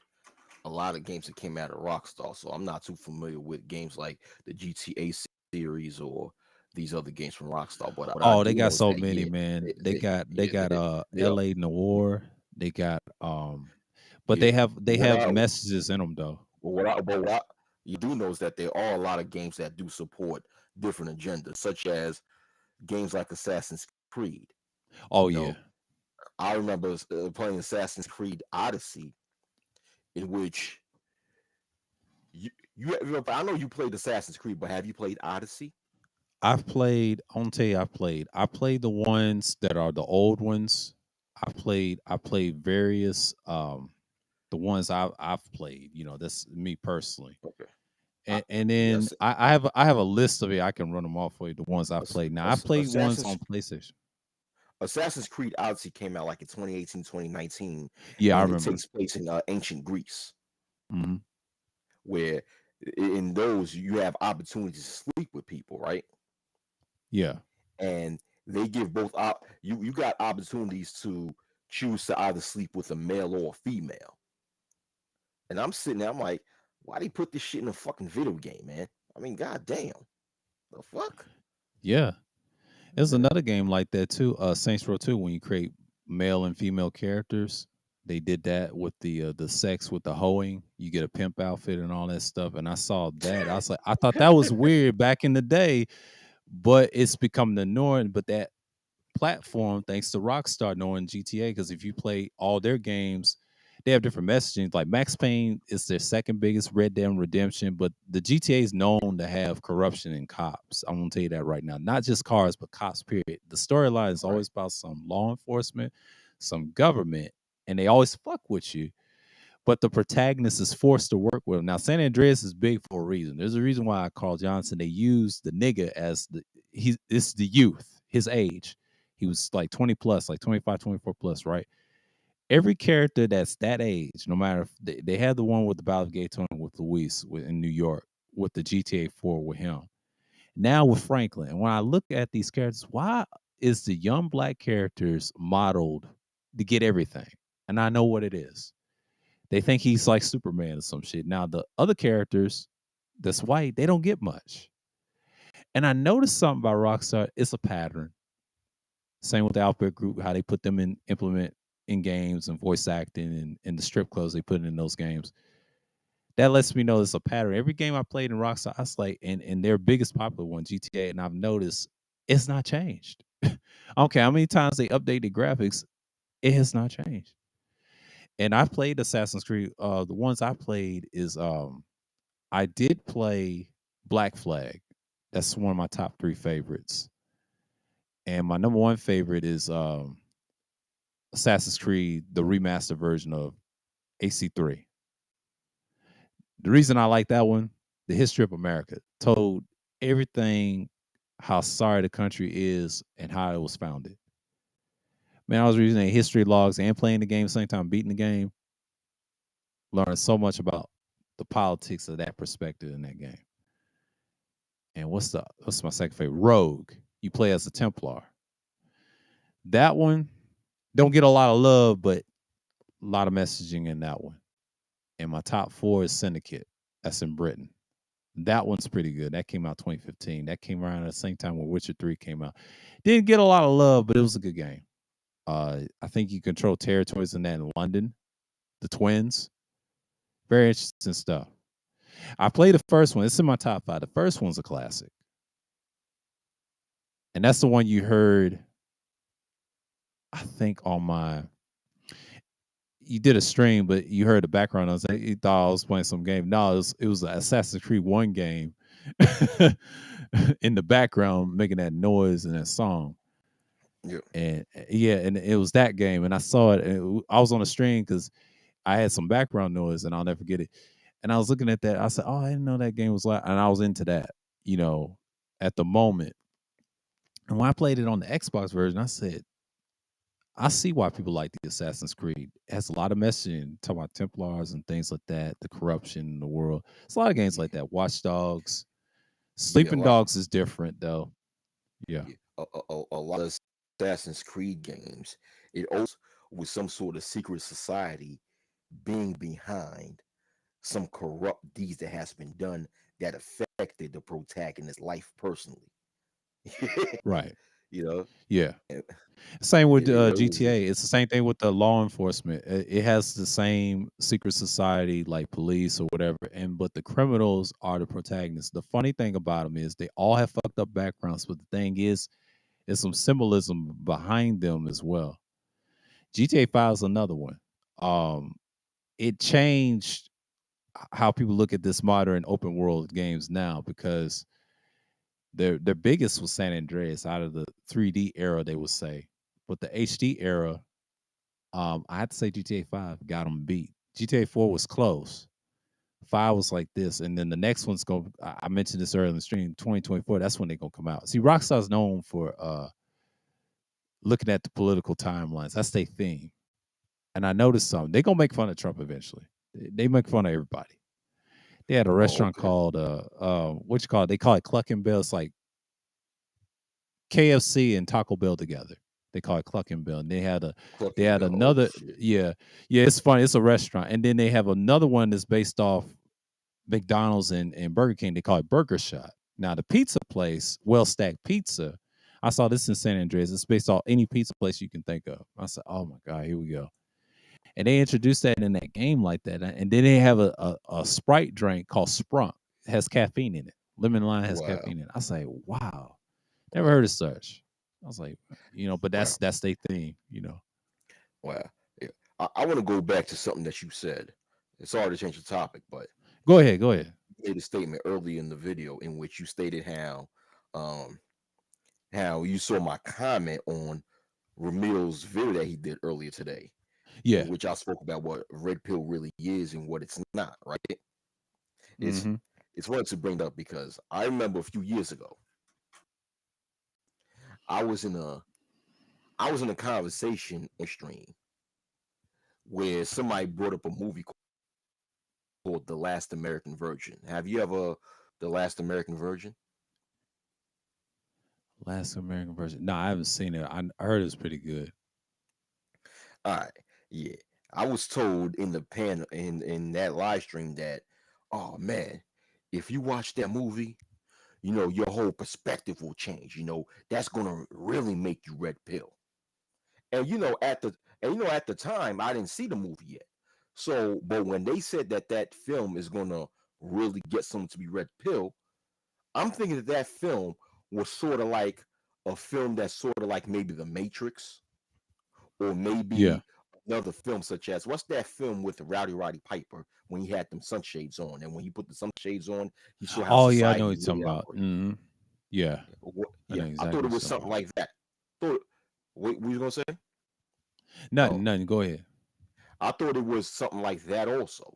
a lot of games that came out of Rockstar, so I'm not too familiar with games like the GTA series or these other games from Rockstar. But what I Oh, they do got know is so that many, man. They yeah, got they are. LA Noir. They got but Yeah, they what have I messages in them though. but what I you do know is that there are a lot of games that do support different agendas, such as games like Assassin's Creed. Oh You yeah. know, I remember playing Assassin's Creed Odyssey, in which I know you played Assassin's Creed, but have you played Odyssey? I won't tell you I've played. I played the ones that are the old ones. I played various the ones I've played, that's me personally. Okay. I, And then yes, I have a list of it. I can run them off for you. The ones I've played. Now I've played ones Assassin's on PlayStation. Assassin's Creed Odyssey came out like in 2018, 2019, Yeah, I and it remember. takes place in ancient Greece, Hmm. where in those you have opportunities to sleep with people, right? Yeah. And they give both you got opportunities to choose to either sleep with a male or a female. And I'm sitting there, I'm like, why they put this shit in a fucking video game, man? I mean, goddamn, the fuck? Yeah. There's Yeah. another game like that too. Saints Row 2, when you create male and female characters. They did that with the sex with the hoeing. You get a pimp outfit and all that stuff. And I saw that. I was like, I thought that was weird back in the day, but it's become the norm. But that platform, thanks to Rockstar knowing GTA, because if you play all their games, they have different messaging. Like Max Payne is their second biggest, Red Dead Redemption, but the GTA is known to have corruption in cops. I'm gonna tell you that right now. Not just cars, but cops. Period. The storyline is Right, always about some law enforcement, some government, and they always fuck with you. But the protagonist is forced to work with him. Now, San Andreas is big for a reason. There's a reason why Carl Johnson, they use the nigga as it's the youth, his age. He was like 20 plus, like 25, 24 plus, right? Every character that's that age, no matter if they had the one with the Battle of Gay Tony with Luis in New York, with the GTA 4 with him. Now with Franklin. And when I look at these characters, why is the young black characters modeled to get everything? And I know what it is. They think he's like Superman or some shit. Now the other characters that's white, they don't get much. And I noticed something about Rockstar. It's a pattern. Same with the Alphabet Group, how they put them in implement in games and voice acting and the strip clubs they put in those games. That lets me know it's a pattern. Every game I played in Rockstar, I was like, and their biggest popular one, GTA, and I've noticed it's not changed. Okay, how many times they update the graphics, it has not changed. And I've played Assassin's Creed. The ones I played is I did play Black Flag. That's one of my top three favorites. And my number one favorite is Assassin's Creed, the remastered version of AC3. The reason I like that one, the history of America, told everything how sorry the country is and how it was founded. Man, I was reading the history logs and playing the game at the same time, beating the game, learning so much about the politics of that perspective in that game. And what's my second favorite? Rogue. You play as a Templar. That one don't get a lot of love, but a lot of messaging in that one. And my top four is Syndicate. That's in Britain. That one's pretty good. That came out 2015. That came around at the same time when Witcher 3 came out. Didn't get a lot of love, but it was a good game. I think you control territories in that in London. The twins. Very interesting stuff. I played the first one. It's in my top five. The first one's a classic. And that's the one you heard, I think, on my you did a stream, but you heard the background. I was like, you thought I was playing some game. No, it was an Assassin's Creed 1 game in the background making that noise and that song. yeah, And yeah, and it was that game. And I saw it. And I was on the stream because I had some background noise and I'll never forget it. And I was looking at that. I said, oh, I didn't know that game was like, and I was into that, you know, at the moment. And when I played it on the Xbox version, I said, I see why people like the Assassin's Creed. It has a lot of messaging, talking about Templars and things like that, the corruption in the world. It's a lot of games like Yeah, that. Watch Dogs. yeah, a Sleeping lot. Dogs is different though. Yeah. Yeah, a lot of Assassin's Creed games, it with some sort of secret society being behind some corrupt deeds that has been done that affected the protagonist's life personally. Right. You know, Yeah. and Same with it was GTA. It's the same thing with the law enforcement. It has the same secret society like police or whatever, and but the criminals are the protagonists. The funny thing about them is they all have fucked up backgrounds, but the thing is, there's some symbolism behind them as well. GTA 5 is another one. Um, it changed how people look at this modern open world games now because their biggest was San Andreas out of the 3D era, they would say, but the HD era, I had to say GTA 5 got them beat. GTA 4 was close. 5 was like this, and then the next one's going. I mentioned this earlier in the stream. 2024. That's when they're gonna come out. See, Rockstar's known for looking at the political timelines. That's their thing. And I noticed something. They're gonna make fun of Trump eventually. They make fun of everybody. They had a oh, restaurant okay, called what you call it? They call it Clucking Bell. It's like KFC and Taco Bell together. They call it Clucking Bell. And they Clucking had Bell. Oh another, shit! yeah. Yeah, it's funny. It's a restaurant. And then they have another one that's based off McDonald's and Burger King. They call it Burger Shot. Now the pizza place, Well Stacked Pizza. I saw this in San Andreas. It's based off any pizza place you can think of. I said, "Oh my god, here we go." And they introduced that in that game like that. And then they have a Sprite drink called Sprunk. It has caffeine in it. Lemon lime has Wow, caffeine in it. I say, wow, never wow, heard of such. I was like, but wow, that's their thing. wow. Yeah. I want to go back to something that you said. It's hard to change the topic, but Go ahead, go ahead. you made a statement early in the video in which you stated um, how you saw my comment on Ramiro's video that he did earlier today, in Yeah. which I spoke about what red pill really is and what it's not. Right? It's Mm-hmm. it's wanted to bring up because I remember a few years ago I was in a I was in a conversation on stream where somebody brought up a movie called The Last American Virgin. Have you ever The Last American Virgin? Last American version. No, I haven't seen it. I heard it was pretty good. All right, yeah. I was told in the panel in that live stream that, oh man, if you watch that movie, your whole perspective will change. That's gonna really make you red pill. And at the time, I didn't see the movie yet. So, but when they said that film is gonna really get someone to be red pill, I'm thinking that film was sort of like a film that's sort of like maybe The Matrix, or Yeah. maybe another film such as what's that film with the Rowdy Piper when he had them sunshades on, and when he put the sunshades on, he saw how Oh yeah, I know what society you're talking really about. operates. Hmm. Yeah, I Yeah, know I exactly thought it what was you're talking something about. like that. Thought, what you gonna say? Nothing, Oh, nothing. Go ahead. I thought it was something like that also.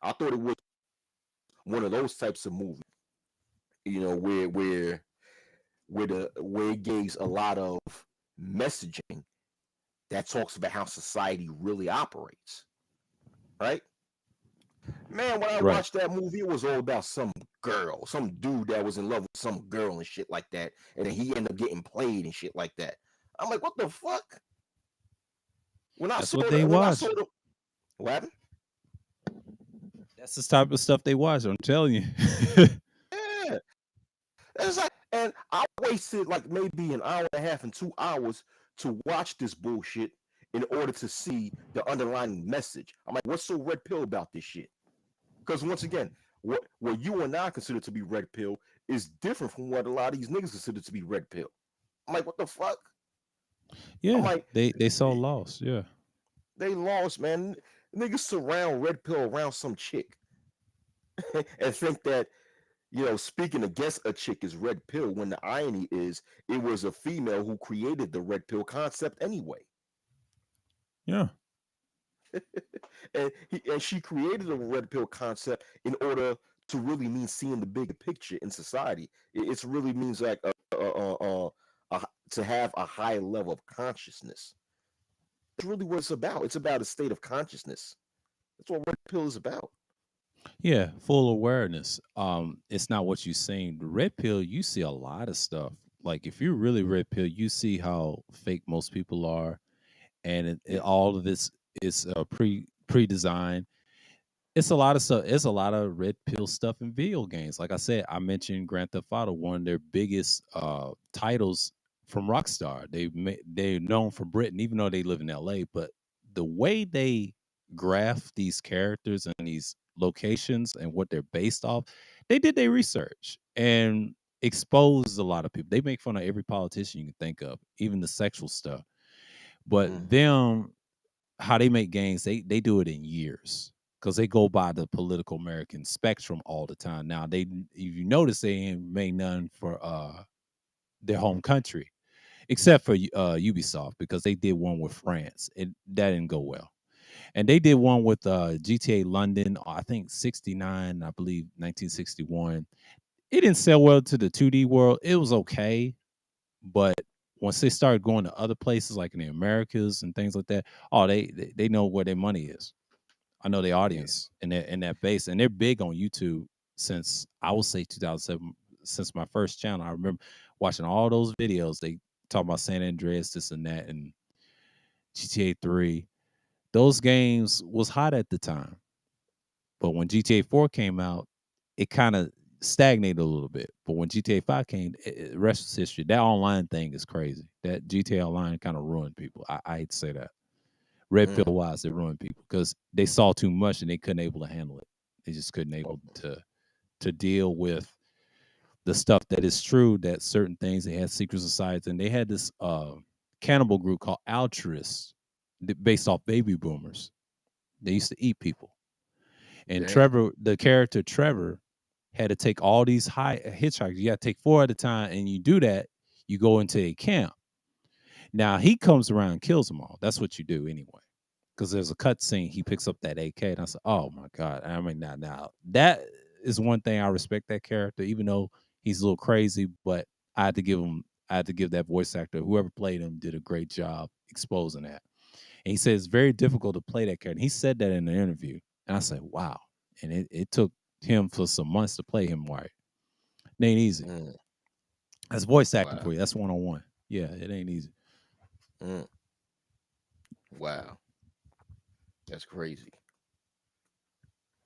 I thought it was one of those types of movies, where it gives a lot of messaging that talks about how society really operates, right? Man, when I Right. watched that movie, it was all about some girl, some dude that was in love with some girl and shit like that, and then he ended up getting played and shit like that. I'm like, what the fuck? That's what they When I saw watch. the what happened? That's the type of stuff they watch. I'm telling you. Yeah, it's like, and I wasted like maybe an hour and a half and 2 hours to watch this bullshit in order to see the underlying message. I'm like, what's so red pill about this shit? Because once again, what you and I consider to be red pill is different from what a lot of these niggas consider to be red pill. I'm like, what the fuck? I'm Yeah, like, they so lost. Yeah. they lost, man. Niggas surround red pill around some chick and think that, speaking against a chick is red pill, when the irony is it was a female who created the red pill concept anyway. Yeah. And she created a red pill concept in order to really mean seeing the bigger picture in society. It's really means like to have a high level of consciousness. That's really what it's about. It's about a state of consciousness. That's what red pill is about. Yeah, full awareness. It's not what you saying. The red pill, you see a lot of stuff. Like if you really red pill, you see how fake most people are, and Yeah. all of this is pre designed. It's a lot of stuff. It's a lot of red pill stuff in video games. Like I said, I mentioned Grand Theft Auto, one of their biggest titles from Rockstar. They're known for Britain, even though they live in LA. But the way they graph these characters and these locations and what they're based off, they did their research and exposed a lot of people. They make fun of every politician you can think of, even the sexual stuff. But Mm, them, how they make games, they do it in years because they go by the political American spectrum all the time. Now they, if you notice, they ain't made none for their home country except for Ubisoft because they did one with France. That didn't go well, and they did one with GTA London. I think '69, I believe 1961. It didn't sell well to the 2D world. It was okay, but once they started going to other places like in the Americas and things like that, oh, they know where their money is. I know the yeah. audience and that base, and they're big on YouTube since I would say 2007, since my first channel. I remember watching all those videos. They talk about San Andreas, this and that, and GTA 3. Those games was hot at the time, but when GTA 4 came out, it kind of stagnated a little bit. But when GTA 5 came, rest is history. That online thing is crazy. That GTA Online kind of ruined people. I hate to say that. Red pill Mm, wise, it ruined people because they saw too much and they couldn't able to handle it. They just couldn't able oh, to deal with the stuff that is true. That certain things, they had secret societies, and they had this cannibal group called altruists, based off baby boomers. They used to eat people. And damn. Trevor, the character Trevor, had to take all these high hitchhikers. You got to take four at a time, and you do that, you go into a camp. Now he comes around and kills them all. That's what you do anyway. Because there's a cut scene, he picks up that AK, and I said, "Oh my god!" I mean, now that is one thing I respect that character, even though he's a little crazy. But I had to give him, I had to give that voice actor, whoever played him, did a great job exposing that. And he said it's very difficult to play that character. He said that in an interview, and I said, "Wow!" And it took him for some months to play him right. It ain't easy. Mm, That's voice acting wow. for you. That's 101. Yeah, it ain't easy. Mm, wow. That's crazy.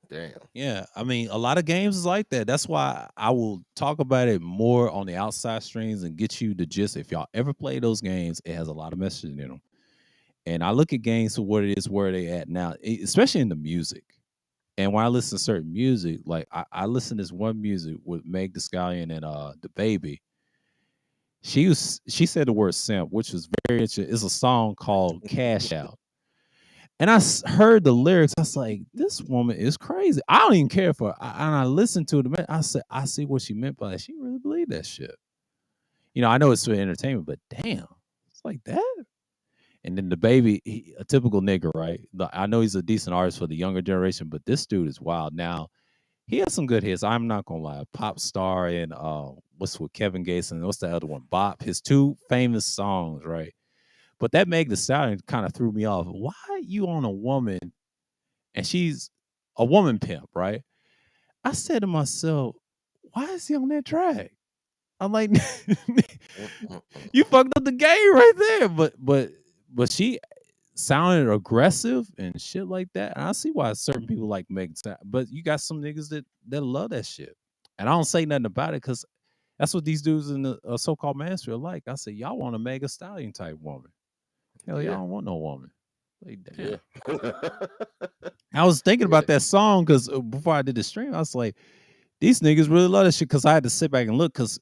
Damn. Yeah, I mean, a lot of games is like that. That's why I will talk about it more on the outside streams and get you the gist. If y'all ever play those games, it has a lot of messaging in them. And I look at games for what it is, where they at now, especially in the music. And when I listen to certain music, like I listen to this one music with Meg Thee Stallion and the baby. She said the word simp, which was very interesting. It's a song called Cash Out. And heard the lyrics. I was like, this woman is crazy. I don't even care for her. And I listened to it. Man, I said, I see what she meant by that. She really believed that shit. You know, I know it's for entertainment, but damn, it's like that. And then the baby, a typical nigga, right? I know he's a decent artist for the younger generation, but this dude is wild. Now, he has some good hits. I'm not gonna lie. Pop Star and what's with Kevin Gates and what's the other one? Bop. His two famous songs, right? But that Meg the Stallion kind of threw me off. Why you on a woman and she's a woman pimp, right? I said to myself, why is he on that track? I'm like, Mm, mm, mm. you fucked up the game right there. But she sounded aggressive and shit like that. And I see why certain people like Megan Thee Stallion. But you got some niggas that love that shit. And I don't say nothing about it because that's what these dudes in the so-called manosphere are like. I said, y'all want a Mega Stallion type woman. Hell, Yeah. y'all don't want no woman. Like, Yeah. damn. I was thinking Yeah. about that song because before I did the stream, I was like, these niggas really love that shit because I had to sit back and look because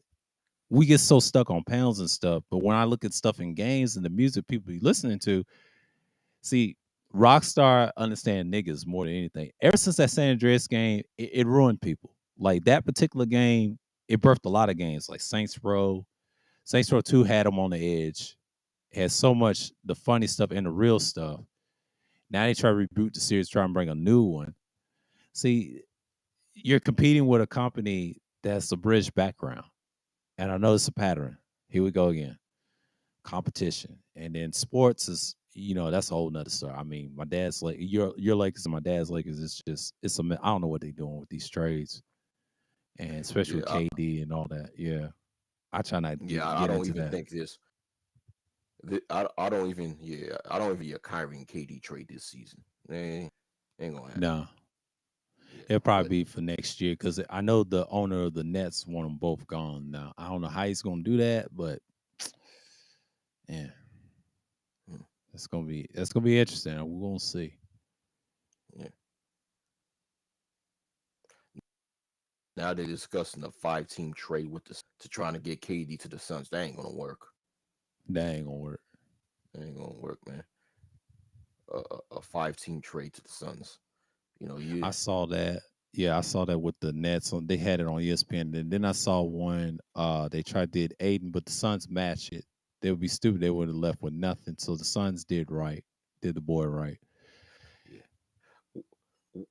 we get so stuck on pounds and stuff. But when I look at stuff in games and the music people be listening to, see, Rockstar understand niggas more than anything. Ever since that San Andreas game, it ruined people. Like that particular game, it birthed a lot of games like Saints Row. Saints Row 2 had them on the edge. It had so much the funny stuff and the real stuff. Now they try to reboot the series, try and bring a new one. See, you're competing with a company that's a bridge background. And I know it's a pattern. Here we go again. competition. And then sports is, that's a whole nother story. I mean, my dad's like your Lakers and my dad's Lakers. It's just I don't know what they're doing with these trades, and especially Yeah, with KD and all that. Yeah, I try not to yeah. I get don't into even that. think this. I don't even. Yeah, I don't even see a Kyrie and KD trade this season. Ain't gonna happen. No, Yeah, it'll probably but be for next year because I know the owner of the Nets want them both gone. Now I don't know how he's gonna do that, but yeah, hmm, that's gonna be interesting. We're gonna see. yeah. Now they're discussing a 5-team trade with the to trying to get KD to the Suns. That ain't gonna work. That ain't gonna work. That ain't gonna work, man. A 5-team trade to the Suns. You I saw that. Yeah, I saw that with the Nets. They had it on ESPN. And then I saw one. They tried did Aiden, but the Suns matched it. They would be stupid. They would have left with nothing. So the Suns did right. Did the boy right? yeah.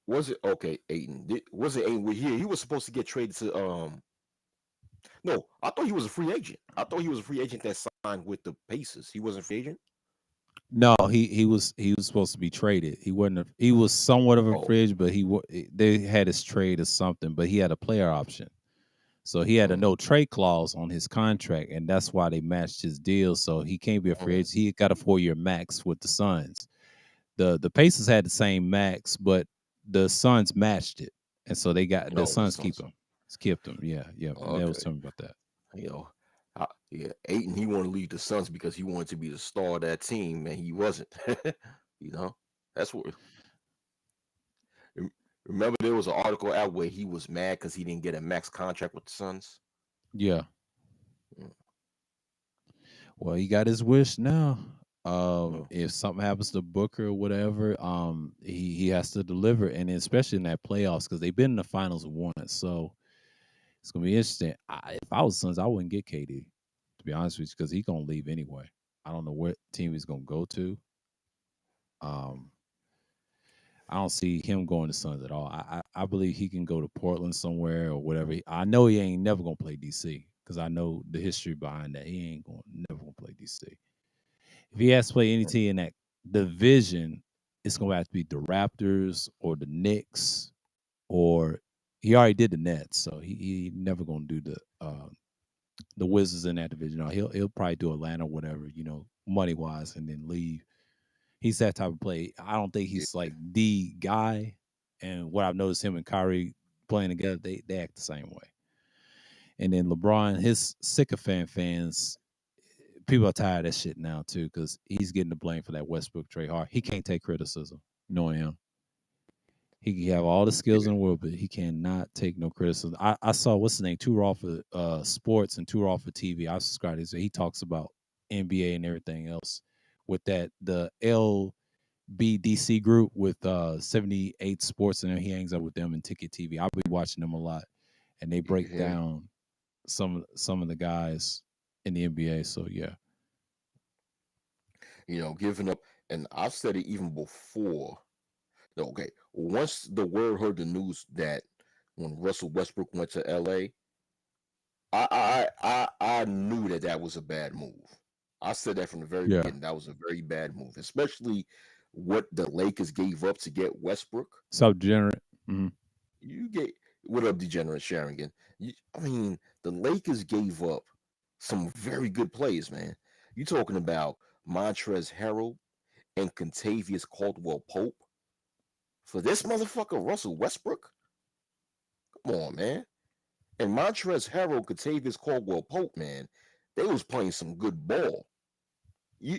Was it okay, Aiden? Was it Aiden? Here he was supposed to get traded to No, I thought he was a free agent. I thought he was a free agent that signed with the Pacers. He wasn't a free agent. No, he was supposed to be traded. He wasn't. He was somewhat of a Oh, fridge, but they had his trade or something. But he had a player option. So he had a mm, no trade clause on his contract, and that's why they matched his deal. So he can't be a free mm, agent. He got a 4-year max with the Suns. The Pacers had the same max, but the Suns matched it, and so the no, the Suns keep Suns. him, kept him. Yeah, yeah. They was Okay, telling me about that. you know, yeah, Aiden. He wanted to leave the Suns because he wanted to be the star of that team, and he wasn't. you know, that's what. rem- Remember, there was an article out where he was mad because he didn't get a max contract with the Suns. Yeah. Mm, Well, he got his wish now. mm, If something happens to Booker or whatever, he has to deliver, and especially in that playoffs because they've been in the finals once, so it's gonna be interesting. If I was Suns, I wouldn't get KD to be honest with you because he's gonna leave anyway. I don't know what team he's gonna go to. Um, I don't see him going to Suns at all. I believe he can go to Portland somewhere or whatever. I know he ain't never gonna play DC because I know the history behind that. He ain't going never gonna play DC. If he has to play any mm. team in that division, it's gonna have to be the Raptors or the Knicks or he already did the Nets, so he never gonna do the Wizards in that division. No, he'll probably do Atlanta, whatever, money wise, and then leave. He's that type of play. I don't think Yeah, he's like the guy. And what I've noticed him and Kyrie playing together, they act the same way. And then LeBron, his sycophant fans, people are tired of that shit now too, because he's getting the blame for that Westbrook trade hard. He can't take criticism, knowing him. He can have all the skills yeah, in the world, but he cannot take no criticism. I saw what's his name, Too Raw for sports and Too Raw for TV. I subscribe to this. He talks about NBA and everything else with that the LBDC group with 78 Sports, and he hangs out with them and Ticket TV. I'll be watching them a lot, and they break yeah. down some of the guys in the NBA. So yeah, Giving up, and I've said it even before. No, okay, once the world heard the news that when Russell Westbrook went to LA, I knew that that was a bad move. I said that from the very yeah, beginning. That was a very bad move, especially what the Lakers gave up to get Westbrook. subgenerate. Mm-hmm. You get what up, degenerate Sharingan? I mean, the Lakers gave up some very good players, man. You talking about Montrezl Harrell and Contavious Caldwell Pope for this motherfucker Russell Westbrook? Come on, man. And Montrezl Harrell, Contavious Caldwell Pope, man, they was playing some good ball. You,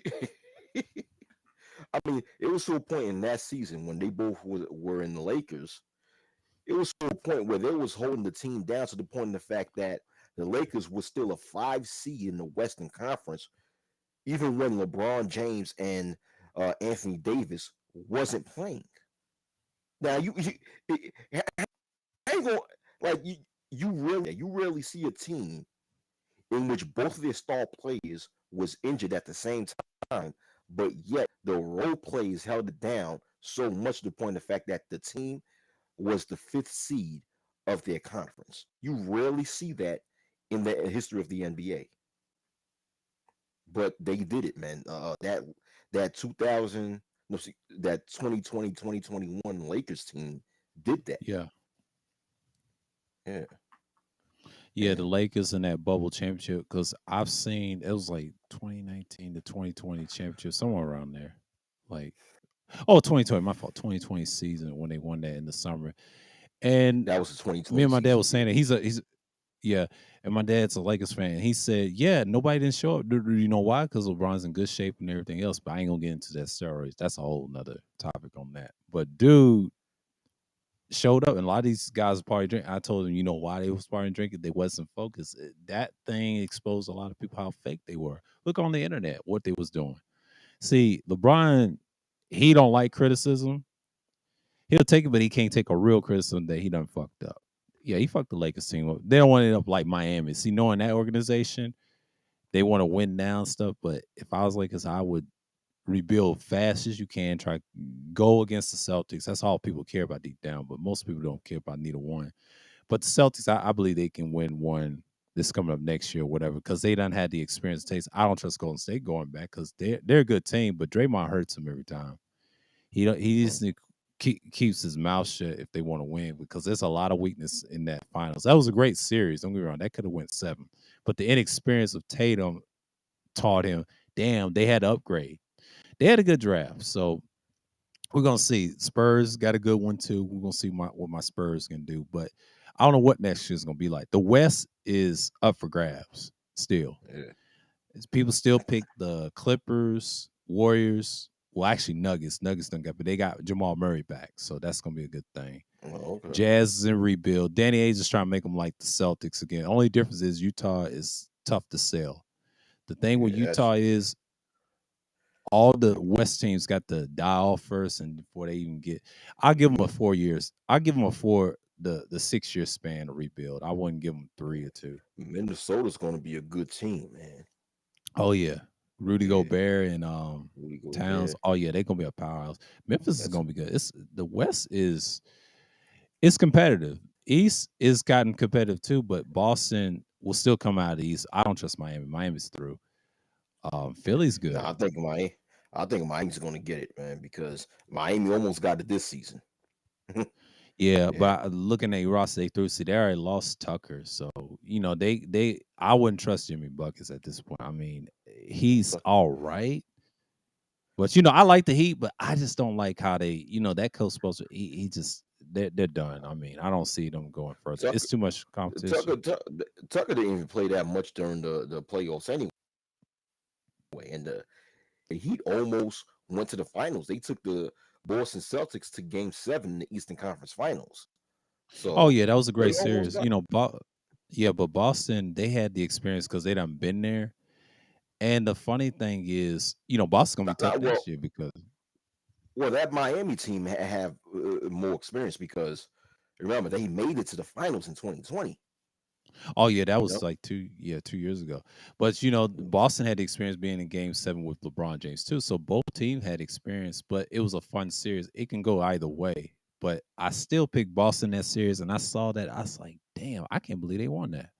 I mean, it was to a point in that season when they both were in the Lakers. It was to a point where they was holding the team down to the point of the fact that the Lakers was still a 5 seed in the Western Conference, even when LeBron James and Anthony Davis wasn't playing. Now I ain't gonna like you rarely see a team in which both of their star players was injured at the same time, but yet the role players held it down so much to the point of the fact that the team was the 5th seed of their conference. You rarely see that in the history of the NBA. but they did it, man. That 2000, no, see, that 2020 2021 Lakers team did that. Yeah. Yeah, Yeah, the and Lakers in that bubble championship, because I've seen it was like 2019 to 2020 championship, somewhere around there. Like, oh, 2020, my fault, 2020 season when they won that in the summer. And that was the me 2020 and my dad season. was Yeah, saying that yeah, and my dad's a Lakers fan. He said, yeah, nobody didn't show up. Do you know why? Because LeBron's in good shape and everything else. But I ain't gonna get into that steroids. That's a whole nother topic on that. But dude showed up, and a lot of these guys party drink. I told them, you know why they was partying drinking? They wasn't focused. That thing exposed a lot of people how fake they were. Look on the internet what they was doing. See, LeBron, he don't like criticism. He'll take it, but he can't take a real criticism that he done fucked up. Yeah, he fucked the Lakers team up. They don't want to end up like Miami. See, knowing that organization, they want to win now and stuff. But if I was Lakers, I would rebuild fast as you can. Try go against the Celtics. That's all people care about deep down. But most people don't care about neither one. But the Celtics, I believe they can win one this coming up next year or whatever because they done had the experience taste. I don't trust Golden State going back because they're a good team, but Draymond hurts them every time. He mm, just keeps his mouth shut if they want to win because there's a lot of weakness in that finals. That was a great series. Don't get me wrong, that could have went seven, but the inexperience of Tatum taught him. Damn, they had to upgrade. They had a good draft, so we're gonna see. Spurs got a good one too. We're gonna see what my Spurs can do, but I don't know what next year's gonna be like. The West is up for grabs still. yeah. People still pick the Clippers, Warriors. Well, actually, Nuggets. Nuggets don't get, but they got Jamal Murray back, so that's gonna be a good thing. Oh, okay. Jazz is in rebuild. Danny Ainge is trying to make them like the Celtics again. Only difference is Utah is tough to sell. The thing with Yeah, Utah that's is all the West teams got to die off first, and before they even get, I'll give them a 4 years. I'll give them a the 6 year span to rebuild. I wouldn't give them 3 or 2. Minnesota's going to be a good team, man. Oh yeah, Rudy Yeah, Gobert and Rudy Towns. Gobert. Oh yeah, they're gonna be a powerhouse. Memphis is That's gonna be good. It's the West is it's competitive. East is gotten competitive too, but Boston will still come out of the East. I don't trust Miami. Miami's through. Philly's no. good. I think Miami's going to get it, man, because Miami almost got it this season. Yeah, Yeah, but looking at roster, they threw. See, they already lost Tucker, so you know they. I wouldn't trust Jimmy Buckets at this point. I mean, he's Tucker. all right, but I like the Heat, but I just don't like how they. That coach supposed to. He just they're done. I mean, I don't see them going further. Tucker, It's too much competition. Tucker, Tucker didn't even play that much during the playoffs anyway, and the Heat almost went to the finals. They took the Boston Celtics to Game 7 in the Eastern Conference Finals. Oh So yeah, that was a they great almost series. got Yeah, but Boston they had the experience because they done been there. And the funny thing is, Boston's gonna be tough not next year because that Miami team have more experience because remember they made it to the finals in 2020. oh yeah, that You was know, like 2 years ago. But Boston had the experience being in Game 7 with LeBron James too. So both teams had experience, but it was a fun series. It can go either way. But I still picked Boston that series, and I saw that I was like, damn, I can't believe they won that.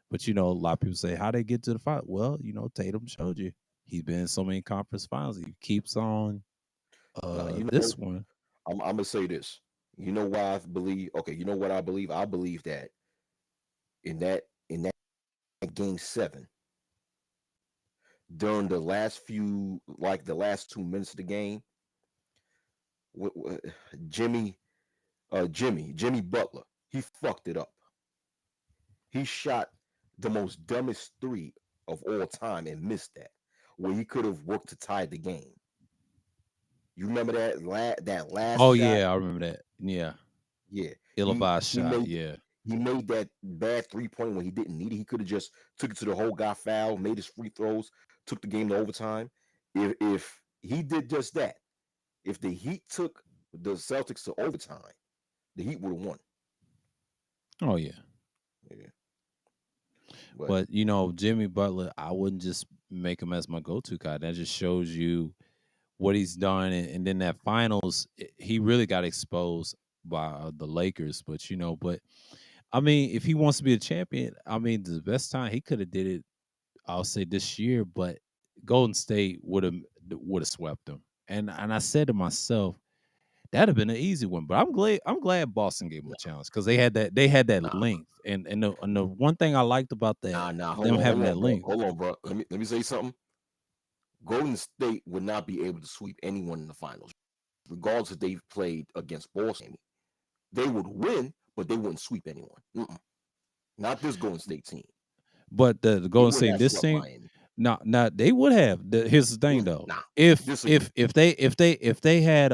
But a lot of people say how they get to the final. Well, Tatum showed you. He's been in so many conference finals. He keeps on now you know this one. I'm gonna say this. You know why I believe? Okay, you know what I believe? I believe that in that Game 7 during the last few like the last 2 minutes of the game, Jimmy Jimmy Butler he fucked it up. He shot the most dumbest three of all time and missed that, where he could have worked to tie the game. You remember that last Oh shot? yeah, I remember that. Yeah, Yeah, ill-advised he shot. made Yeah. he made that bad 3 point when he didn't need it. He could have just took it to the hole, got foul, made his free throws, took the game to overtime. If he did just that, if the Heat took the Celtics to overtime, the Heat would have won. Oh yeah. Yeah, but But Jimmy Butler, I wouldn't just make him as my go-to guy. That just shows you what he's done, and then that finals, he really got exposed by the Lakers. But but I mean, if he wants to be a champion, I mean, the best time he could have did it I'll say this year, but Golden State would have swept them. And I said to myself, that'd have been an easy one. But I'm glad Boston gave them a challenge because they had that Nah, length. And the one thing I liked about that nah. them having Hold that on, bro. length. Hold on, bro. Let me say something. Golden State would not be able to sweep anyone in the finals, regardless if they've played against Boston. They would win, but they wouldn't sweep anyone. Not this Golden State team. But the They Golden wouldn't State have this swept team, Miami. no, they would have. Here's the thing though. Nah, If disagree. if if they if they if they had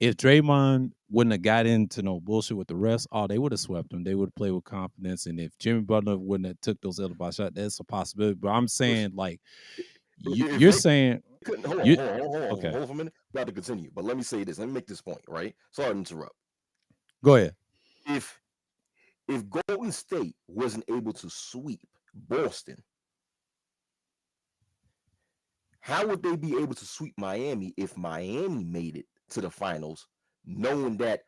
if Draymond wouldn't have got into no bullshit with the refs, oh, they would have swept them. They would have played with confidence. And if Jimmy Butler wouldn't have took those other by shot, that's a possibility. But I'm Listen, saying like if you're they saying couldn't, hold on, you hold on, hold on, hold on, okay. hold on for a minute. About to continue, but let me say this. Let me make this point, right? Sorry to interrupt. Go ahead. If if Golden State wasn't able to sweep Boston, how would they be able to sweep Miami if Miami made it to the finals, knowing that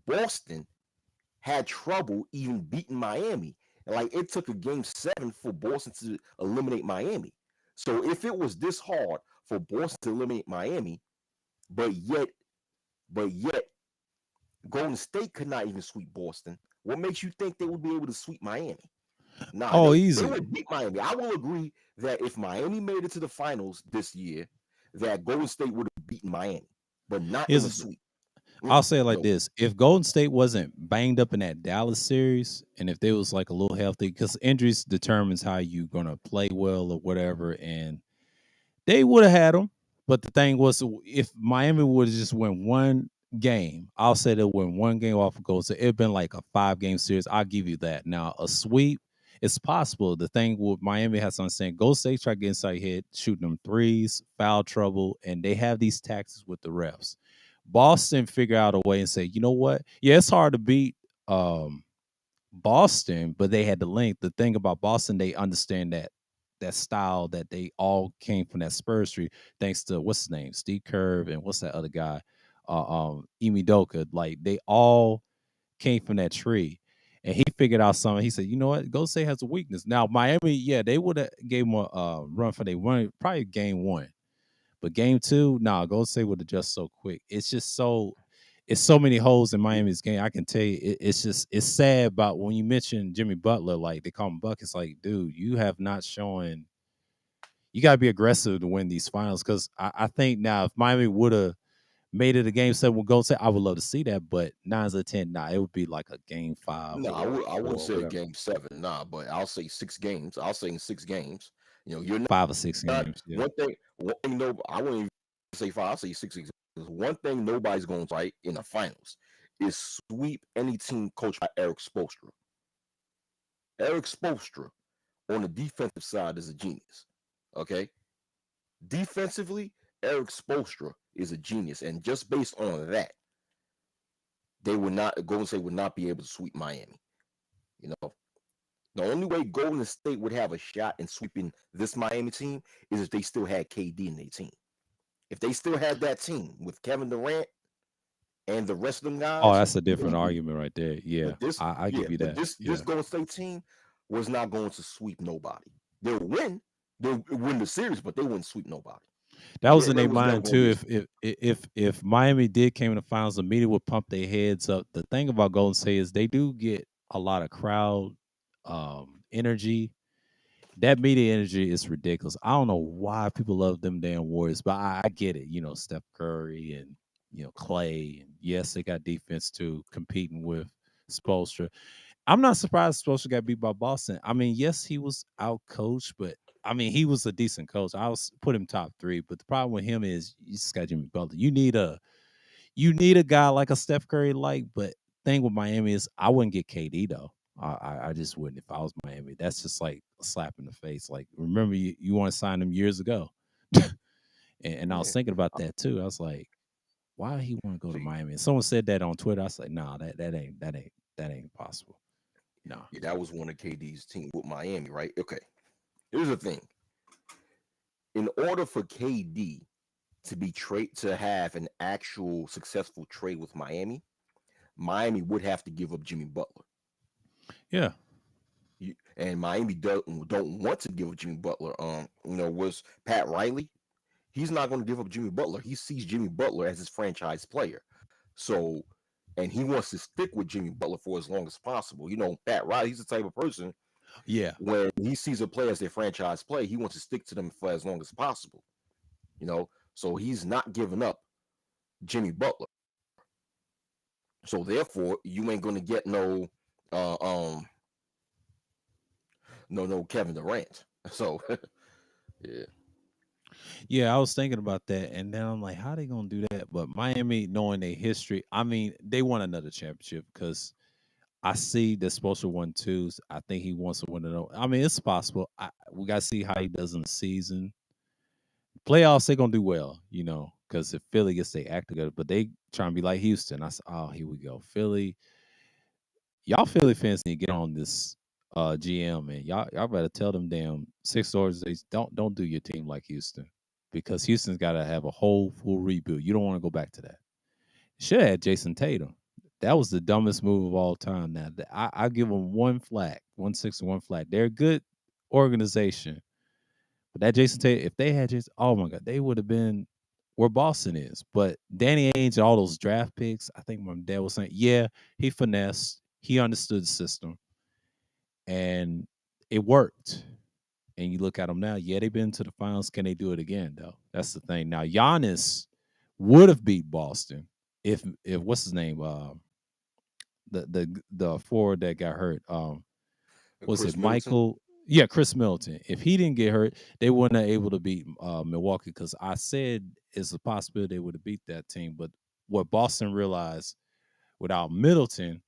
Boston had trouble even beating Miami? Like it took a game 7 for Boston to eliminate Miami. So if it was this hard for Boston to eliminate Miami, but yet, but yet Golden State could not even sweep Boston, what makes you think they would be able to sweep Miami? Nah, Oh, they easy. would beat Miami. I will agree that if Miami made it to the finals this year, that Golden State would have beaten Miami, but not in a Here's sweep. I'll say it like No, this: if Golden State wasn't banged up in that Dallas series, and if they was like a little healthy, because injuries determines how you gonna play well or whatever, and they would have had them. But the thing was, if Miami would have just win one game, I'll say they'll win one game off of Golden State. It'd been like a 5 game series. I'll give you that. Now a sweep, it's possible. The thing with Miami has to understand: Golden State try to get inside your head, shooting them threes, foul trouble, and they have these tactics with the refs. Boston figure out a way and say, you know what? Yeah, it's hard to beat um, Boston, but they had the length. The thing about Boston, they understand that style that they all came from that Spurs tree, thanks to what's his name, Steve Kerr, and what's that other guy, Emi Doka. Like they all came from that tree. And he figured out something. He said, "You know what? Golden State has a weakness." Now Miami, yeah, they would have gave him a run for they run probably game 1. But game 2, nah, Golden State would adjust so quick. It's so many holes in Miami's game. I can tell you, it's sad about when you mention Jimmy Butler, like they call him Buck. It's like, dude, you have not shown. You got to be aggressive to win these finals because I think now if Miami would have made it a game 7 with Golden State, I would love to see that. But 9 out of 10, nah, it would be like a game 5 no, or I wouldn't 4 or say whatever, game 7, nah, but I'll say 6 games. I'll say in 6 games. You're 5 or 6 games. Yeah. one thing. No, I wouldn't even say 5. I'll say 6 games. One thing nobody's going to right in the finals is sweep any team coached by Eric Spoelstra. Eric Spoelstra on the defensive side is a genius. Okay, defensively, Eric Spoelstra is a genius, and just based on that, they would not Golden State would not be able to sweep Miami. You know, the only way Golden State would have a shot in sweeping this Miami team is if they still had KD in their team. If they still had that team with Kevin Durant and the rest of them Oh, guys, that's a different they do. argument right there. Yeah, But this, I yeah, give you but that. this Yeah. Golden State team was not going to sweep nobody. They'll win, they'll win the series, but they wouldn't sweep nobody. That was in There their was never mind going to be too. a If sweep. if Miami did came in the finals, the media would pump their heads up. The thing about Golden State is they do get a lot of crowd energy. That media energy is ridiculous. I don't know why people love them damn Warriors, but I get it. You know, Steph Curry and Clay, and yes, they got defense too, competing with Spoelstra. I'm not surprised Spoelstra got beat by Boston. I mean, yes, he was out coached, but I mean, he was a decent coach. I was put him top 3, but the problem with him is you just got Jimmy Butler. You need a guy like a Steph Curry, but thing with Miami is I wouldn't get KD though. I just wouldn't if I was Miami. That's just like a slap in the face. Like remember you want to sign him years ago, and I was Yeah. thinking about that too. I was like, why he want to go to See, Miami? And someone said that on Twitter. I was like, nah, that ain't possible. Nah. yeah, that was one of KD's team with Miami, right? Okay. Here's the thing. In order for KD to have an actual successful trade with Miami, Miami would have to give up Jimmy Butler. Yeah. And Miami don't want to give up Jimmy Butler. Was Pat Riley? He's not going to give up Jimmy Butler. He sees Jimmy Butler as his franchise player. So, and he wants to stick with Jimmy Butler for as long as possible. Pat Riley, he's the type of person Yeah. when he sees a player as their franchise play, he wants to stick to them for as long as possible. So he's not giving up Jimmy Butler. So therefore, you ain't going to get uh, um, no Kevin Durant. So yeah, Yeah, I was thinking about that, and then I'm like, how they gonna do that? But Miami, knowing their history, I mean, they won another championship because I see the Spoelstra won twos. I think he wants to win it. I mean, it's possible. We got to see how he does in the season. Playoffs, they gonna do well, because if Philly gets their act together, but they trying to be like Houston. I said, oh, here we go, Philly. Y'all Philly fans need to get on this GM, and y'all better tell them damn six organizations don't do your team like Houston, because Houston's got to have a whole full rebuild. You don't want to go back to that. Should have had Jason Tatum. That was the dumbest move of all time. Now I give them one flag, 161 flag. They're a good organization, but that Jason Tatum, if they had Jason, oh my god, they would have been where Boston is. But Danny Ainge, all those draft picks, I think my dad was saying, yeah, he finessed, he understood the system, and it worked. And you look at them now, yeah, they've been to the finals. Can they do it again, though? That's the thing. Now, Giannis would have beat Boston if what's his name? The forward that got hurt. Was it Chris Middleton. Michael? Yeah, Chris Middleton. If he didn't get hurt, they wouldn't have able to beat Milwaukee, because I said it's a possibility they would have beat that team. But what Boston realized, without Middleton,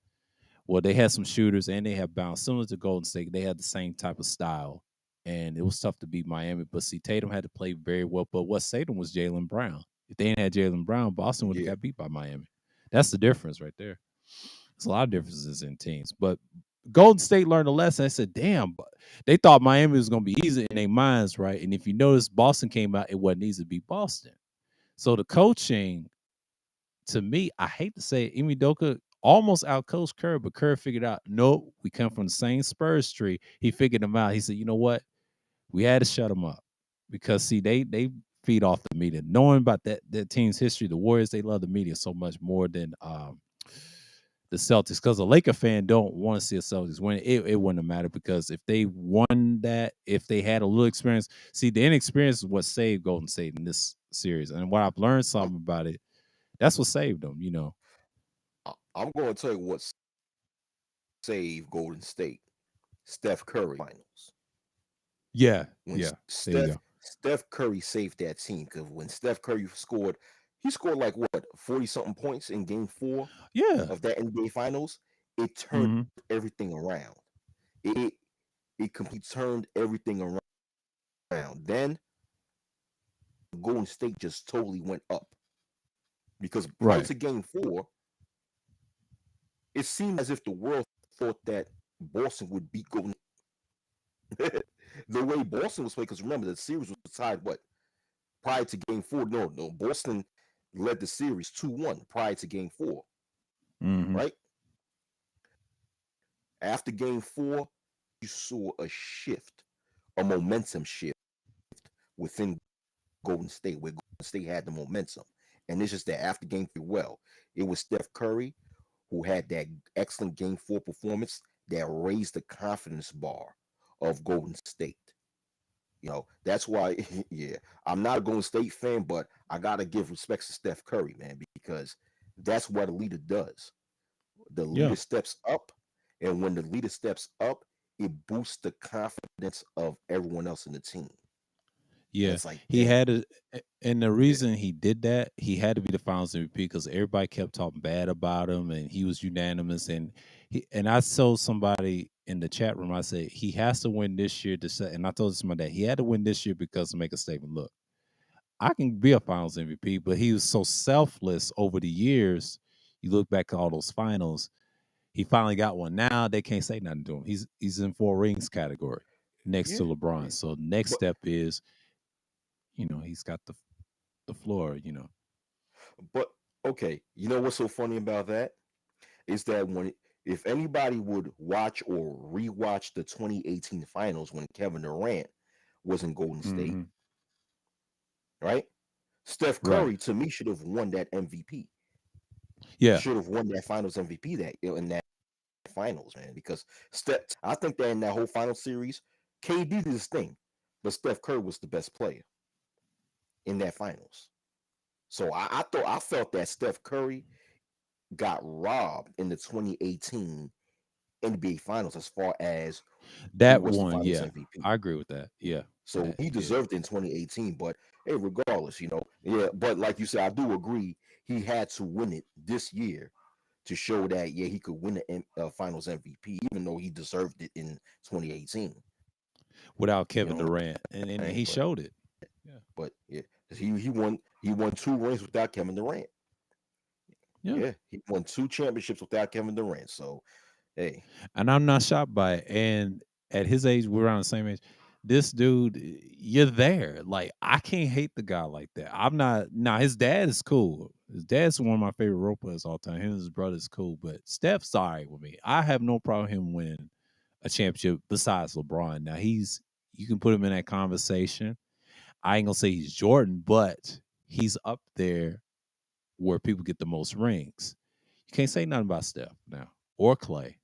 well, they had some shooters and they have bounce similar to Golden State. They had the same type of style, and it was tough to beat Miami. But see, Tatum had to play very well. But what saved them was Jalen Brown. If they didn't have Jalen Brown, Boston would have Yeah, got beat by Miami. That's the difference right there. There's a lot of differences in teams. But Golden State learned a lesson. I said, damn, but they thought Miami was going to be easy in their minds, right? And if you notice, Boston came out, it wasn't easy to beat Boston. So the coaching, to me, I hate to say it, Imi Doka almost outcoached Kerr, but Kerr figured out, nope, we come from the same Spurs tree. He figured them out. He said, you know what? We had to shut them up, because see, they feed off the media. Knowing about that team's history, the Warriors, they love the media so much more than the Celtics. Because a Laker fan don't want to see a Celtics win. It wouldn't have mattered, because if they won that, if they had a little experience, see, the inexperience is what saved Golden State in this series. And what I've learned I'm something about it, that's what saved them. I'm going to tell you what saved Golden State. Steph Curry finals. Yeah, When yeah. There you Steph go. Steph Curry saved that team, because when Steph Curry scored, he scored like what 40 something points in Game 4 Yeah. of that NBA Finals. It turned Mhm. everything around. It it completely turned everything around. Then Golden State just totally went up, because prior Right. to Game 4, it seemed as if the world thought that Boston would beat Golden. The way Boston was playing, because remember the series was tied what prior to Game 4. No, Boston led the series 2-1 prior to Game 4, Mhm. right? After Game 4, you saw a shift, a momentum shift within Golden State, where Golden State had the momentum. And it's just that after Game 3, well, it was Steph Curry who had that excellent Game 4 performance that raised the confidence bar of Golden State. That's why, yeah, I'm not a Golden State fan, but I got to give respect to Steph Curry, man, because that's what a leader does. The Yeah. leader steps up, and when the leader steps up, it boosts the confidence of everyone else in the team. And Yeah. it's like, He damn, had to, and the yeah, reason he did that, he had to be the Finals MVP, because everybody kept talking bad about him, and he was unanimous. And I told somebody in the chat room, I said he has to win this year to say. And I told this my dad, he had to win this year because to make a statement. Look, I can be a Finals MVP, but he was so selfless over the years. You look back at all those finals, he finally got one. Now they can't say nothing to him. He's in 4 rings category next yeah, to LeBron. yeah. So next But step is, he's got the floor. but okay, you know what's so funny about that is that when if anybody would watch or rewatch the 2018 finals when Kevin Durant was in Golden State, Hmm. right? Steph Right. Curry to me should have won that MVP. Yeah. Should have won that Finals MVP that in that finals, man. Because Steph, I think that in that whole final series, KD did his thing, but Steph Curry was the best player in that finals. So I felt that Steph Curry got robbed in the 2018 NBA Finals as far as who That was the one, Finals yeah. MVP. I agree with that. Yeah. Yeah. So That he yeah. deserved it in 2018, but hey, regardless, yeah. But like you said, I do agree he had to win it this year to show that yeah he could win the Finals MVP, even though he deserved it in 2018. Without You Kevin know what Durant. And I'm saying? he showed it. Yeah. But yeah, he won 2 rings without Kevin Durant. Yeah. Yeah, he won 2 championships without Kevin Durant. So hey, And I'm not shocked by it. And at his age, we're around the same age. This dude, you're there. Like, I can't hate the guy like that. I'm not. Now, his dad is cool. His dad's one of my favorite role players all time. Him and his brother is cool. But Steph's all right with me. I have no problem him winning a championship besides LeBron. Now, you can put him in that conversation. I ain't gonna say he's Jordan, but he's up there where people get the most rings. You can't say nothing about Steph now or Clay.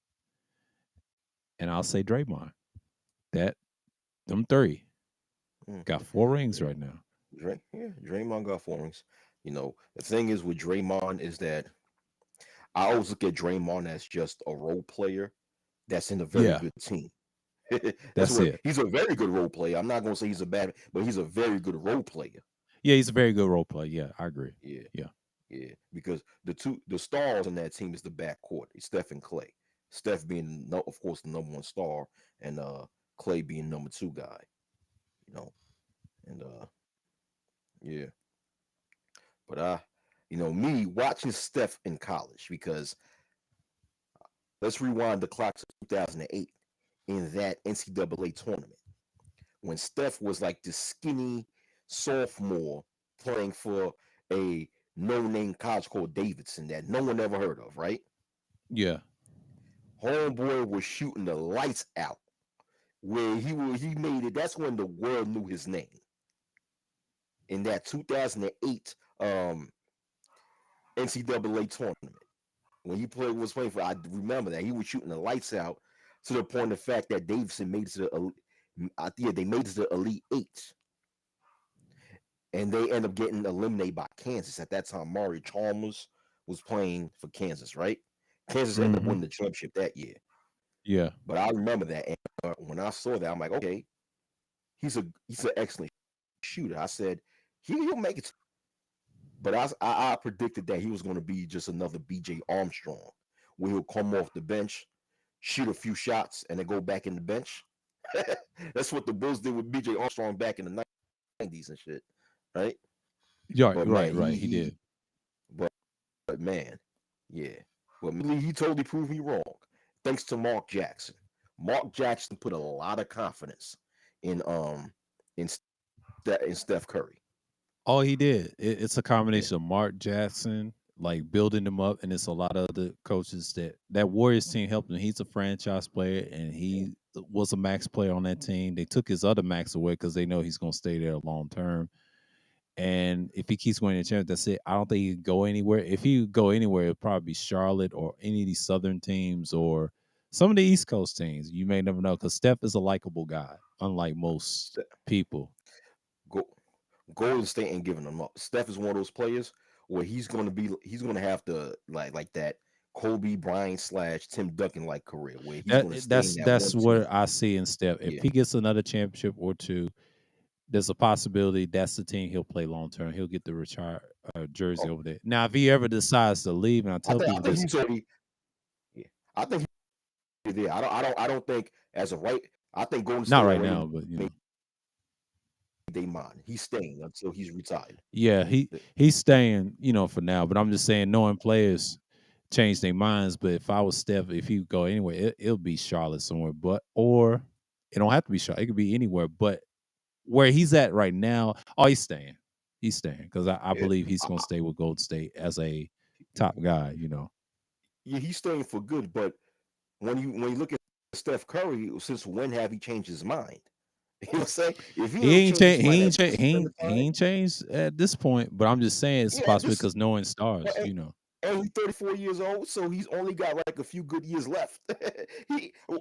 And I'll say Draymond. That them three mm, got 4 rings yeah, right now. Draymond got 4 rings. The thing is with Draymond is that I always look at Draymond as just a role player that's in a very Yeah, good team. That's that's what it. he's a very good role player. I'm not gonna say he's a bad, but he's a very good role player. Yeah, he's a very good role player. Yeah, I agree. Yeah, Yeah. yeah. Because the stars in that team is the backcourt. It's Steph and Clay. Steph being no, of course the number one star, and Clay being number two guy. You know, and yeah. But me watching Steph in college because let's rewind the clock to 2008 in that NCAA tournament when Steph was like the skinny sophomore playing for a no-name college called Davidson that no one ever heard of, right? Yeah. Homeboy was shooting the lights out. Where he made it. That's when the world knew his name. In that 2008 NCAA tournament, when he was playing for, I remember that he was shooting the lights out to the point of the fact that Davidson made it to they made it to the Elite Eight, and they end up getting eliminated by Kansas. At that time, Mario Chalmers was playing for Kansas, right? Kansas ended up Hmm. winning the championship that year. Yeah. But I remember that, and when I saw that, I'm like, okay, he's an excellent shooter. I said he'll make it. But I predicted that he was going to be just another B.J. Armstrong, where he'll come off the bench, shoot a few shots, and then go back in the bench. That's what the Bulls did with B.J. Armstrong back in the '90s and shit, right? Yeah. But Right. man, Right. He did. but man, yeah. But he totally proved me wrong. Thanks to Mark Jackson. Mark Jackson put a lot of confidence in in Steph Curry. All he did. It's a Yeah. combination of Mark Jackson, like building them up, and it's a lot of other coaches that Warriors team helped him. He's a franchise player, and Yeah. he was a max player on that team. They took his other max away because they know he's going to stay there long term. And if he keeps winning the championship, that's it. I don't think he can go anywhere. If he could go anywhere, it'd probably be Charlotte or any of these Southern teams or some of the East Coast teams. You may never know because Steph is a likable guy, unlike most people. Go Golden State ain't giving him up. Steph is one of those players where he's gonna have to like that Kobe Bryant slash Tim Duncan like career where he's gonna stay in that That's one team. what I see in Steph. If Yeah. he gets another championship or two, there's a possibility that's the team he'll play long term. He'll get the retire jersey Oh, over there. Now, if he ever decides to leave, and I tell I people think this, he's already. Yeah. I think he's there. I don't think as of right. I think Golden not State right already now, but made their mind. He's staying until he's retired. yeah, The- he's staying, for now. But I'm just saying, knowing players change their minds. But if I was Steph, if he go anywhere, it'll be Charlotte somewhere. But or it don't have to be Charlotte. It could be anywhere. But where he's at right now, oh, he's staying. He's staying because I Yeah. believe he's I, going to I, stay with Gold State as a top guy. yeah, he's staying for good, but when you look at Steph Curry, since when have he changed his mind? You know what I'm saying? If he He ain't ain't changed changed. his mind He at ain't this changed. He point in ain't, time, he ain't changed at this point. But I'm just saying it's yeah, possible this because knowing and, stars, and- and he's 34 years old, so he's only got like a few good years left.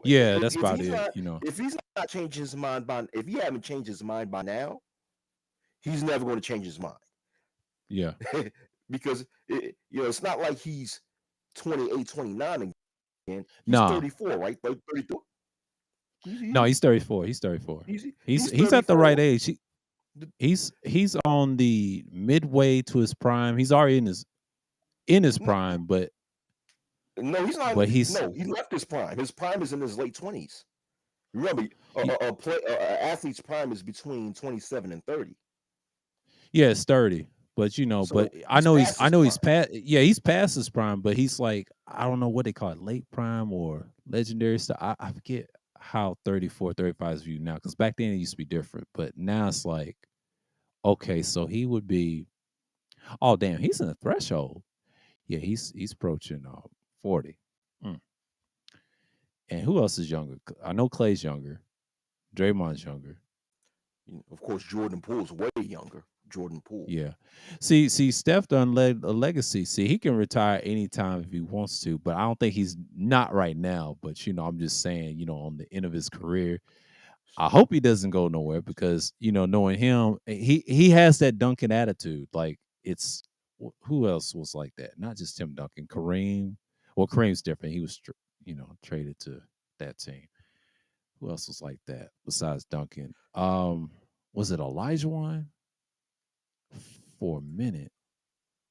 Yeah, that's If about he's it. not if he's not changing his mind by if he haven't changed his mind by now, he's never going to change his mind. Yeah. Because it's not like he's 28, 29 again. He's Nah. 34, right? 32. No, He's he's 34. He's 34. he's He's at the right 34. age. He's on the midway to his prime. He's already in his No, prime, but no, he's not. he's No, he left his prime. His prime is in his late 20s. Remember, a athlete's prime is between 27 and 30. yeah, it's 30. But So I he's know he's past I his know he's prime. past he's past his prime, but he's like I don't know what they call it, late prime or legendary stuff. I forget how 34, 35 is viewed now, because back then it used to be different. But now it's like, okay, so he would be, oh damn, he's in the threshold. Yeah, he's approaching 40. Mm. And who else is younger? I know Clay's younger. Draymond's younger. Of course, Jordan Poole's way younger. Jordan Poole. Yeah. See, Steph done led a legacy. See, he can retire anytime if he wants to, but I don't think he's not right now. But I'm just saying, on the end of his career, I hope he doesn't go nowhere because, knowing him, he has that Duncan attitude. Like it's who else was like that? Not just Tim Duncan, Kareem. Well, Kareem's different. He was, traded to that team. Who else was like that besides Duncan? Was it Elijah one for a minute?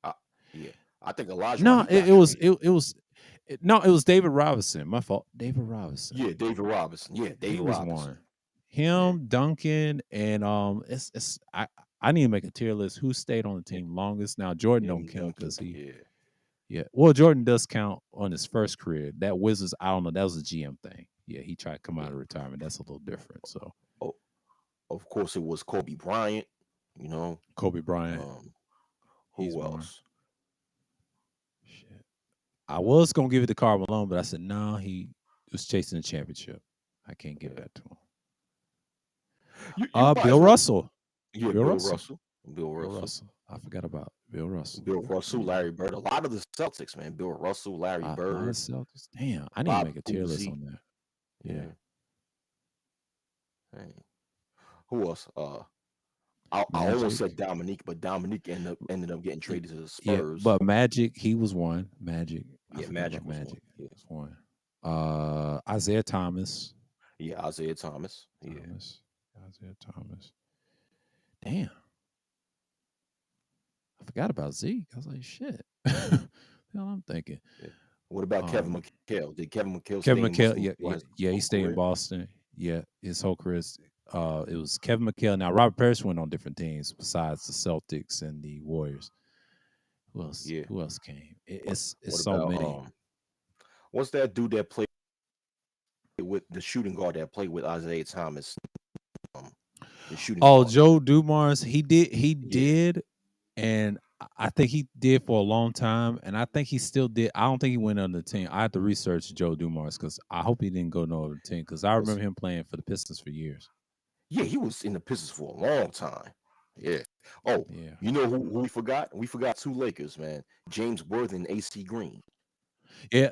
Uh, yeah, I think Olajuwon No, he got it was traded. it was no, it was David Robinson. My fault. David Robinson. Yeah, David Robinson. Yeah, He David was Robinson. one. Yeah, Him, Duncan, and it's I need to make a tier list. Who stayed on the yeah, team longest? Now Jordan yeah, don't count Duncan. because he, Yeah, yeah. Well, Jordan does count on his first career. That Wizards, I don't know. That was a GM thing. Yeah, he tried to come out yeah. of retirement. That's a little different. So Oh, of course, it was Kobe Bryant. You know, Kobe Bryant, um, he's who one. else? Shit. I was gonna give it to Karl Malone, but I said no. He was chasing the championship. I can't give Yeah, that to him. you might Bill as well. Russell. Yeah, Bill Bill Russell. Russell. Bill Bill Russell. Russell. I forgot about Bill Russell. Bill Russell, Yeah. Larry Bird. A lot of the Celtics, man. Bill Russell, Larry A lot of Bird, Celtics. Damn, I need to Bob make a tier list Cousy. on that. Yeah. Yeah. Hey. Who else? I almost Magic. said Dominique, but Dominique ended up getting Y- traded to the Yeah, Spurs. but Magic, he was one. Magic. I Yeah, forgot Magic about was one. Magic. He Yeah, was one. Isaiah Thomas. yeah, Isaiah Thomas. Yeah, Thomas. Isaiah Thomas. Damn. I forgot about Zeke. I was like, shit. Hell, I'm thinking. yeah. What about Kevin Um, McHale? Did Kevin McHale stay Kevin in McHale, Boston yeah, for yeah, his yeah, he whole stayed in career? Boston. Yeah, his whole career. It was Kevin McHale. Now Robert Parrish went on different teams besides the Celtics and the Warriors. Who else? Yeah. Who else came? What It's What so about many. what's that dude that played with the shooting guard that played with Isaiah Thomas? Um, the shooting Oh, guard. Joe Dumars. He Yeah. did, and I think he did for a long time, and I think he still did. I don't think he went on the team. I have to research Joe Dumars because I hope he didn't go no other team because I Was remember him playing for the Pistons for years. Yeah, he was in the Pistons for a long time. Yeah. Oh, Yeah. you know who we forgot? We forgot two Lakers, man. James Worthy and AC Green. Yeah.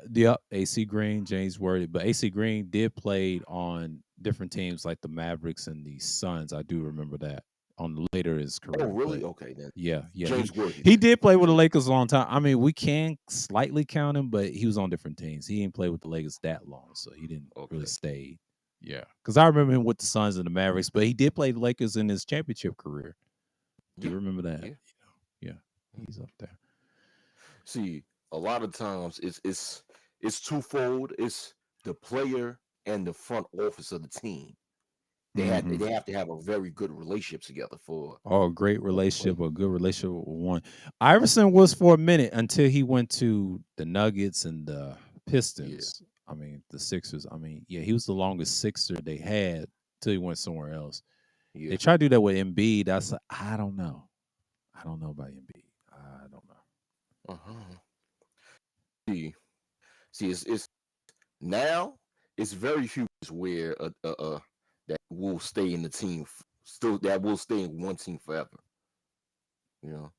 AC Green, James Worthy, but AC Green did play on different teams like the Mavericks and the Suns. I do remember that on later in his Oh, career, really? but Okay, then. yeah, he James Worthy he then. did play with the James. Lakers a long time. I mean, we can slightly count him, but he was on different teams. He didn't play with the Lakers that long, so he didn't really Okay. stay. Yeah, because I remember him with the Suns and the Mavericks, but he did play the Lakers in his championship career. Do Yeah. you remember that? Yeah. Yeah, he's up there. See, a lot of times it's twofold. It's the player and the front office of the team. Hmm. They have to have a very good relationship together Oh, a great for the relationship, play. a good relationship with one. Iverson was for a minute until he went to the Nuggets and the Yeah. Pistons. I mean, the Sixers. I mean, yeah, he was the longest Sixer they had till he went somewhere else. Yeah. They tried to do that with Embiid. That's I don't know. I don't know about Embiid. I don't know. Uh-huh. See, see, it's Now it's very few where that will stay in the team, still that will stay in one team forever. You know.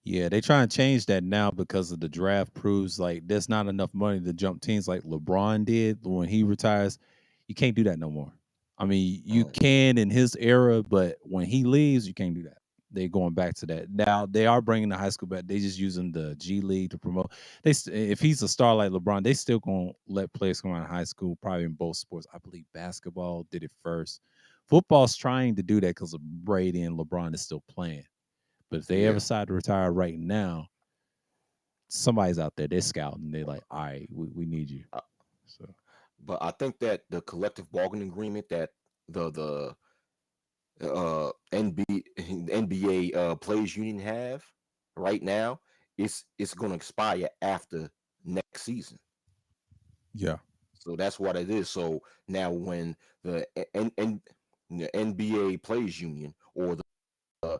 Yeah, they try and change that now because of the draft proves like there's not enough money to jump teams like LeBron did when he retires. You can't do that no more. I mean, you Mm, can in his era, but when he leaves, you can't do that. They're going back to that. Now they are bringing the high school back. They just using the G League to promote. If he's a star like LeBron, they still gonna let players come out of high school. Probably in both sports. I believe basketball did it first. Football's trying to do that because of Brady and LeBron is still playing. But if they ever yeah. decide to retire right now, somebody's out there, they're scouting. They're like, all right, we need you. Uh, So but I think that the collective bargaining agreement that the NBA players union have right now, it's going to expire after next season. yeah, So that's what it is. So now when the NBA players union or the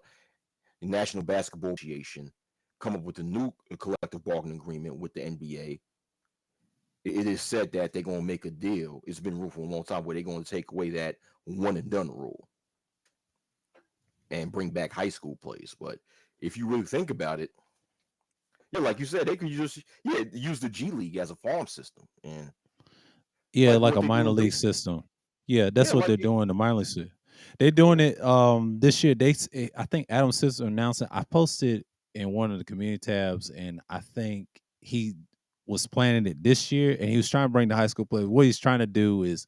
National Basketball Association come up with a new collective bargaining agreement with the NBA, it is said that they're going to make a deal. It's been ruled for a long time where they're going to take away that one and done rule and bring back high school plays. But if you really think about it, yeah, like you said, they could just use the G League as a farm system, and yeah, like like what a they do minor in league baseball. system. Yeah, that's Yeah, what like they're doing. The minor league system. They're doing yeah, it this year. I think Adam Silver announced it. I posted in one of the community tabs, and I think he was planning it this year, and he was trying to bring the high school players. What he's trying to do is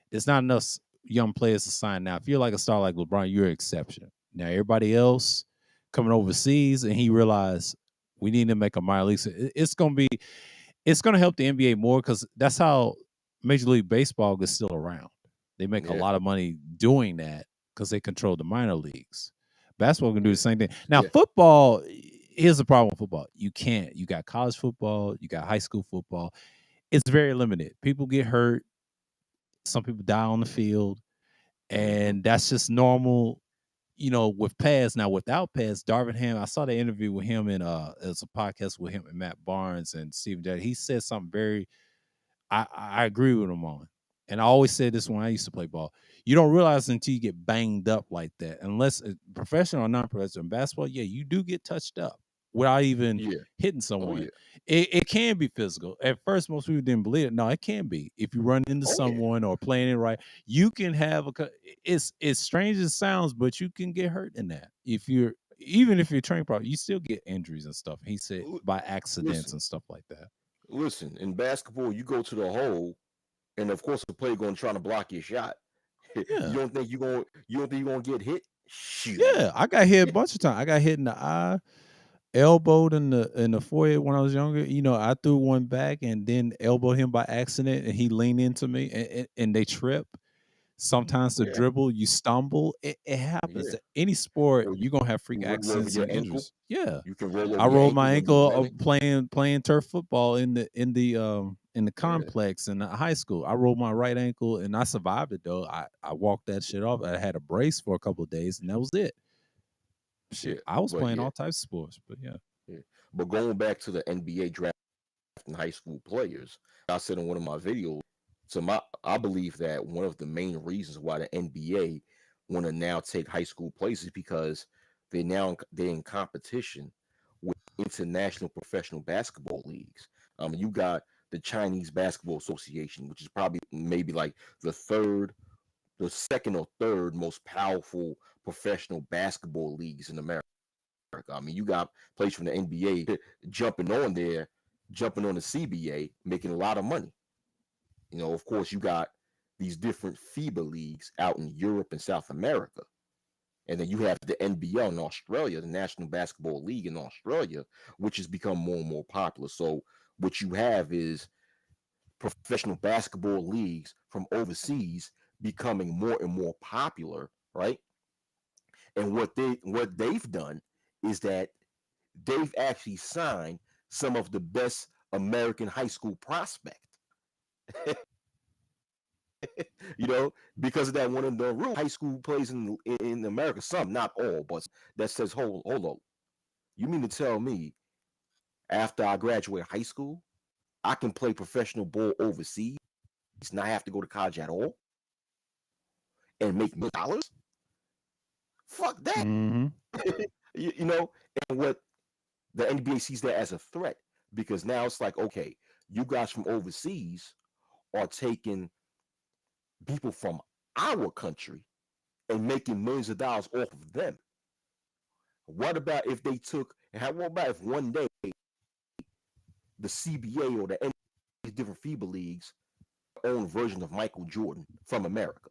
there's not enough young players to sign now. If you're like a star like LeBron, you're an exception. Now everybody else coming overseas, and he realized we need to make a minor league. It's gonna help the NBA more because that's how Major League Baseball is still around. They make a yeah, lot of money doing that because they control the minor leagues. Basketball can do the yeah, same thing. Now, yeah. football, here's the problem with football. You can't. You got college football, you got high school football. It's very limited. People get hurt. Some people die on the field, Mm-hmm. and that's just normal. With pads. Now, without pads, Darvin Ham, I saw the interview with him in it's a podcast with him and Matt Barnes and Steve Jett. He said something very I agree with him on. And I always said this when I used to play ball. You don't realize until you get banged up like that, unless professional or non-professional. In basketball, yeah, you do get touched up without even Yeah. hitting Oh someone. yeah. It can be physical. At first, most people didn't believe it. No, it can be. If you run into Oh yeah. someone or playing it right, you can have it's strange as it sounds, but you can get hurt in that. Even if you're trained properly, you still get injuries and stuff. He said L- by accidents Listen, and stuff like that. listen. In basketball, you go to the hole, and of course, the player going to try to block your shot. Yeah. You don't think you're gonna get hit? Shoot. Yeah, I got hit a bunch of times. I got hit in the eye, elbowed in the forehead when I was younger. I threw one back and then elbowed him by accident, and he leaned into me, and they trip. Sometimes the Yeah. dribble, you stumble. It happens. Yeah. Any sport, Or you're gonna have freak you roll over accidents your and ankle. injuries. Yeah, You can roll I over your rolled ankle my when you're ankle running. playing turf football in the Yeah. complex in the high school. I rolled my right ankle and I survived it though. I walked that shit off. I had a brace for a couple of days and that was it. Yeah. Shit, I was But playing yeah. all types of sports, but yeah. Yeah. But going back to the NBA draft and high school players, I said in one of my videos, I believe that one of the main reasons why the NBA want to now take high school players is because they're in competition with international professional basketball leagues. You got the Chinese Basketball Association, which is probably maybe like the second or third most powerful professional basketball leagues in America. I mean, you got players from the NBA jumping on there, jumping on the CBA, making a lot of money. Of course, you got these different FIBA leagues out in Europe and South America. And then you have the NBL in Australia, the National Basketball League in Australia, which has become more and more popular. So what you have is professional basketball leagues from overseas becoming more and more popular, right? And what they've done is that they've actually signed some of the best American high school prospects. Because of that one of the real high school plays in America, some, not all, but that says, hold on. You mean to tell me after I graduate high school, I can play professional ball overseas? not have to go to college at all and make $1 million. Fuck that. Mm-hmm. You know, and what the NBA sees that as a threat because now it's like, okay, you guys from overseas are taking people from our country and making millions of dollars off of them. What about if they took, what about if one day the CBA or the NBA, different FIBA leagues, own version of Michael Jordan from America?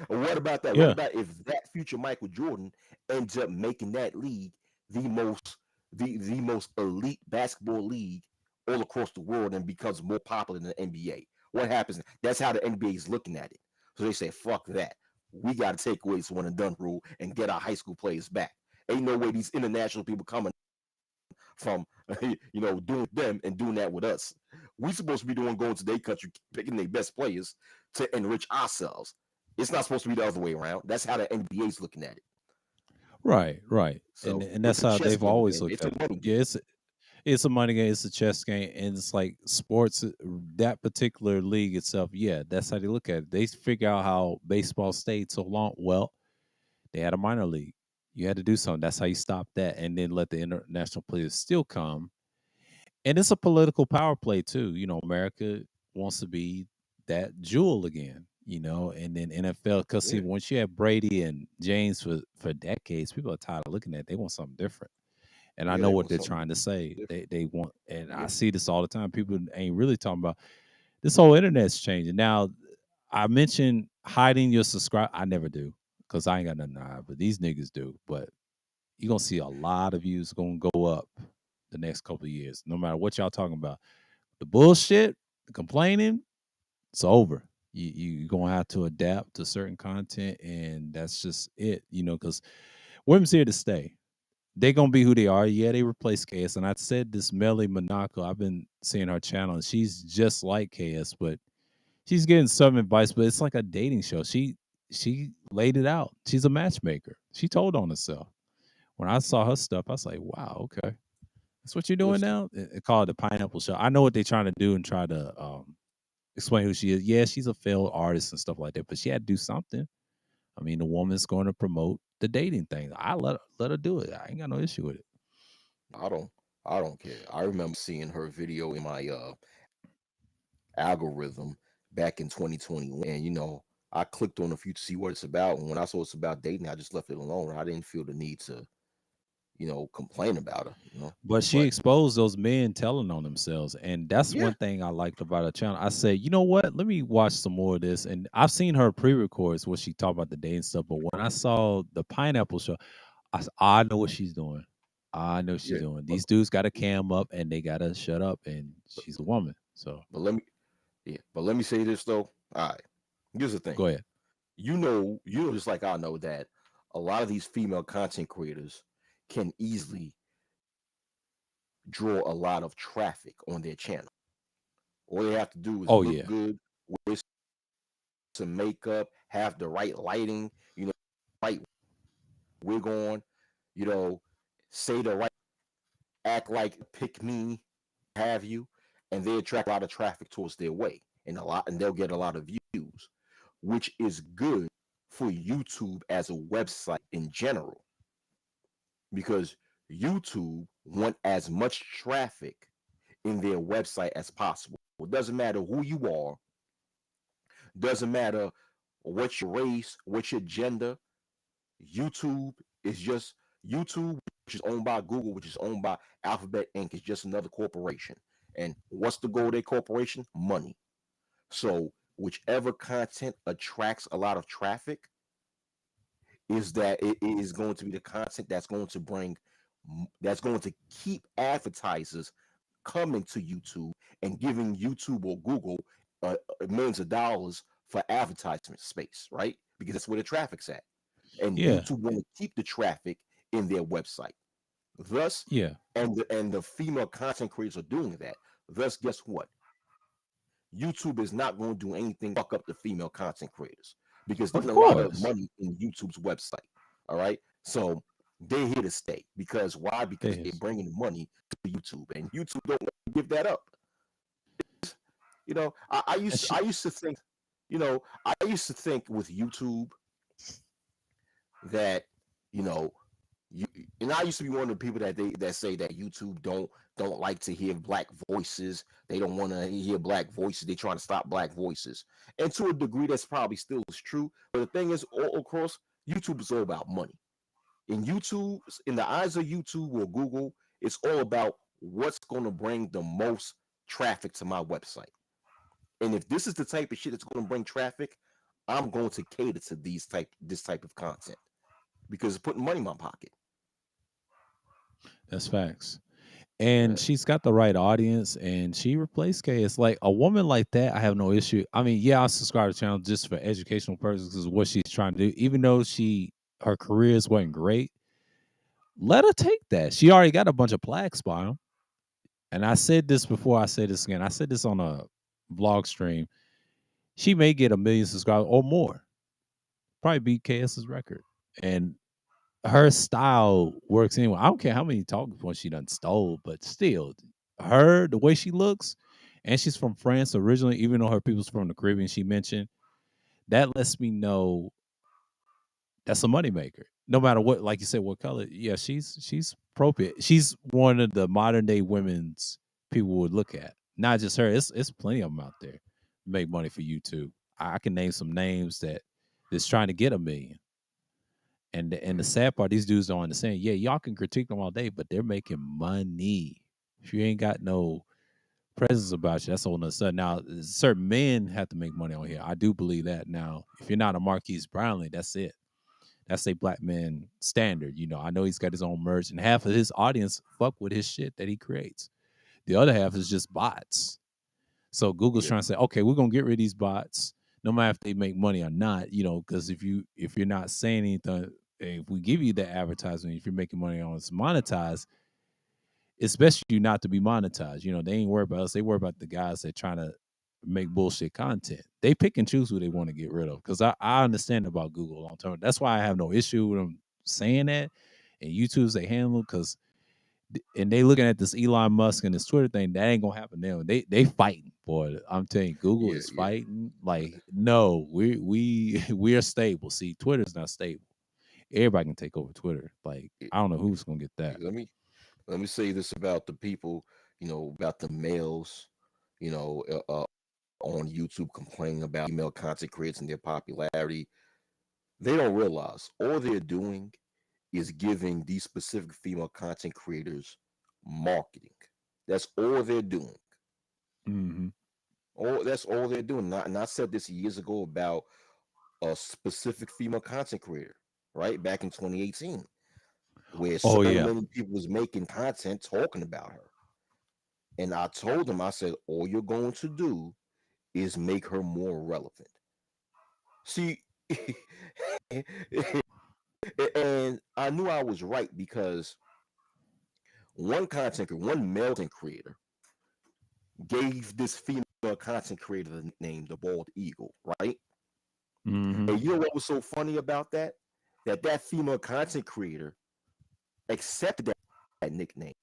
What about that? What Yeah. about if that future Michael Jordan ends up making that league the most the most elite basketball league all across the world and becomes more popular than the NBA? What happens? That's how the NBA is looking at it. So they say, "Fuck that. We got to take away this one and done rule and get our high school players back." Ain't no way these international people coming from doing them and doing that with us. We supposed to be doing going to their country, picking their best players to enrich ourselves. It's not supposed to be the other way around. That's how the NBA is looking at it. Right. Right. And So and it's that's a how chess they've game at the always end. looked It's a at it. money Yeah, game. it's a money game, it's a chess game, and it's like sports. That particular league itself, yeah, that's how they look at it. They figure out how baseball stayed so long. Well, they had a minor league. You had to do something. That's how you stop that, and then let the international players still come. And it's a political power play too. America wants to be that jewel again. And then NFL. Because see, Yeah, once you have Brady and James for decades, people are tired of looking at it. They want something different. And I yeah, know they what want they're something trying to say. different. They want, and I Yeah, see this all the time. People ain't really talking about this whole internet's changing. Now, I mentioned hiding your subscribe. I never do because I ain't got nothing to hide, but these niggas do. But you're gonna see a lot of views gonna go up the next couple of years, no matter what y'all talking about. The bullshit, the complaining, it's over. You're gonna have to adapt to certain content, and that's just it. Because women's here to stay. They gonna be who they are. Yeah, they replace KS. And I said this Melly Monaco. I've been seeing her channel, and she's just like KS, but she's getting some advice. But it's like a dating show. She laid it out. She's a matchmaker. She told on herself. When I saw her stuff, I was like, wow, okay, that's what you're doing listen, now. It called it the Pineapple Show. I know what they're trying to do and try to explain who she is. Yeah, she's a failed artist and stuff like that, but she had to do something. I mean, the woman's going to promote the dating thing. I let her do it. I ain't got no issue with it. I don't, I don't care. I remember seeing her video in my algorithm back in 2021, and I clicked on a few to see what it's about. And when I saw it's about dating, I just left it alone. I didn't feel the need to, complain about her. But she But exposed those men telling on themselves, and that's yeah, one thing I liked about her channel. I said, you know what? Let me watch some more of this. And I've seen her pre-records where she talked about the dating stuff. But when I saw the Pineapple Show, I said, I know what she's doing. I know what she's yeah. doing. But These dudes got to cam up, and they got to shut up. And she's a woman, so but let me yeah. But let me say this though. All right. Here's the thing. go ahead. Just like I know that a lot of these female content creators can easily draw a lot of traffic on their channel. All they have to do is Oh look yeah, good, wear some makeup, have the right lighting, right wig on, you know, say the right, act like pick me, have you, and they attract a lot of traffic towards their way, and they'll get a lot of views, which is good for YouTube as a website in general because YouTube want as much traffic in their website as possible. It doesn't matter who you are, doesn't matter what your race, what your gender. YouTube is just YouTube, which is owned by Google, which is owned by Alphabet Inc. is just another corporation. And what's the goal of their corporation? Money. So whichever content attracts a lot of traffic is that it is going to be the content that's going to keep advertisers coming to YouTube and giving YouTube or Google millions of dollars for advertisement space, right? Because that's where the traffic's at. And yeah, YouTube want to keep the traffic in their website. Thus, yeah. and the female content creators are doing that. Thus, guess what? YouTube is not going to do anything to fuck up the female content creators because there's Of a lot of course, money in YouTube's website. All right, so they're here to stay because why? they Because they're is. bringing money to YouTube, and YouTube don't give that up. I And used she, I used to think, I used to think with YouTube that, you know, you and I used to be one of the people that say that YouTube don't like to hear black voices. They don't want to hear black voices. They trying to stop black voices. And to a degree, that's probably still is true. But the thing is, all across YouTube is all about money. In the eyes of YouTube or Google, it's all about what's going to bring the most traffic to my website. And if this is the type of shit that's going to bring traffic, I'm going to cater to this type of content because it's putting money in my pocket. that's facts. And Yeah, she's got the right audience, and she replaced K. It's like a woman like that. I have no issue. I mean, yeah, I'll subscribe to the channel just for educational purposes, is what she's trying to do. Even though her careers wasn't great, let her take that. She already got a bunch of plaques by him. And I said this before. I say this again. I said this on a vlog stream. She may get 1 million subscribers or more. Probably beat KS's record. And her style works anyway. I don't care how many talking points she done stole, but still, the way she looks, and she's from France originally, even though her people's from the Caribbean, she mentioned, that lets me know that's a moneymaker. No matter what, like you said, what color. Yeah, she's appropriate. She's one of the modern day women's people would look at. Not just her. It's plenty of them out there make money for YouTube. I can name some names that's trying to get 1 million. And the sad part, these dudes don't understand. Yeah, y'all can critique them all day, but they're making money. If you ain't got no presence about you, that's all of a sudden. Now, certain men have to make money on here. I do believe that. Now, if you're not a Marquise Brownlee, that's it. That's a black man standard. I know he's got his own merch, and half of his audience fuck with his shit that he creates. The other half is just bots. So Google's yeah, trying to say, okay, we're gonna get rid of these bots, no matter if they make money or not. Because if you're not saying anything, if we give you the advertisement, if you're making money on it's monetized, it's best you not to be monetized. They ain't worried about us. They worry about the guys that trying to make bullshit content. They pick and choose who they want to get rid of. Because I understand about Google long term. That's why I have no issue with them saying that. And YouTube's they handle because and they looking at this Elon Musk and this Twitter thing, that ain't gonna happen now. They fighting, boy. I'm telling you, Google yeah, is yeah. fighting. Like, no, we are stable. See, Twitter's not stable. Everybody can take over Twitter. Like, yeah. I don't know who's gonna get that. Let me say this about the people, about the males, on YouTube complaining about female content creators and their popularity. They don't realize all they're doing is giving these specific female content creators marketing. That's all they're doing. Hmm. That's all they're doing. And I said this years ago about a specific female content creator, right? Back in 2018, where Oh so yeah. many people was making content talking about her. And I told them, I said, all you're going to do is make her more relevant. See, and I knew I was right because one male content creator gave this female content creator the nickname the Bald Eagle, right? Hmm. And you know what was so funny about that? That female content creator accepted that nickname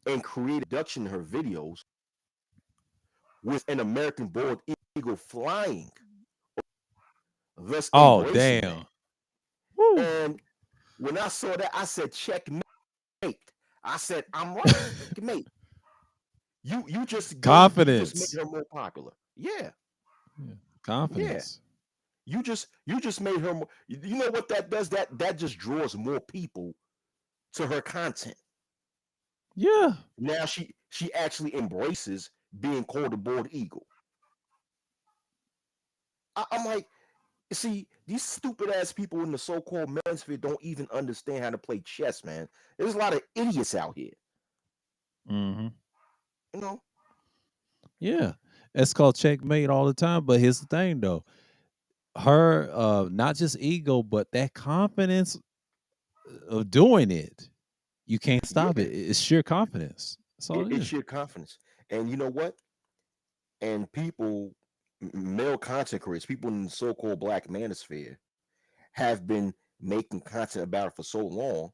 and created production in her videos with an American bald eagle flying, thus Oh embracing that. damn. Woo. And when I saw that, I said, checkmate. I said, I'm right, checkmate. You just made Confidence. her more popular. Yeah, Yeah. yeah. Confidence. You just made her more. You know what that does? That just draws more people to her content. Yeah. Now she actually embraces being called a bald eagle. I'm like, see, these stupid ass people in the so-called manosphere don't even understand how to play chess, man. There's a lot of idiots out here. Hmm. You know, Yeah. It's called checkmate all the time. But here's the thing though. Her not just ego, but that confidence of doing it. You can't stop it. yeah, It's sheer confidence. That's all it it's is. sheer confidence. And you know what? And people, male content creators, people in the so-called black manosphere, have been making content about it for so long,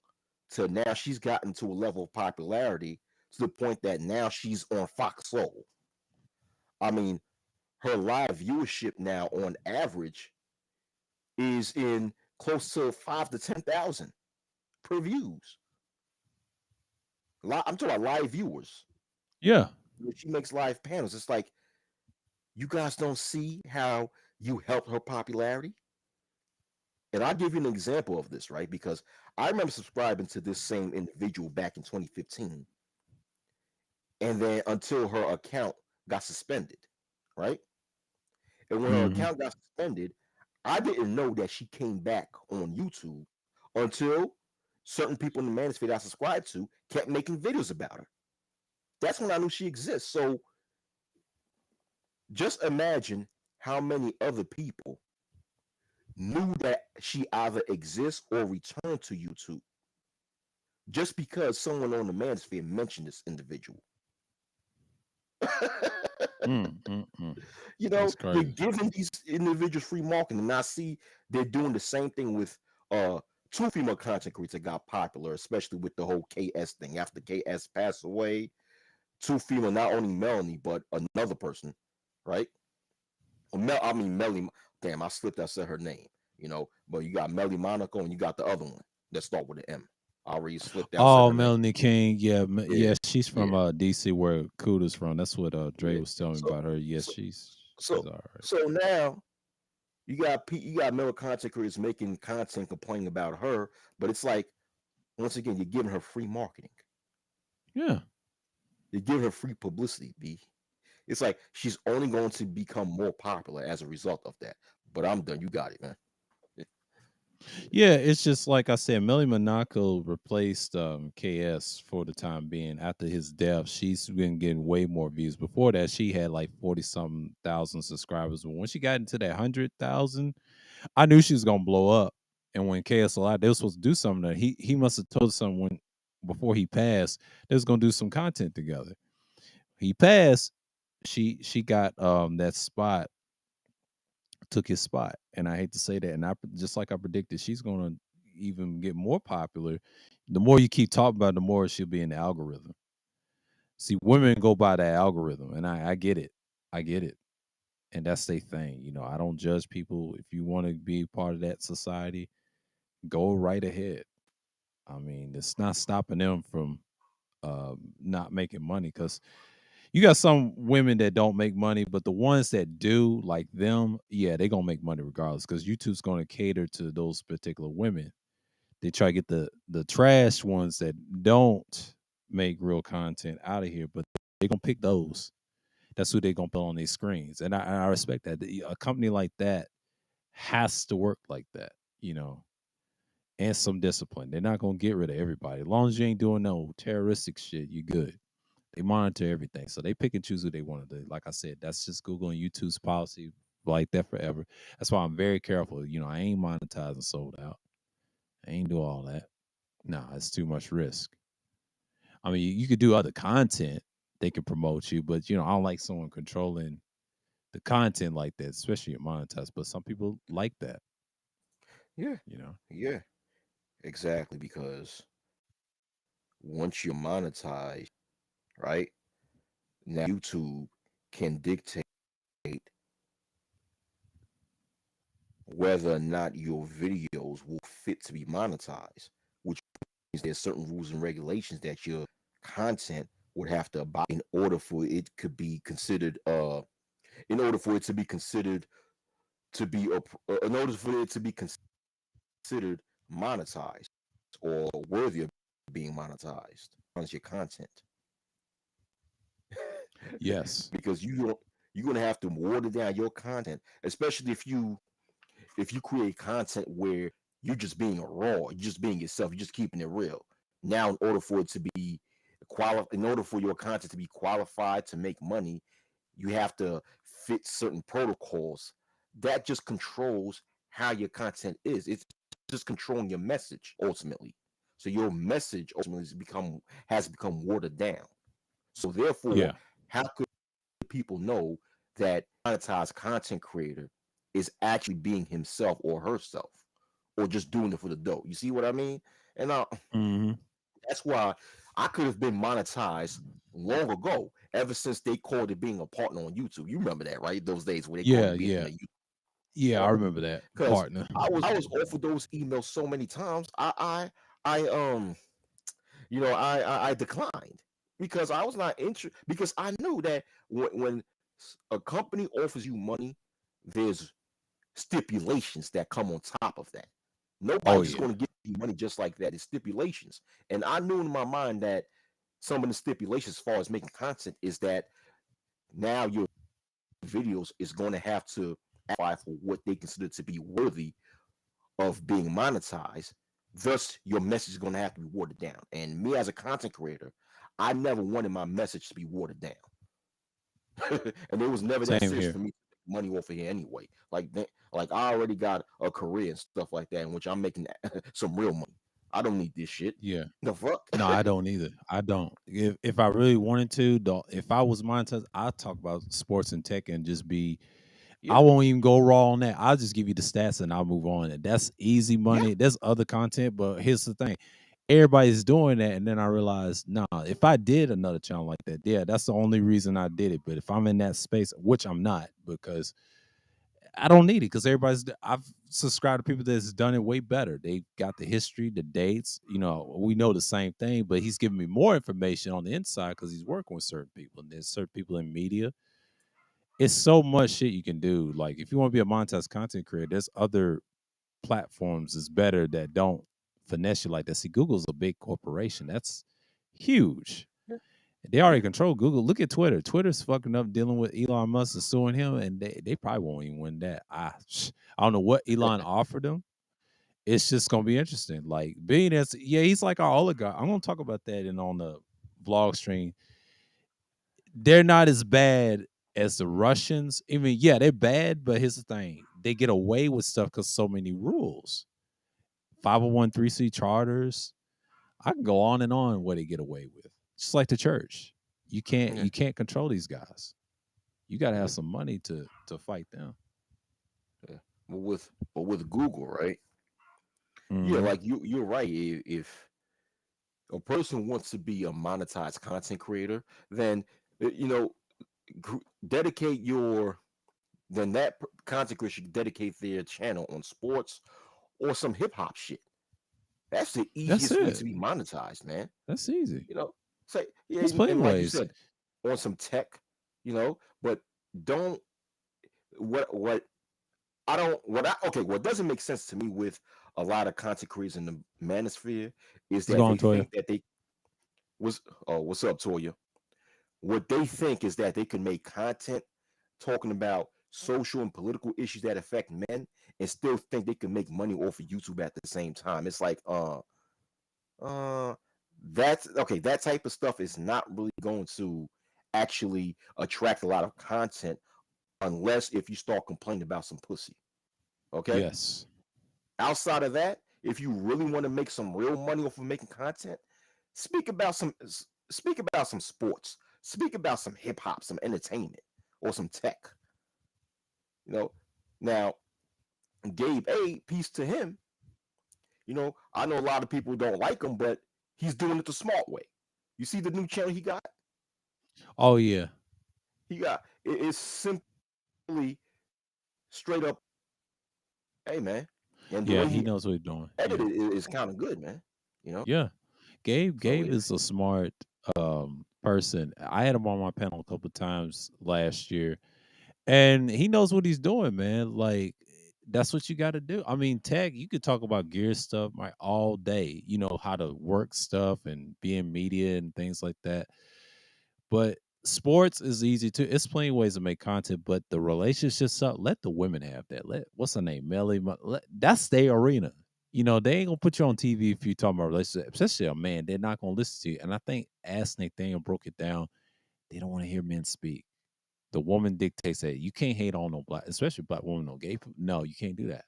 to now she's gotten to a level of popularity to the point that now she's on Fox Soul. I mean, her live viewership now on average is in close to 5 to 10,000 per views. I'm talking about live viewers. Yeah. When she makes live panels, it's like you guys don't see how you helped her popularity. And I'll give you an example of this, right? Because I remember subscribing to this same individual back in 2015, and then until her account got suspended, right? And when her Hmm. account got suspended, I didn't know that she came back on YouTube until certain people in the manosphere that I subscribed to kept making videos about her. That's when I knew she exists. So just imagine how many other people knew that she either exists or returned to YouTube just because someone on the manosphere mentioned this individual. Mm. You That's know, you're crazy. giving these individuals free marketing. And I see they're doing the same thing with uh two female content creators that got popular, especially with the whole KS thing. After KS passed away, two female, not only Melanie, but another person, right? I mean Melly. Damn, I slipped. I said her name. But you got Melly Monaco and you got the other one that start with an M. I already slipped out. Said Oh, her name. Melanie King. Yeah, Yeah, yeah. She's yeah, from DC, where Kuda's from. That's what Dre yeah. was telling me So, about her. Yes, so, she's so, all right. so now you got male content creators making content complaining about her, but it's like once again you're giving her free marketing. Yeah. You're giving her free publicity. B. It's like she's only going to become more popular as a result of that. But I'm done. You got it, man. Yeah, it's just like I said, Melly Monaco replaced KS for the time being. After his death, she's been getting way more views. Before that, she had like 40 something thousand subscribers. But when she got into that 100,000, I knew she was gonna blow up. And when KS alive, they were supposed to do something. He must have told someone before he passed they was gonna do some content together. He passed. She got that spot, took his spot, and I hate to say that. And I just like I predicted, she's gonna even get more popular. The more you keep talking about, it, the more she'll be in the algorithm. See, women go by that algorithm, and I get it. I get it, and that's their thing. I don't judge people. If you want to be part of that society, go right ahead. I mean, it's not stopping them from not making money because you got some women that don't make money, but the ones that do, like them, yeah, they gonna make money regardless because YouTube's gonna cater to those particular women. They try to get the trash ones that don't make real content out of here, but they gonna pick those. That's who they gonna put on their screens, and I respect that. A company like that has to work like that, you know, and some discipline. They're not gonna get rid of everybody as long as you ain't doing no terroristic shit. You good. They monitor everything, so they pick and choose who they want to do. Like I said, that's just Google and YouTube's policy, like that forever. That's why I'm very careful. I ain't monetizing sold out. I ain't do all that. Nah, it's too much risk. I mean, you could do other content. They can promote you, but I don't like someone controlling the content like that, especially at monetized. But some people like that, Yeah, you know. yeah, exactly. Because once you're monetized, right now, YouTube can dictate whether or not your videos will fit to be monetized, which means there's certain rules and regulations that your content would have to abide in order for it could be considered in order for it to be considered to be in order for it to be considered monetized or worthy of being monetized on your content. Yes. Because you're gonna have to water down your content, especially if you create content where you're just being raw, you're just being yourself, you're just keeping it real. Now, in order for it to be in order for your content to be qualified to make money, you have to fit certain protocols. That just controls how your content is. It's just controlling your message ultimately. So your message ultimately has become watered down. So therefore, Yeah. how could people know that monetized content creator is actually being himself or herself, or just doing it for the dough? You see what I mean? And Hmm. that's why I could have been monetized long ago, ever since they called it being a partner on YouTube. You remember that, right? Those days where they called Yeah, it being a yeah, YouTube yeah. I partner. remember that Because partner. I was offered those emails so many times. I I declined because I was not interested, because I knew that when a company offers you money, there's stipulations that come on top of that. Oh Nobody just yeah, going to give you money just like that. It's stipulations. And I knew in my mind that some of the stipulations as far as making content is that now your videos is going to have to apply for what they consider to be worthy of being monetized. Thus, your message is going to have to be watered down. And me as a content creator, I never wanted my message to be watered down. And it was never that same serious here. for me to make money off of here anyway. Like I already got a career and stuff like that, in which I'm making some real money. I don't need this shit. Yeah. The fuck? No, I don't either. I don't. If I really wanted to, if I was monetized, I'd talk about sports and tech and just be. I Yeah, won't even go raw on that. I'll just give you the stats and I'll move on. And that's easy yeah, money. There's other content, but here's the thing: everybody's doing that, and then I realized, nah, if I did another channel like that, yeah, that's the only reason I did it. But if I'm in that space, which I'm not, because I don't need it, because I've subscribed to people that's done it way better. They got the history, the dates. We know the same thing, but he's giving me more information on the inside because he's working with certain people, and there's certain people in media. It's so much shit you can do. Like if you want to be a monetized content creator, there's other platforms that's better that don't finesse you like that. See, Google's a big corporation. That's huge. yeah, They already yeah. control Google. Look at Twitter. Twitter's fucking up dealing with Elon Musk and suing him, and they probably won't even win that. I don't know what Elon offered them. It's just gonna be interesting. Like being as yeah, he's like our oligarch. I'm gonna talk about that in on the vlog stream. They're not as bad as the Russians. Even yeah, they're bad, but here's the thing: they get away with stuff because so many rules. 501(c) charters. I can go on and on what they get away with. Just like the church, you can't Yeah, you can't control these guys. You got to have yeah, some money to fight them. yeah. But with Google, right? Yeah, Hmm. like you're right. If a person wants to be a monetized content creator, then you know, dedicate your then that content creator should dedicate their channel on sports or some hip hop shit. That's the That's easiest way it. to be monetized, man. That's easy. You know, say yeah, There's plenty and of like you ways. said, on some tech, but don't what I don't what I okay, what doesn't make sense to me with a lot of content creators in the manosphere is What's that going, they Toya? think that they was oh, what's up, Toya? What they think is that they can make content talking about social and political issues that affect men and still think they can make money off of YouTube at the same time. It's like uh that's okay, that type of stuff is not really going to actually attract a lot of content unless if you start complaining about some pussy. Okay? Yes. Outside of that, if you really want to make some real money off of making content, speak about some speak about some sports, speak about some hip hop, some entertainment, or some tech. You know, now Gabe A, peace to him. I know a lot of people don't like him, but he's doing it the smart way. You see the new channel he got? Oh yeah. It's simply straight up, hey man, and the Yeah. way He he knows what he's doing. Yeah. edited it is kind of good, man. You know, Yeah. Gabe. so Gabe yeah, is a smart person. I had him on my panel a couple of times last year, and he knows what he's doing, man. Like that's what you got to do. I mean, tech. You could talk about gear stuff like all day. You know how to work stuff and be in media and things like that. But sports is easy too. It's plenty of ways to make content, but the relationship stuff, let the women have that. Let what's her name, Melly? That's their arena. They ain't gonna put you on TV if you talking about relationship, especially a man. They're not gonna listen to you. And I think Ask Nathaniel broke it down. They don't want to hear men speak. The woman dictates that. You can't hate on no black, especially black woman, no gay. No, you can't do that.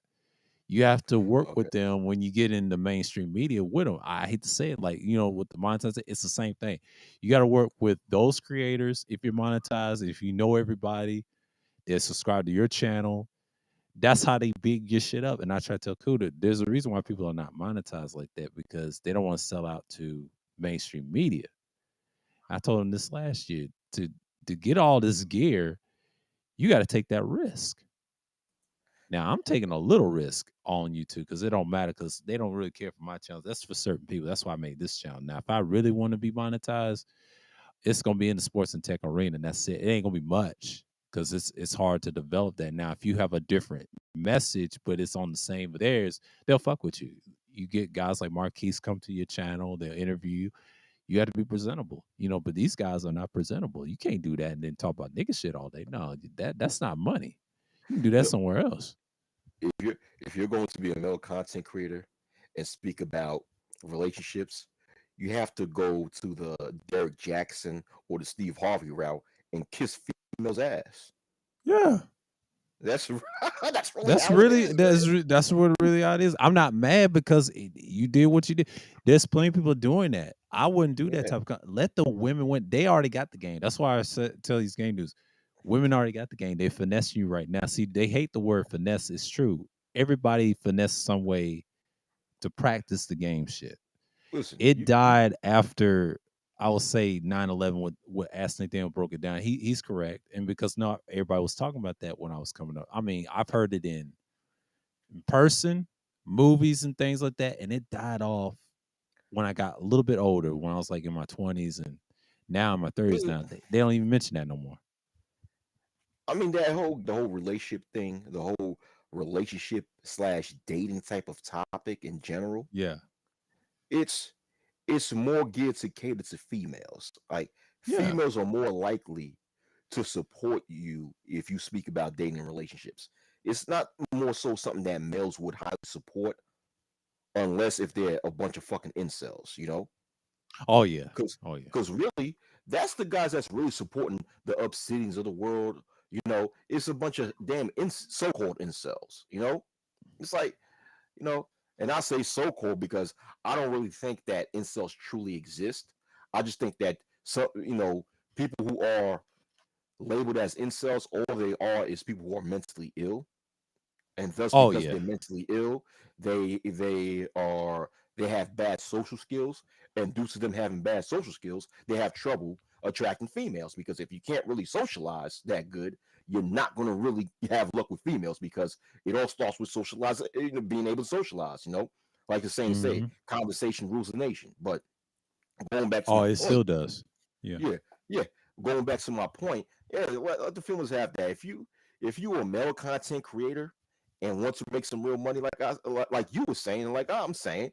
You have to work okay, with them when you get in the mainstream media with them. I hate to say it, like with the monetization, it's the same thing. You got to work with those creators if you're monetized. If you know everybody, they subscribe to your channel. That's how they big your shit up. And I try to tell Kuda, there's a reason why people are not monetized like that because they don't want to sell out to mainstream media. I told him this last year to get all this gear, you got to take that risk. Now I'm taking a little risk on YouTube because it don't matter because they don't really care for my channel. That's for certain people. That's why I made this channel. Now, if I really want to be monetized, it's gonna be in the sports and tech arena, and that's it. It ain't gonna be much because it's hard to develop that. Now, if you have a different message, but it's on the same with theirs, they'll fuck with you. You get guys like Marquise come to your channel, they'll interview you. You got to be presentable, but these guys are not presentable. You can't do that and then talk about nigga shit all day. No, that's not money. You can do that Look, somewhere else. if you're going to be a male content creator and speak about relationships, you have to go to the Derek Jackson or the Steve Harvey route and kiss females' ass. Yeah. That's that's really That's how it really is, man. that's what really how it is. I'm not mad because you did what you did. There's plenty of people doing that. I wouldn't do that Yeah. type of. Let the women win. They already got the game. That's why tell these game dudes, women already got the game. They finesse you right now. See, they hate the word finesse. It's true. Everybody finesse some way to practice the game shit. Listen, It you died after I would say 9/11. What Ask Nathaniel broke it down. He's correct, and because not everybody was talking about that when I was coming up. I mean, I've heard it in person, movies and things like that, and it died off when I got a little bit older, when I was like in my 20s, and now in my I 30s. mean, Now they don't even mention that no more. that whole relationship thing, the whole relationship slash dating type of topic in general, Yeah, it's it's more geared to cater to females. Like yeah. females are more likely to support you if you speak about dating relationships. It's not more so something that males would highly support unless if they're a bunch of fucking incels, Oh yeah, Because oh yeah. because really, that's the guys that's really supporting the upsittings of the world. It's a bunch of damn so-called incels. It's like you know, and I say so-called because I don't really think that incels truly exist. I just think that people who are labeled as incels, all they are is people who are mentally ill, and thus Oh because yeah. they're mentally ill, they have bad social skills, and due to them having bad social skills, they have trouble attracting females because if you can't really socialize that good, you're not going to really have luck with females because it all starts with socializing, being able to socialize. Like the saying say, Hmm. conversation rules the nation. But going back to Oh, my it point, still does. Yeah. yeah, yeah. Going back to my point, yeah, let the females have that. If you are a male content creator and want to make some real money, like you were saying, and like I'm saying,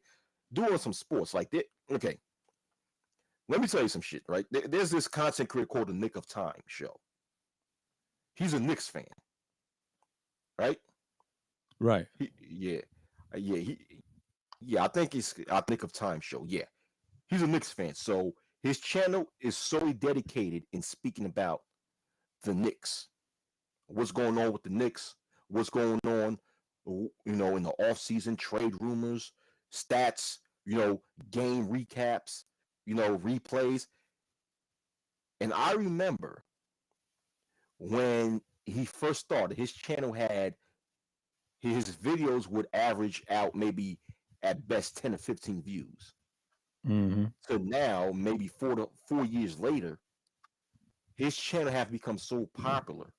doing some sports like that. Okay, let me tell you some shit. Right, there's this content creator called the Nick of Time show. He's a Knicks fan, right? Right. Yeah, yeah. I think it's Nick of Time show. Yeah, he's a Knicks fan, so his channel is solely dedicated in speaking about the Knicks, what's going on with the Knicks, what's going on, in the offseason, trade rumors, stats, game recaps, replays. And I remember when he first started, his channel had his videos would average out maybe at best 10 or 15 views. Hmm. So now, maybe 4 years later, his channel have become so popular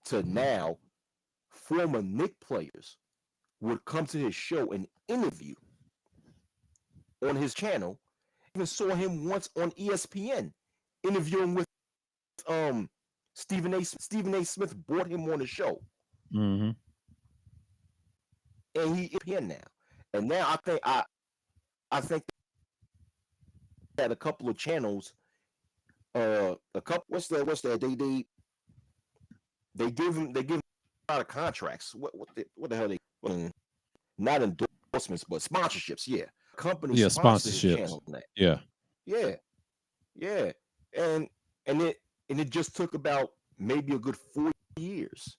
to now former Knick players would come to his show and interview on his channel. Even saw him once on ESPN interviewing with um Stephen A. Smith brought him on the show, Hmm. and he ESPN now. And now I think that a couple of channels, a couple what's that they give him a lot of contracts. What the hell not endorsements but sponsorships. Yeah, company Yeah. sponsor his Sponsorships. channel now. Yeah. Yeah, yeah, and and it just took about maybe a good 4 years,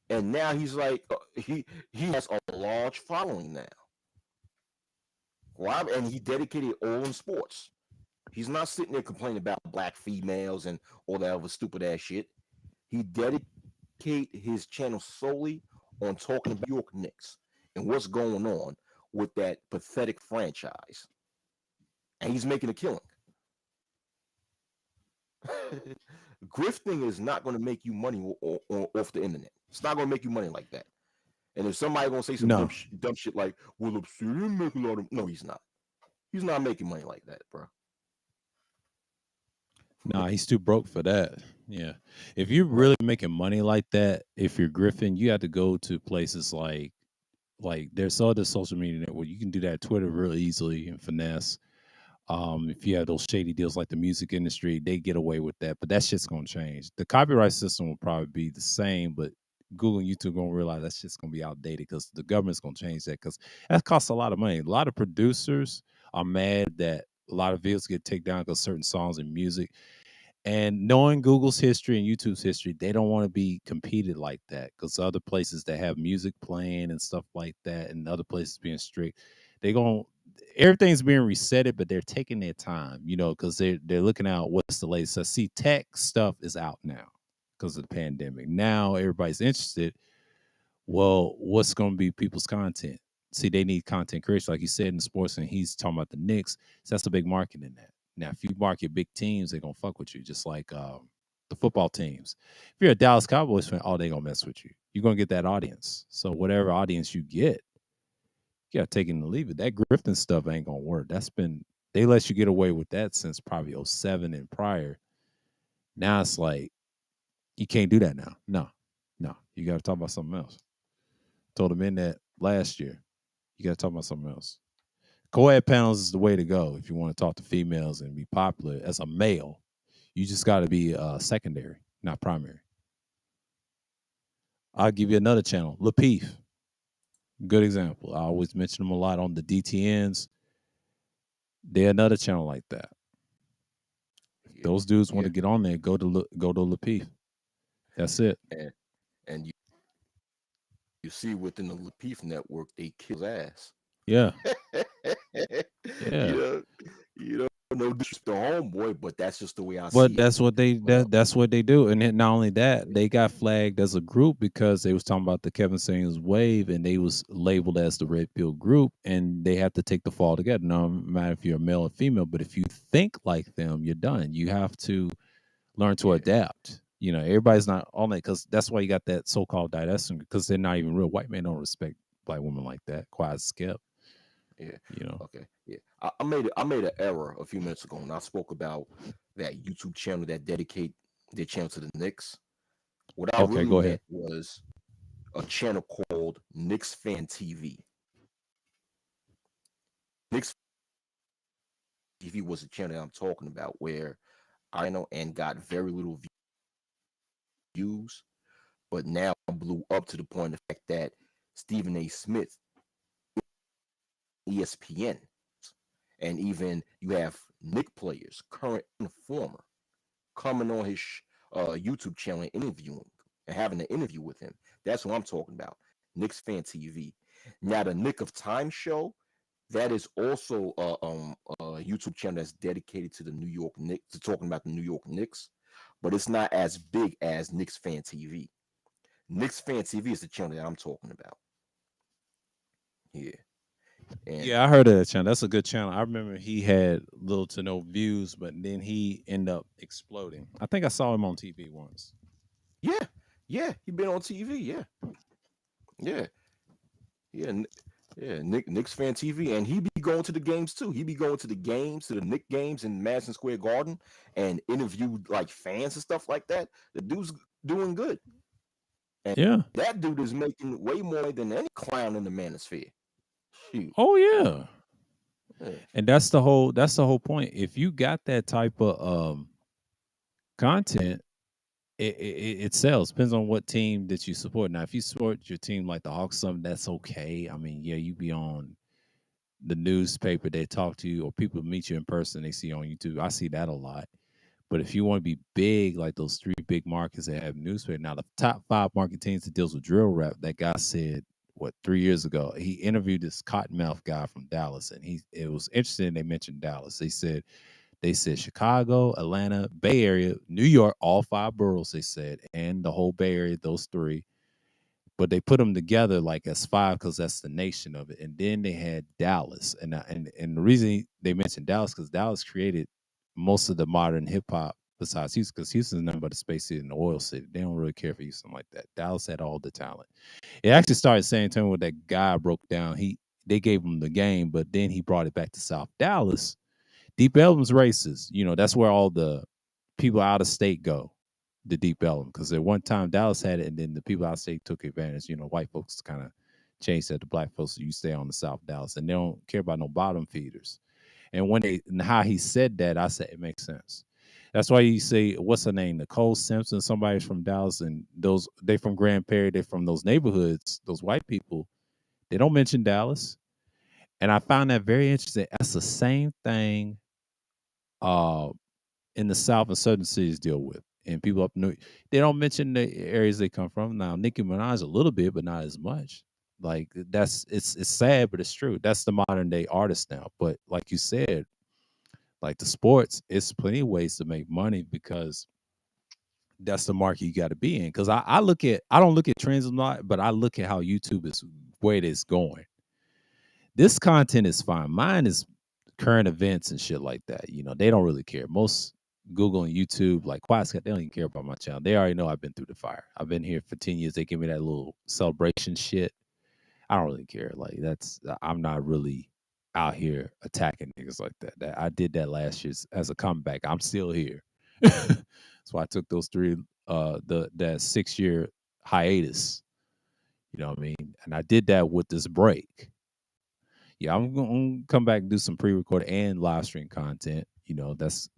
and now he's like he has a large following now. Well, and he dedicated all in sports. He's not sitting there complaining about black females and all that other stupid ass shit. He dedicate his channel solely on talking about York Knicks and what's going on with that pathetic franchise, and he's making a killing. Grifting is not going to make you money off the internet. It's not going to make you money like that. And if somebody going to say some No, dumb shit like, "Well, Obsidian make a lot of," no, he's not. He's not making money like that, bro. nah, he's too broke for that. Yeah, if you're Right. really making money like that, if you're Griffin, you have to go to places like there's other social media network you can do that Twitter real easily and finesse. If you have those shady deals like the music industry, they get away with that, but that shit's gonna change. The copyright system will probably be the same, but Google and YouTube gonna realize that shit's gonna be outdated because the government's gonna change that because that costs a lot of money. A lot of producers are mad that a lot of videos get taken down because certain songs and music. And knowing Google's history and YouTube's history, they don't want to be competed like that because other places that have music playing and stuff like that, and other places being strict, they going everything's being resetted, but they're taking their time, because they're looking out what's the latest. So see, tech stuff is out now because of the pandemic. Now everybody's interested. Well, what's going to be people's content? See, they need content creators, like you said in sports, and he's talking about the Knicks. So that's the big market in that. Now, if you market big teams, they're gonna fuck with you, just like the football teams. If you're a Dallas Cowboys fan, oh, they gonna mess with you. You're gonna get that audience. So whatever audience you get, you gotta take it and leave it. That grifting stuff ain't gonna work. They let you get away with that since probably '07 and prior. Now it's like you can't do that now. No, no, you gotta talk about something else. Told them in that last year. You gotta talk about something else. Co-ed panels is the way to go if you want to talk to females and be popular as a male. You just got to be secondary, not primary. I'll give you another channel, Lapeef. Good example. I always mention them a lot on the DTNs. They're another channel like that. If Yeah, those dudes want yeah, to get on there, go to Lapeef. That's it. and you see within the Lapeef network, they kill his ass. Yeah, you yeah. know, no disrespect to homeboy, but that's just the way I But see it. that's what they You know, that's what they do, and then not only that, they got flagged as a group because they was talking about the Kevin Samuels wave, and they was labeled as the Red Pill group, and they have to take the fall together. No matter if you're a male or female, but if you think like them, you're done. You have to learn to yeah, adapt. Everybody's not on it because that's why you got that so-called diversity because they're not even real. White men don't respect black women like that. Quiet skip. yeah. You know. Okay, yeah. I made an error a few minutes ago, and I spoke about that YouTube channel that dedicate their channel to the Knicks. What I Okay, really go ahead. meant was a channel called Knicks Fan TV. Knicks TV was a channel that I'm talking about where I know and got very little views, but now blew up to the point of the fact that Stephen A. Smith, ESPN, and even you have Nick players, current and former, coming on his YouTube channel and interviewing and having an interview with him. That's what I'm talking about. Knicks Fan TV. Now the Nick of Time show, that is also a YouTube channel that's dedicated to the New York Knicks, to talking about the New York Knicks, but it's not as big as Knicks Fan TV. Knicks Fan TV is the channel that I'm talking about. Yeah, and Yeah, I heard of that channel. That's a good channel. I remember he had little to no views, but then he ended up exploding. I think I saw him on TV once. yeah, yeah, he been on TV. Yeah, yeah, yeah, yeah. Knicks Fan TV, and he be going to the games too. He be going to the games, to the Knick games in Madison Square Garden, and interviewed like fans and stuff like that. The dude's doing good, and Yeah. that dude is making way more than any clown in the manosphere. Shoot, Oh yeah. yeah, And that's the whole point. If you got that type of content, it sells. Depends on what team that you support. Now, if you support your team like the Hawks, something that's okay. I mean, yeah, you be on the newspaper, they talk to you, or people meet you in person, they see you on YouTube. I see that a lot. But if you want to be big, like those three big markets that have newspaper, now the top five market teams that deals with drill rap, that guy said, what, 3 years ago, he interviewed this cottonmouth guy from Dallas, and it was interesting they mentioned Dallas. They said Chicago, Atlanta, Bay Area, New York, all five boroughs, they said, and the whole Bay Area, those three. But they put them together like as five because that's the nation of it. And then they had Dallas, and the reason they mentioned Dallas because Dallas created most of the modern hip hop besides Houston, because Houston's nothing but a space city and the oil city. They don't really care for Houston like that. Dallas had all the talent. It actually started San Antonio when that guy broke down. They gave him the game, but then he brought it back to South Dallas. Deep Ellum's races, that's where all the people out of state go. The Deep Ellum, because at one time Dallas had it, and then the people out of state took advantage. White folks kind of changed that to black folks. So you stay on the South Dallas, and they don't care about no bottom feeders. And how he said that, I said it makes sense. That's why you say, what's her name, Nicole Simpson? Somebody's from Dallas, and they from Grand Prairie. They're from those neighborhoods. Those white people, they don't mention Dallas, and I found that very interesting. That's the same thing uh, in the South and Southern cities deal with. And people up north, they don't mention the areas they come from. Now, Nicki Minaj a little bit, but not as much. Like it's sad, but it's true. That's the modern day artist now. But like you said, like the sports, it's plenty of ways to make money because that's the market you got to be in. Because I don't look at trends a lot, but I look at how YouTube is where it is going. This content is fine. Mine is current events and shit like that. They don't really care. Most Google and YouTube, like Quiet Scott, they don't even care about my channel. They already know I've been through the fire. I've been here for 10 years. They give me that little celebration shit. I don't really care. Like I'm not really out here attacking niggas like that. I did that last year as a comeback. I'm still here. So I took those that 6-year hiatus. You know what I mean? And I did that with this break. Yeah, I'm gonna come back and do some pre-record and live stream content.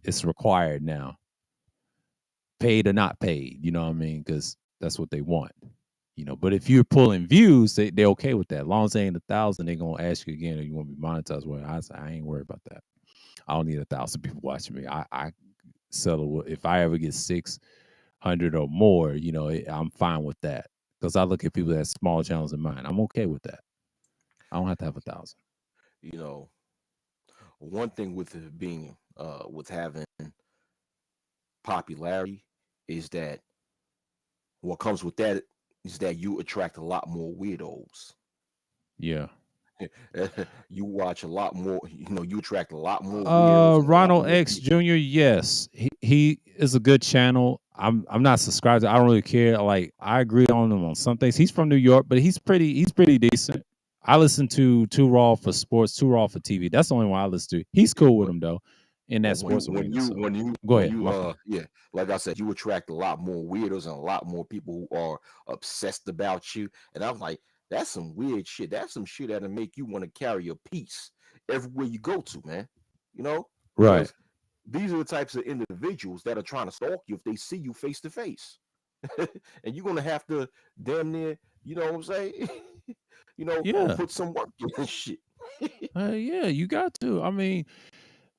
It's required now, paid or not paid. You know what I mean? Because that's what they want. But if you're pulling views, they're okay with that. As long as they ain't 1,000, they're gonna ask you again, or you want to be monetized. Well, I say I ain't worried about that. I don't need 1,000 people watching me. I settle if I ever get 600 or more. I'm fine with that because I look at people that have small channels in mine. I'm okay with that. I don't have to have 1,000. You know, one thing with it being with having popularity is that what comes with that is that you attract a lot more weirdos. Yeah. You watch a lot more, you attract a lot more weirdos and a lot Ronald more X people. Jr. Yes, he is a good channel. I'm not subscribed to. I don't really care. Like I agree on him on some things. He's from New York, but he's pretty decent. I listen to Too Raw for sports, Too Raw for TV. That's the only one I listen to. He's cool with But him though, in but that sports arena. So go when ahead, you my fault. yeah, like I said, you attract a lot more weirdos and a lot more people who are obsessed about you. And I'm like, that's some weird shit. That's some shit that'll make you want to carry a piece everywhere you go to, man. You know, Right. because these are the types of individuals that are trying to stalk you if they see you face to face. And you're gonna have to damn near, you know what I'm saying? Yeah. Put some work in this shit. Yeah. You got to. I mean,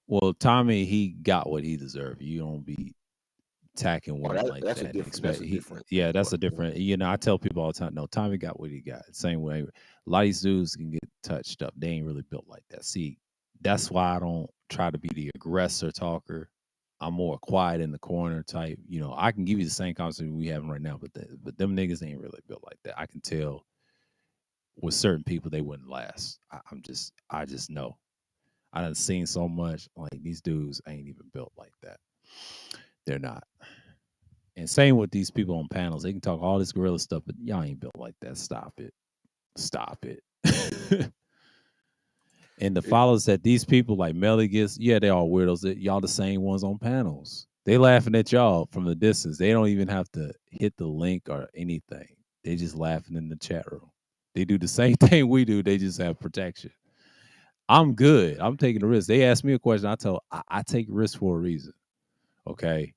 well, Tommy, he got what he deserved. You don't be attacking Oh, one like that's a that and different expect thing. yeah, that's But a different. I tell people all the time, no, Tommy got what he got. Same way, a lot of these dudes can get touched up. They ain't really built like that. See, that's why I don't try to be the aggressor talker. I'm more quiet in the corner type. I can give you the same conversation we having right now, but them niggas ain't really built like that. I can tell with certain people they wouldn't last. I just know. I done seen so much. Like these dudes ain't even built like that. They're not. And same with these people on panels. They can talk all this gorilla stuff, but y'all ain't built like that. Stop it. Stop it. And the it, follows that these people like Melly gets, yeah, they all weirdos. Y'all the same ones on panels. They laughing at y'all from the distance. They don't even have to hit the link or anything. They just laughing in the chat room. They do the same thing we do. They just have protection. I'm good. I'm taking a risk. They ask me a question. I take risks for a reason. Okay,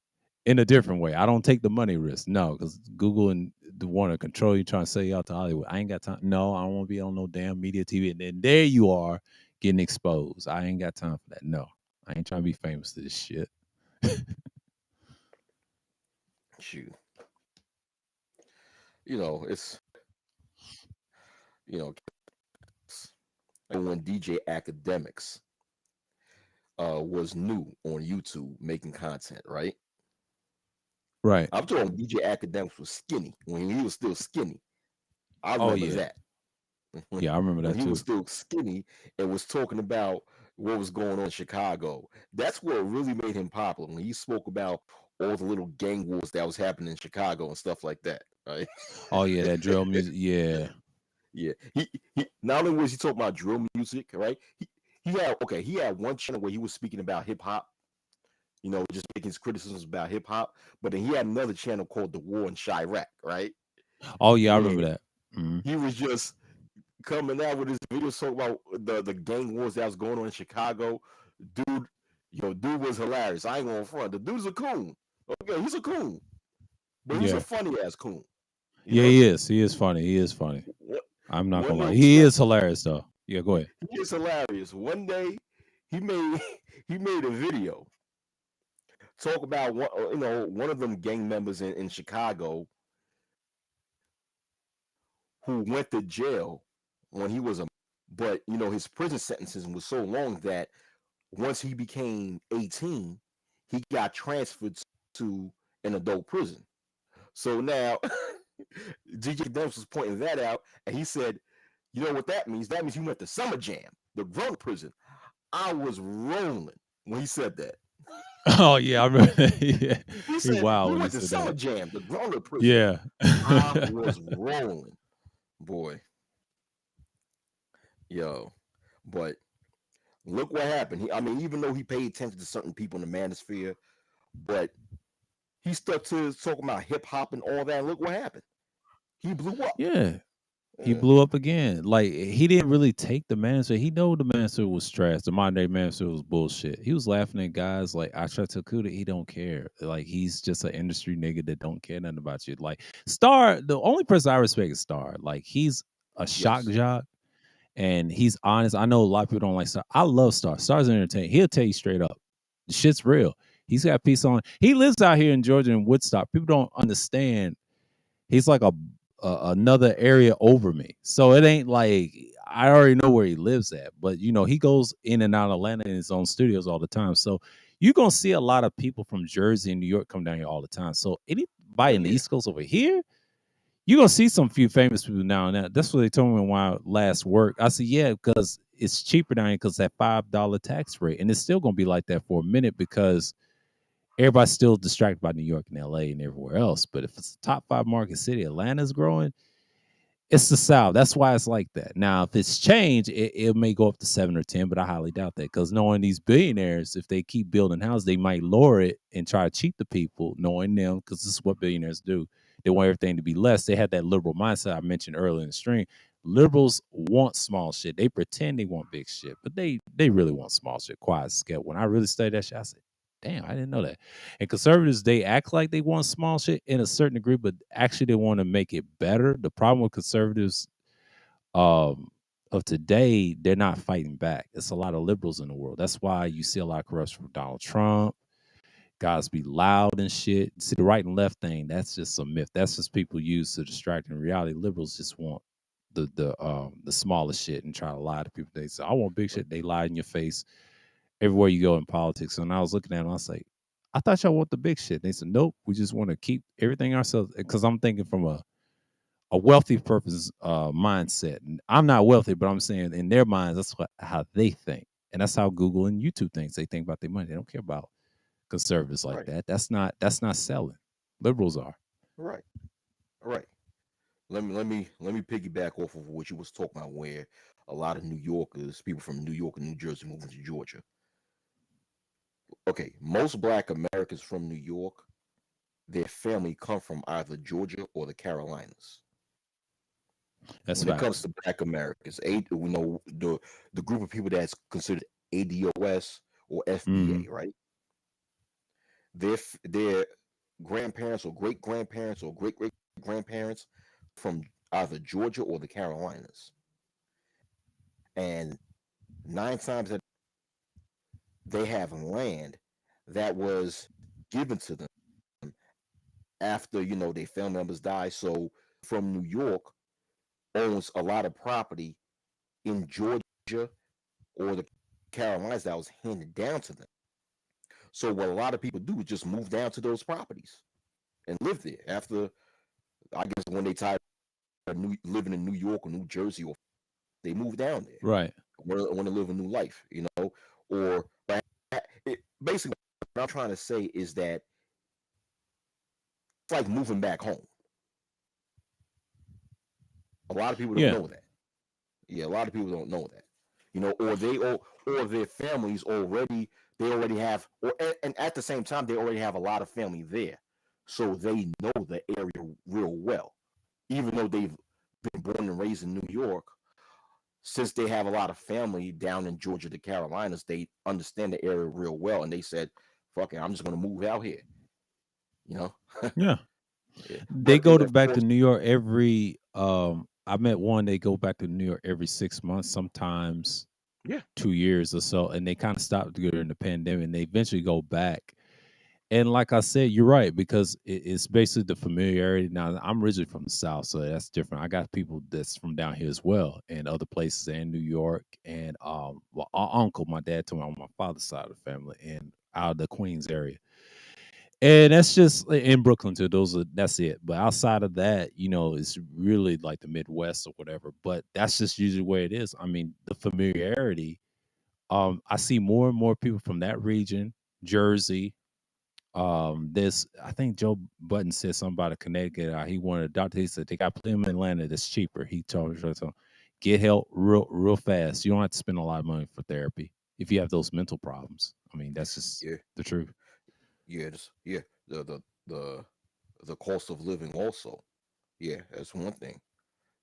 in a different way. I don't take the money risk. No, because Google and the want to control you, trying to sell you out to Hollywood. I ain't got time. No, I don't want to be on no damn media TV. And then there you are getting exposed. I ain't got time for that. No, I ain't trying to be famous to this shit. shoot, it's you know when DJ Academics was new on YouTube making content, right? Right. I'm talking DJ Academics was skinny when he was still skinny. I Oh remember yeah. that when Yeah, I remember when that he was too. still skinny and was talking about what was going on in Chicago. That's what really made him popular when he spoke about all the little gang wars that was happening in Chicago and stuff like that. Right? Oh yeah, that drill music. Yeah. Yeah. He not only was he talking about drill music, right? He had one channel where he was speaking about hip hop, just making his criticisms about hip hop. But then he had another channel called The War in Chirac, right? Oh yeah, I Where remember that. Mhm. he was just coming out with his videos talking about the gang wars that was going on in Chicago. Dude, dude was hilarious. I ain't gonna front. The dude's a coon. Okay, he's a coon, but he's a Yeah. funny ass coon. You Yeah, know, he is. He is funny. He is funny. one, I'm not one gonna day lie. he He got is hilarious though. Yeah, go ahead. he is hilarious. One day he made he made a video talk about one of them gang members in Chicago who went to jail when he was a, but his prison sentences was so long that once he became 18, he got transferred to an adult prison. So now DJ Demps was pointing that out, and he said, "You know what that means? That means he went to summer jam, the grown prison." I was rolling when he said that. Oh yeah, I remember. Yeah, He he said wild he when he went to said summer that. jam, the grown prison. Yeah. I was rolling, boy, yo. But look what happened. I mean, even though he paid attention to certain people in the manosphere, but he stuck to talking about hip hop and all that. And look what happened. He blew up. Yeah. He Yeah. blew up again. Like he didn't really take the Manosphere. He know the Manosphere was trash. The modern day Manosphere was bullshit. He was laughing at guys like Asha Takuda. He don't care. Like he's just an industry nigga that don't care nothing about you. Like Star, the only person I respect is Star. Like he's a shock Yes. jock and he's honest. I know a lot of people don't like Star. I love Star. Star's entertaining. He'll tell you straight up. The shit's real. He's got a piece on. He lives out here in Georgia in Woodstock. People don't understand he's like another area over me. So it ain't like I already know where he lives at, but he goes in and out of Atlanta in his own studios all the time. So you're gonna see a lot of people from Jersey and New York come down here all the time. So Oh anybody in the yeah. East Coast over here, you're gonna see some few famous people now and then. That's what they told me when I last worked. I said, yeah, because it's cheaper down here because that $5 tax rate. And it's still gonna be like that for a minute because everybody's still distracted by New York and LA and everywhere else. But if it's a top 5 market city, Atlanta's growing, it's the South. That's why it's like that. Now, if it's changed, it may go up to 7 or 10, but I highly doubt that because knowing these billionaires, if they keep building houses, they might lower it and try to cheat the people, knowing them because this is what billionaires do. They want everything to be less. They had that liberal mindset I mentioned earlier in the stream. Liberals want small shit. They pretend they want big shit, but they really want small shit, quiet scale. When I really studied that shit, I said, damn, I didn't know that. And conservatives, they act like they want small shit in a certain degree, but actually they want to make it better. The problem with conservatives of today, they're not fighting back. It's a lot of liberals in the world. That's why you see a lot of corruption from Donald Trump. Guys be loud and shit. See the right and left thing, that's just a myth. That's just people use to distract. In reality, liberals just want the smallest shit and try to lie to people. They say, I want big shit. They lie in your face everywhere you go in politics. And I was looking at them, I was like, I thought y'all want the big shit. They said, nope, we just want to keep everything ourselves. Because I'm thinking from a wealthy purpose mindset. And I'm not wealthy, but I'm saying in their minds, how they think. And that's how Google and YouTube thinks. They think about their money. They don't care about conservatives like Right. that. That's not selling. Liberals are. Right. Right. Let me piggyback off of what you was talking about, where a lot of New Yorkers, people from New York and New Jersey, moving to Georgia. Okay, most Black Americans from New York, their family come from either Georgia or the Carolinas. That's When it comes facts. to Black Americans, we know the group of people that's considered ADOS or Mm-hmm. FBA, right? Their grandparents or great grandparents or great great grandparents from either Georgia or the Carolinas, and 9 times that they have land that was given to them after their family members die. So from New York owns a lot of property in Georgia or the Carolinas that was handed down to them. So what a lot of people do is just move down to those properties and live there after, I guess, when they tired of living in New York or New Jersey, or they move down there, Right. want to live a new life. Or but basically what I'm trying to say is that it's like moving back home. A lot of people don't Yeah. know that. Yeah, a lot of people don't know that. Or their families already they already have and at the same time they already have a lot of family there. So they know the area real well. Even though they've been born and raised in New York, since they have a lot of family down in Georgia, the Carolinas, they understand the area real well and they said, fuck it, I'm just gonna move out here, you know? Yeah. Yeah. They But go to of back to course, New York every I met one, they go back to New York every 6 months, sometimes yeah, 2 years or so, and they kind of stopped during the pandemic and they eventually go back. And like I said, you're right, because it's basically the familiarity. Now, I'm originally from the South, so that's different. I got people that's from down here as well, and other places in New York. And well, our uncle, my dad told me on my father's side of the family, and out of the Queens area. And that's just in Brooklyn too. That's it. But outside of that, it's really like the Midwest or whatever. But that's just usually where it is. I mean, the familiarity. I see more and more people from that region, Jersey. This I think Joe Button said something about a Connecticut. He wanted a doctor. He said they got plenty in Atlanta that's cheaper. He told me, so get help real fast. You don't have to spend a lot of money for therapy if you have those mental problems. I mean, that's just yeah, the truth. yeah. The the cost of living also. Yeah, that's one thing.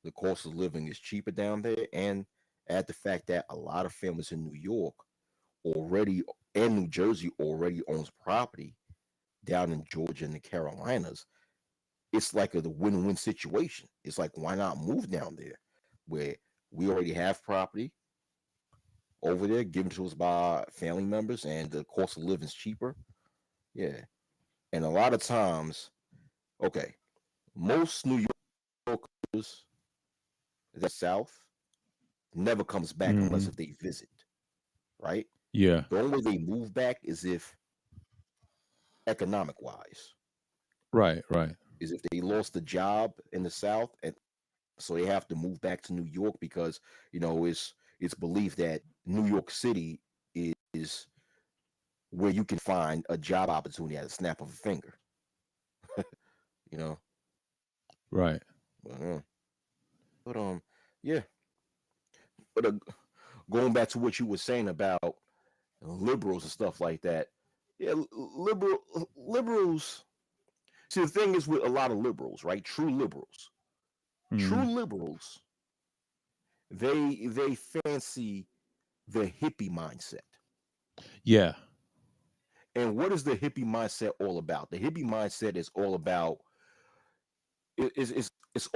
The cost of living is cheaper down there, and add the fact that a lot of families in New York already and New Jersey already owns property down in Georgia and the Carolinas. It's like the win-win situation. It's like why not move down there where we already have property over there given to us by family members, and the cost of living is cheaper. Yeah, and a lot of times, okay, most New Yorkers that south never comes back unless Hmm. if they visit, right? Yeah. The only way they move back is if economic wise, Right. Right. is if they lost a job in the South and so they have to move back to New York because it's believed that New York City is where you can find a job opportunity at a snap of a finger. You know, Right. but, yeah. But going back to what you were saying about liberals and stuff like that, yeah, liberals. See, the thing is with a lot of liberals, right? True Hmm. liberals, they fancy the hippie mindset. Yeah. And what is the hippie mindset all about? The hippie mindset is all about it's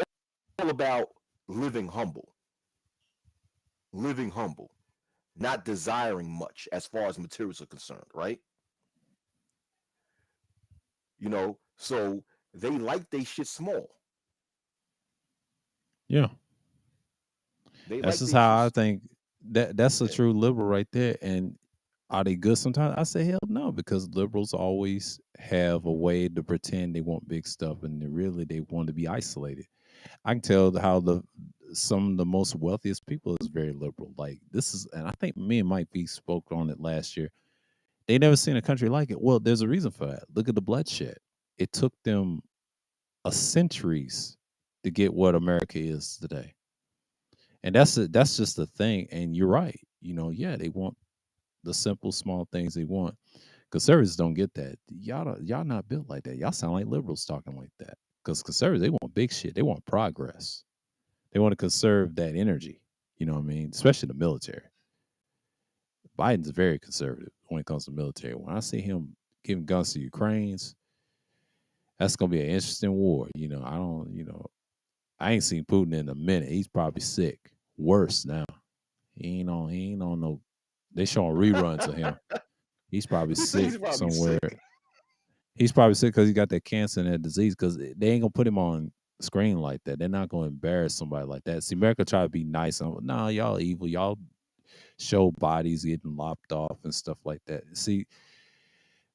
all about living humble, living humble, not desiring much as far as materials are concerned, right? So they like they shit small. Yeah. They That's like just they shit. how I think that's a Yeah, true liberal right there. And are they good sometimes? I say hell no, because liberals always have a way to pretend they want big stuff and they want to be isolated. I can tell how some of the most wealthiest people is very liberal. Like this is, and I think me and Mike B spoke on it last year. They never seen a country like it. Well, there's a reason for that. Look at the bloodshed. It took them a centuries to get what America is today. And that's just the thing. And you're right. Yeah, they want the simple small things they want. Conservatives don't get that. Y'all not built like that. Y'all sound like liberals talking like that. Because conservatives, they want big shit. They want progress. They want to conserve that energy. You know what I mean? Especially the military. Biden's very conservative when it comes to military. When I see him giving guns to Ukrainians, that's gonna be an interesting war. I ain't seen Putin in a minute. He's probably sick. Worse now. He ain't on no they showing reruns of him. He's probably sick he's probably somewhere. sick. He's probably sick because he got that cancer and that disease. Because they ain't gonna put him on screen like that. They're not gonna embarrass somebody like that. See, America try to be nice. Nah, y'all evil. Y'all show bodies getting lopped off and stuff like that. See,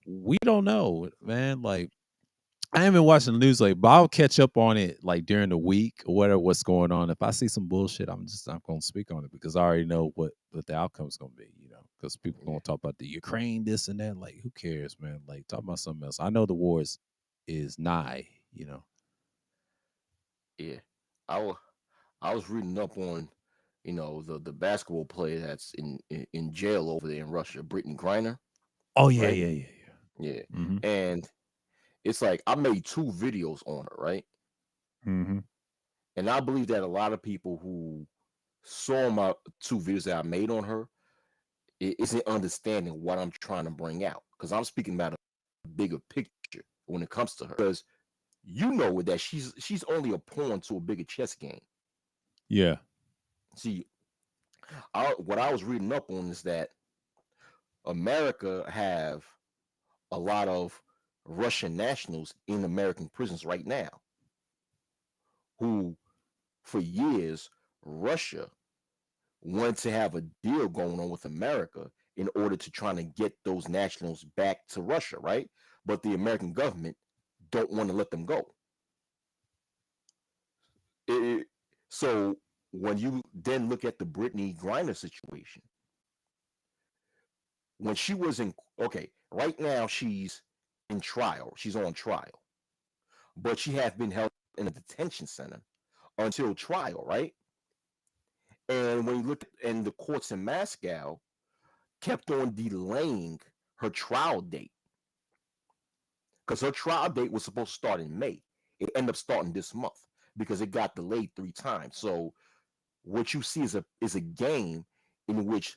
we don't know, man. Like I haven't been watching the news lately, but I'll catch up on it like during the week or whatever what's going on. If I see some bullshit, I'm just not gonna speak on it because I already know what the outcome's gonna be, because people Yeah, gonna talk about the Ukraine, this and that. Like, who cares, man? Like talk about something else. I know the war is nigh. you know. Yeah, I was reading up on, the basketball player that's in jail over there in Russia, Brittany Griner, Oh yeah, right? yeah, yeah, Yeah, yeah. Mm-hmm. and it's like I made two videos on her, right? Mm-hmm. And I believe that a lot of people who saw my two videos that I made on her isn't understanding what I'm trying to bring out because I'm speaking about a bigger picture when it comes to her. Because you know that she's only a pawn to a bigger chess game. Yeah. See, what I was reading up on is that America have a lot of Russian nationals in American prisons right now who, for years, Russia wanted to have a deal going on with America in order to try to get those nationals back to Russia, right? But the American government don't want to let them go. It, so when you then look at the Brittany Griner situation, when she was in, okay, right now she's in trial, she's on trial, but she has been held in a detention center until trial, right? And when you look at, and the courts in Moscow kept on delaying her trial date because her trial date was supposed to start in May. It ended up starting this month because it got delayed 3 times. So what you see is a game in which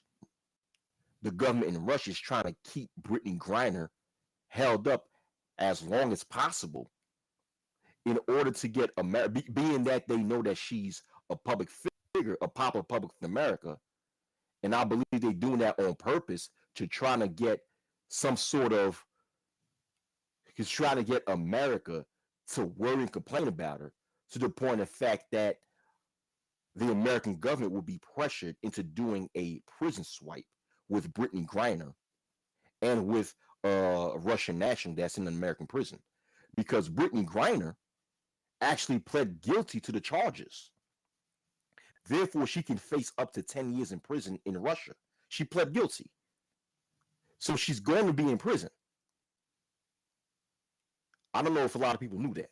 the government in Russia is trying to keep Brittany Griner held up as long as possible in order to get America, being that they know that she's a public figure, a popular public in America, and I believe they're doing that on purpose to try to get some sort of, he's trying to get America to worry and complain about her to the point of fact that the American government will be pressured into doing a prison swipe with Brittany Griner and with a Russian national that's in an American prison because Brittany Griner actually pled guilty to the charges. Therefore, she can face up to 10 years in prison in Russia. She pled guilty. So she's going to be in prison. I don't know if a lot of people knew that.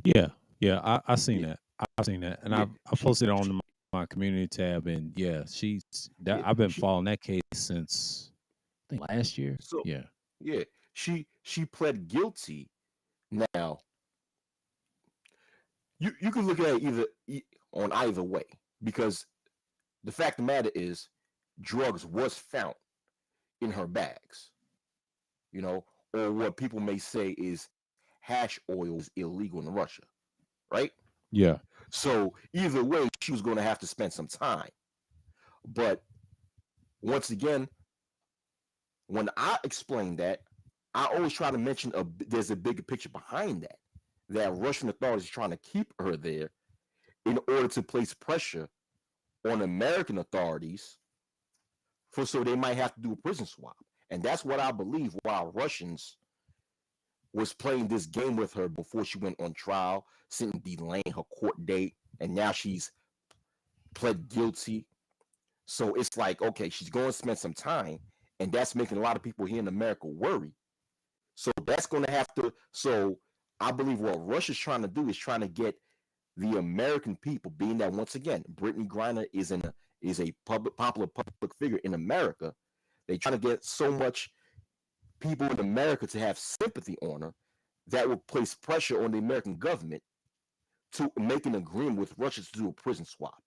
Yeah. Yeah. I seen Yeah, that. I seen that, and yeah. I posted it on my community tab, and yeah, she's that. Yeah, I've been she following that case since I think last year. so Yeah. yeah, she pled guilty. Now, you can look at it on either way because the fact of the matter is drugs was found in her bags, you know, or what people may say is hash oil is illegal in Russia, right? Yeah. So either way, she was going to have to spend some time. But once again, when I explain that, I always try to mention there's a bigger picture behind that. That Russian authorities are trying to keep her there in order to place pressure on American authorities for so they might have to do a prison swap. And that's what I believe while Russians was playing this game with her before she went on trial, sitting delaying her court date, and now she's pled guilty. So it's like, okay, she's going to spend some time, and that's making a lot of people here in America worry. So that's going to have to. So I believe what Russia's trying to do is trying to get the American people, being that once again, Brittany Griner is a popular public figure in America. They trying to get so much people in America to have sympathy on her that will place pressure on the American government to make an agreement with Russia to do a prison swap.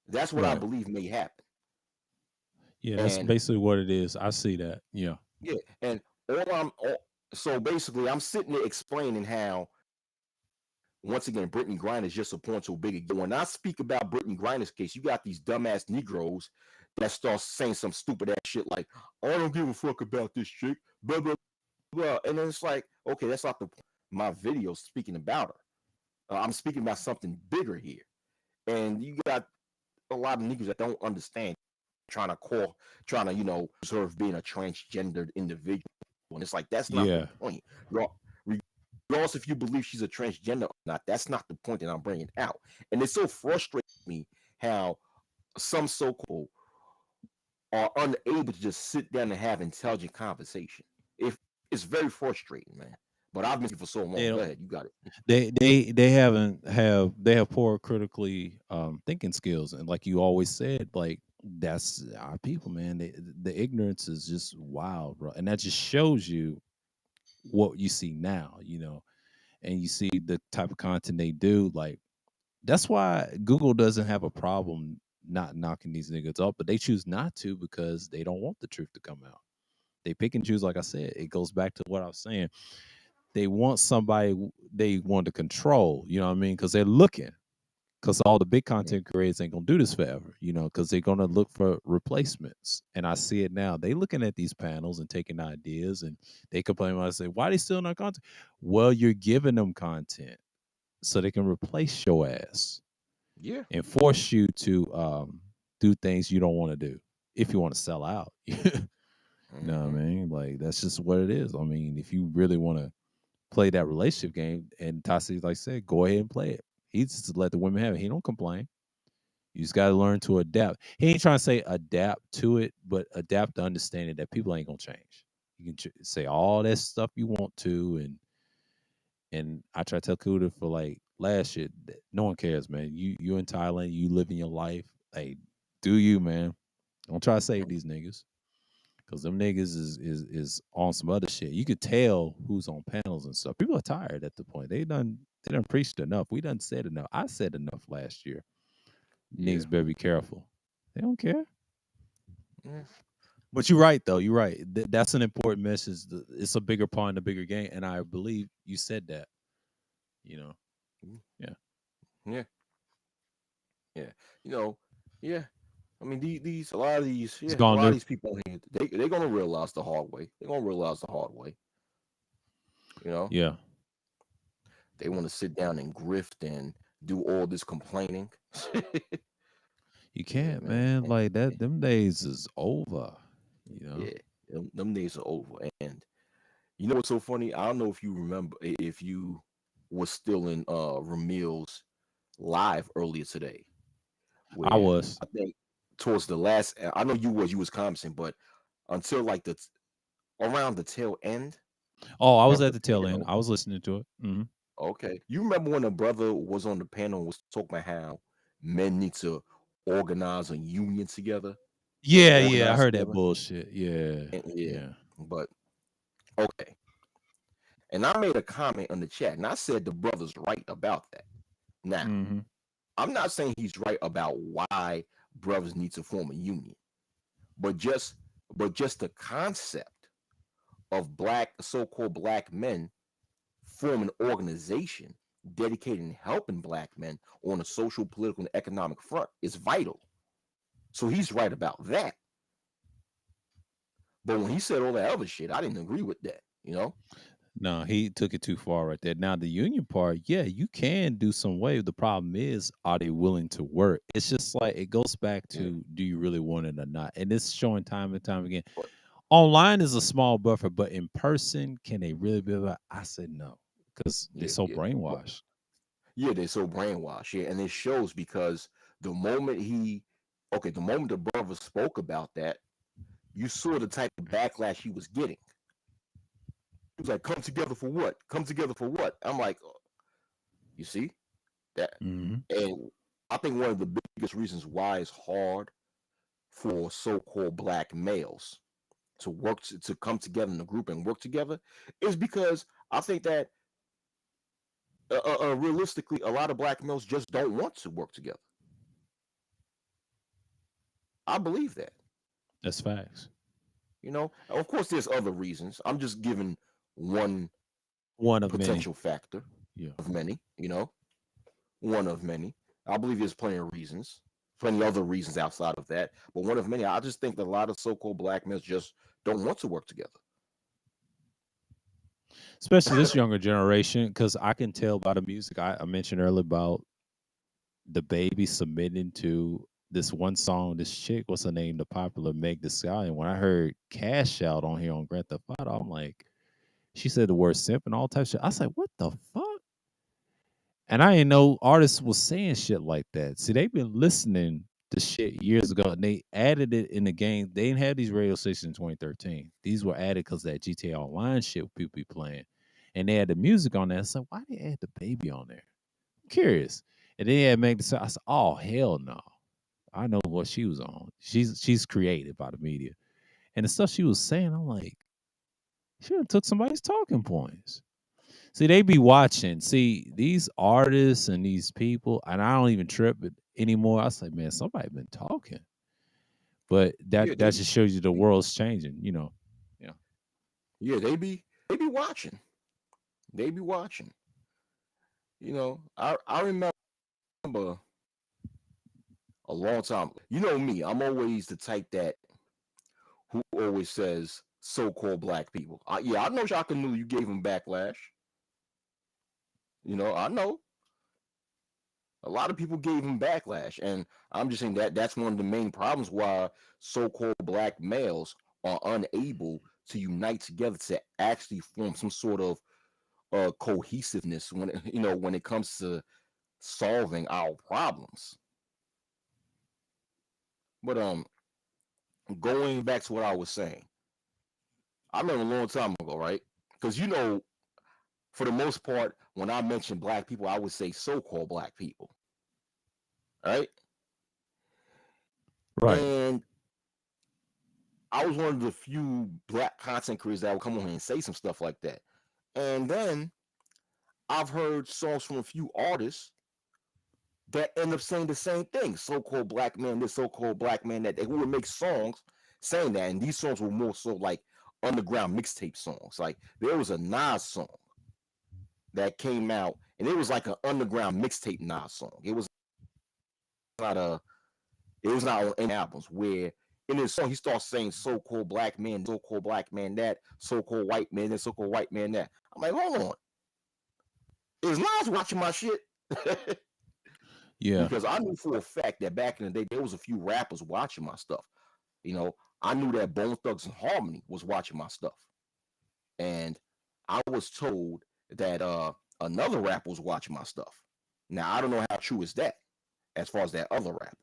That's what I Right. believe may happen. Yeah. That's And basically what it is. I see that. Yeah. yeah, and so basically I'm sitting there explaining how once again Brittany Griner is just a point to a bigger game. When I speak about Brittany Griner's case, you got these dumbass Negroes that start saying some stupid ass shit like, "Oh, I don't give a fuck about this chick," blah blah blah, and then it's like, okay, that's not the my video speaking about her. I'm speaking about something bigger here, and you got a lot of niggas that don't understand trying to sort of being a transgendered individual, and it's like that's not the Yeah. point. Regardless if you believe she's a transgender or not, that's not the point that I'm bringing out. And it's so frustrating me how some so-called are unable to just sit down and have intelligent conversation. If it's very frustrating, man. But I've been for so They long. Go don't. ahead, you got it. They have poor critically thinking skills, and like you always said, like that's our people, man. The ignorance is just wild, bro, and that just shows you what you see now, and you see the type of content they do. Like that's why Google doesn't have a problem not knocking these niggas up, but they choose not to because they don't want the truth to come out. They pick and choose, like I said. It goes back to what I was saying. They want somebody they want to control, you know what I mean? Because they're looking. Because all the big Mhm. content creators ain't gonna do this forever, because they're gonna look for replacements. And I see it now. They looking at these panels and taking ideas and they complain when I say, why they still not content? Well, you're giving them content so they can replace your ass Yeah. and force you to do things you don't want to do if you want to sell out. You know what Hmm. I mean? Like that's just what it is. I mean, if you really want to play that relationship game, and Tassi, like I said, go ahead and play it. He just let the women have it. He don't complain. You just got to learn to adapt. He ain't trying to say adapt to it, but adapt to understanding that people ain't gonna change. You can say all that stuff you want to, and I try to tell Kuda for like last year, that no one cares, man. You in Thailand, you living your life. Hey, do you, man? Don't try to save these niggas. Cause them niggas is on some other shit. You could tell who's on panels and stuff. People are tired at the point. They done preached enough. We done said enough. I said enough last year. Yeah. Niggas better be careful. They don't care. Yeah. But you're right though. You're right. That's an important message. It's a bigger part in the bigger game, and I believe you said that. You know. Mm, Yeah. yeah. Yeah. You know. Yeah. I mean, these a lot of these, It's yeah, a gone lot of new. these people here, they're gonna realize the hard way. They're gonna realize the hard way. You know, Yeah. they want to sit down and grift and do all this complaining. You Yeah, can't, man. man. Like that. Them days is over. You know. Yeah, them days are over. And you know what's so funny? I don't know if you remember if you was still in Ramil's live earlier today, I where was. I think towards the last, I know you was commenting, but until like the around the tail end Oh, I was of at the the tail end. panel. I was listening to it. Okay. You remember when a brother was on the panel and was talking about how men need to organize a union together, Yeah, yeah. I organize heard that together? bullshit. Yeah, And yeah. yeah. But okay. And I made a comment on the chat and I said the brother's right about that. Now, Mm-hmm. I'm not saying he's right about why brothers need to form a union, but just the concept of black so-called black men form an organization dedicated in helping black men on a social, political, and economic front is vital. So he's right about that. But when he said all that other shit, I didn't agree with that. You know? No, he took it too far right there. Now the union part, yeah, you can do some way. The problem is, are they willing to work? It's just like it goes back Yeah. to, do you really want it or not? And it's showing time and time again. But Online is a small buffer, but in person, can they really be about? I said no, because they're yeah, so yeah. But brainwashed. yeah, they're so brainwashed. Yeah. And it shows because the moment the moment the brother spoke about that, you saw the type of backlash he was getting. He was like, come together for what? Come together for what? I'm like, you see? That Hmm. and I think one of the biggest reasons why it's hard for so-called black males to come together in a group and work together is because I think that realistically, a lot of black males just don't want to work together. I believe that. That's facts. Of course, there's other reasons. I'm just giving one One of many. potential factor Yeah. of many. One of many. I believe there's plenty of reasons, plenty other reasons outside of that, but one of many. I just think that a lot of so-called black males just don't want to work together. Especially this younger generation, because I can tell by the music I mentioned earlier about the baby submitting to this one song. This chick, what's her name? The popular Meg Thee Stallion. When I heard Cash Out on here on Grand Theft Auto, I'm like, she said the word simp and all types of shit. I was like, what the fuck? And I didn't know artists was saying shit like that. See, they've been listening to shit years ago, and they added it in the game. They didn't have these radio stations in 2013. These were added because that GTA Online shit people be playing. and they had the music on there. So why they add the baby on there? I'm curious. And then it made me say, I said, oh hell no. I know what she was on. She's created by the media. And the stuff she was saying, I'm like, she done took somebody's talking points. See, they be watching. See, these artists and these people, and I don't even trip it anymore. I say, man, somebody been talking. But Yeah, that just shows you the world's changing, you know. Yeah. yeah, they be watching. They be watching. I remember a long time. You know me, I'm always the type that who always says so-called black people. Yeah, I know Shaka knew you gave him backlash. I know a lot of people gave him backlash, and I'm just saying that that's one of the main problems why so-called black males are unable to unite together to actually form some sort of cohesiveness when it comes to solving our problems. But going back to what I was saying, I remember a long time ago, right? Because for the most part, when I mention black people, I would say so-called black people, right? Right. And I was one of the few black content creators that would come on here and say some stuff like that. And then I've heard songs from a few artists that end up saying the same thing. So-called black man, this so-called black man that, who would make songs saying that. And these songs were more so like underground mixtape songs. Like there was a Nas song that came out, and it was like an underground mixtape Nas song. Not a it was not on any albums where in his song he starts saying so-called black man, so-called black man that, so-called white man, this so-called white man that. I'm like, hold on. Is Nas watching my shit? Yeah. Because I knew for a fact that back in the day there was a few rappers watching my stuff. You know, I knew that Bone Thugs and Harmony was watching my stuff. And I was told that another rapper was watching my stuff. Now I don't know how true is that as far as that other rapper.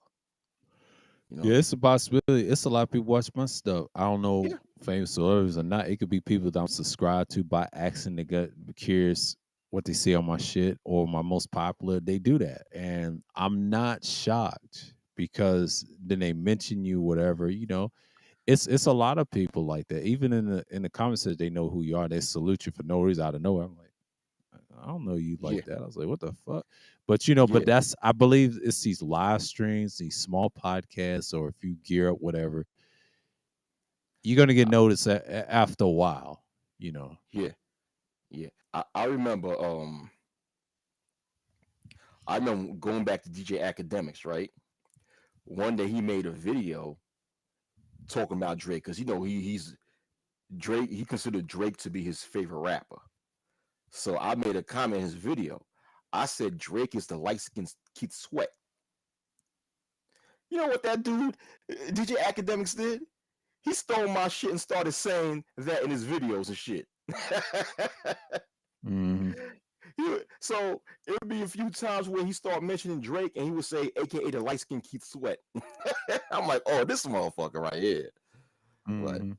Yeah, it's a possibility. It's a lot of people watch my stuff. I don't know Yeah, famous celebrities or not. It could be people that I'm subscribed to by accident. They get curious what they see on my shit or my most popular. They do that, and I'm not shocked because then they mention you, whatever. You know, it's a lot of people like that. Even in the comments, they know who you are. They salute you for no reason out of nowhere. I'm like, I don't know you like yeah, that. I was like, what the fuck? But but yeah. that's I believe it's these live streams, these small podcasts, or if you gear up, whatever, you're gonna get noticed after a while. You know. Yeah, yeah. I remember going back to DJ Academics, right? One day he made a video talking about Drake because he's Drake. He considered Drake to be his favorite rapper. So I made a comment in his video. I said Drake is the light skinned Keith Sweat. You know what that dude, DJ Academics, did? He stole my shit and started saying that in his videos and shit. Hmm. So it would be a few times where he started mentioning Drake and he would say, AKA the light skinned Keith Sweat. I'm like, oh, this motherfucker right here. But Hmm.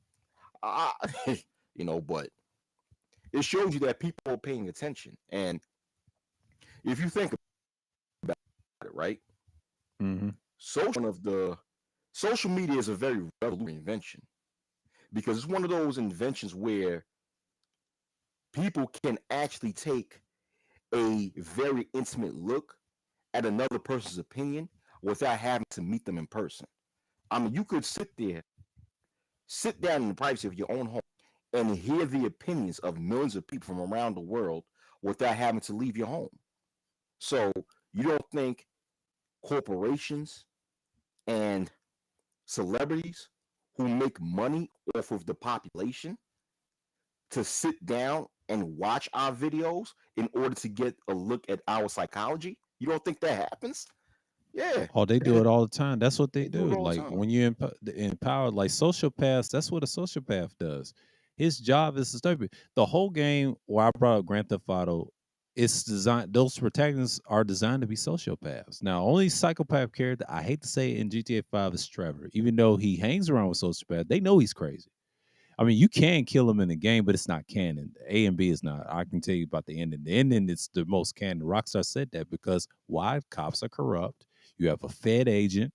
I, but it shows you that people are paying attention. And if you think about it, right? Hmm. Social media is a very revolutionary invention because it's one of those inventions where people can actually take a very intimate look at another person's opinion without having to meet them in person. I mean, you could sit down in the privacy of your own home and hear the opinions of millions of people from around the world without having to leave your home. So you don't think corporations and celebrities who make money off of the population to sit down and watch our videos in order to get a look at our psychology? You don't think that happens? Yeah, Oh, they do it all the time. That's what they they do it do. all the Like time. when you empower, like sociopaths, that's what a sociopath does. His job is to stupid. The whole game where I brought up Grand Theft Auto, it's designed. Those protagonists are designed to be sociopaths. Now, only psychopath character I hate to say in GTA 5 is Trevor. Even though he hangs around with sociopaths, they know he's crazy. I mean, you can kill them in the game, but it's not canon. A and B is not. I can tell you about the ending. The ending is the most canon. Rockstar said that because why? Cops are corrupt. You have a Fed agent.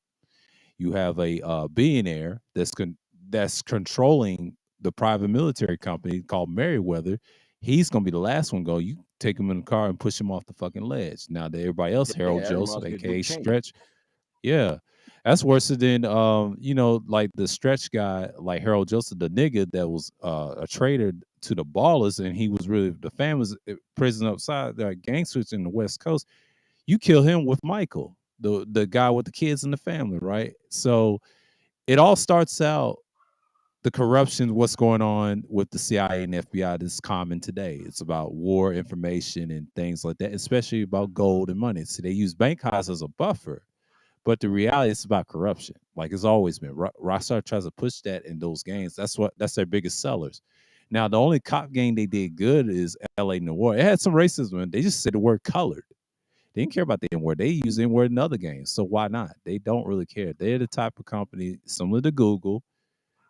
You have a billionaire that's controlling the private military company called Merriweather. He's gonna be the last one go. You take him in the car and push him off the fucking ledge. Now that everybody else, Yeah, Harold that Joseph, reminds me of Dick aka Cheney. Stretch, yeah, that's worse than like the Stretch guy, like Harold Joseph, the nigga that was a traitor to the ballers, and he was really the fan was prison upside the gangsters in the West Coast. You kill him with Michael, the guy with the kids and the family, right? So it all starts out the corruption, what's going on with the CIA and FBI that's common today. It's about war information and things like that, especially about gold and money. So they use bank heists as a buffer, but the reality is about corruption. Like it's always been. Rockstar tries to push that in those games. That's their biggest sellers. Now the only cop game they did good is LA Noire. It had some racism, and they just said the word colored. They didn't care about the N word. They use the N word in other games. So why not? They don't really care. They're the type of company similar to Google.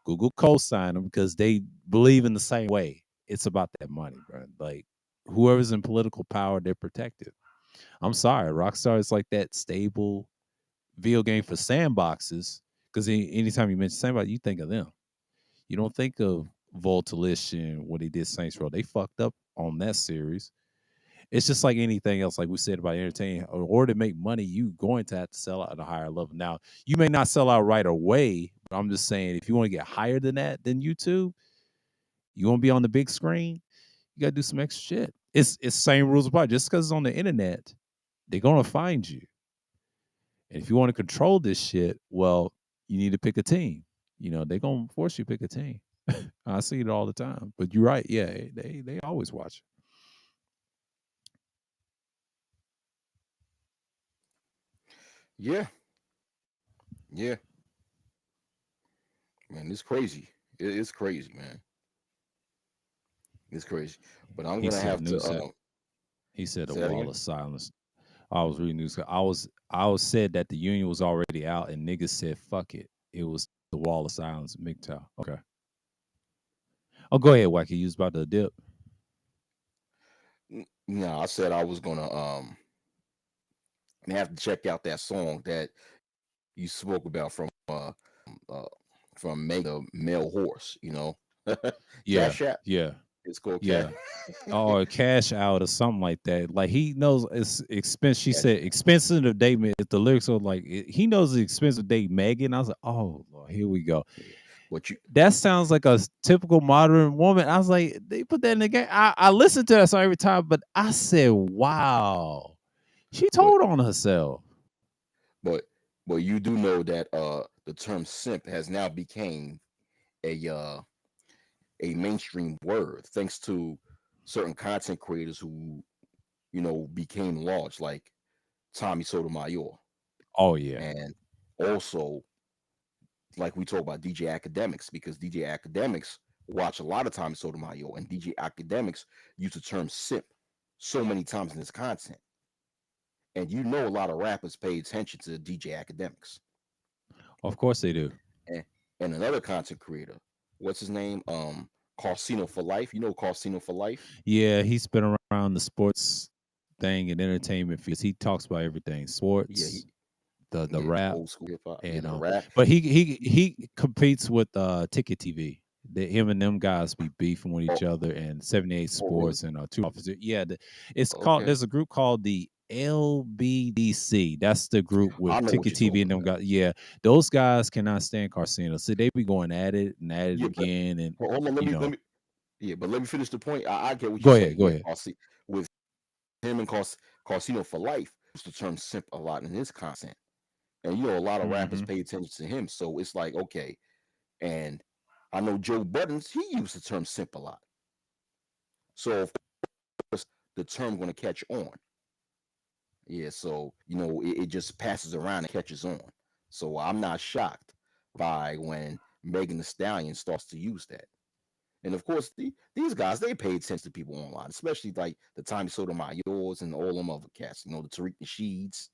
Google co-signed them because they believe in the same way. It's about that money, bro. Like whoever's in political power, they're protected. I'm sorry, Rockstar is like that stable video game for sandboxes. Because anytime you mention sandbox, you think of them. You don't think of Voltalition when they did Saints Row. They fucked up on that series. It's just like anything else, like we said about entertaining. In order to make money, you going to have to sell out at a higher level. Now, you may not sell out right away, but I'm just saying if you want to get higher than that than YouTube, you want to be on the big screen, you gotta do some extra shit. It's same rules apply. Just because it's on the internet, they're gonna find you. And if you want to control this shit, well, you need to pick a team. They're gonna force you to pick a team. I see it all the time. But you're right, yeah, they always watch. Yeah, yeah, man, it's crazy. It's crazy, man. It's crazy. But I'm He gonna said have to news said he said a say that wall again. of silence. I was reading news. I was said that the union was already out, and niggas said fuck it. It was the wall of silence, MGTOW. Okay. Oh, go ahead, Wacky. You was about to dip. No, I said I was gonna have to check out that song that you spoke about uh from Mega Male Horse. Yeah, Cash App. yeah, It's called Cash. yeah. Or cash out or something like that. Like he knows it's expense. She Cash said App. expensive to date. If the lyrics are like he knows the expensive to date Megan. I was like, oh Lord, here we go. Yeah. But you, That sounds like a typical modern woman. I was like, they put that in the game. I listen to that song every time, but I said, wow, she but told on herself. but but you do know that the term simp has now became a mainstream word thanks to certain content creators who became large, like Tommy Sotomayor, Oh yeah, and also like we talk about DJ Academics, because DJ Academics watch a lot of Tommy Sotomayor, and DJ Academics use the term simp so many times in his content. And a lot of rappers pay attention to DJ Academics. of course they do. And, and another content creator, what's his name? Carsino for Life. You know Carsino for Life? Yeah, he's been around the sports thing and entertainment because he talks about everything, Yeah, sports, the yeah, rap, old school hip hop. Yeah, and the rap. but he competes with Ticket TV. Him and them guys be beefing with Oh, each other, and 78 oh really? Sports and two officers. Yeah, it's called. Okay. There's a group called the LBDC. That's the group with I know what Ticket you're TV talking and them about. guys. Yeah, those guys cannot stand Carcino, so they be going at it and at it Yeah, but again, and hold on, you know. yeah, but let me finish the point. I get what you're Go ahead, saying. go Yeah, ahead. With him and Carsino for Life used the term simp a lot in his content. And a lot of rappers Hmm. pay attention to him. So it's like, okay. And I know Joe Buttons, he used the term simp a lot. So of course the term gonna catch on. Yeah, so it just passes around and catches on. So I'm not shocked by when Megan Thee Stallion starts to use that. And of course, these guys, they pay attention to people online, especially like the Tommy Sotomayor's and all them other cats, the Tariq Nasheeds,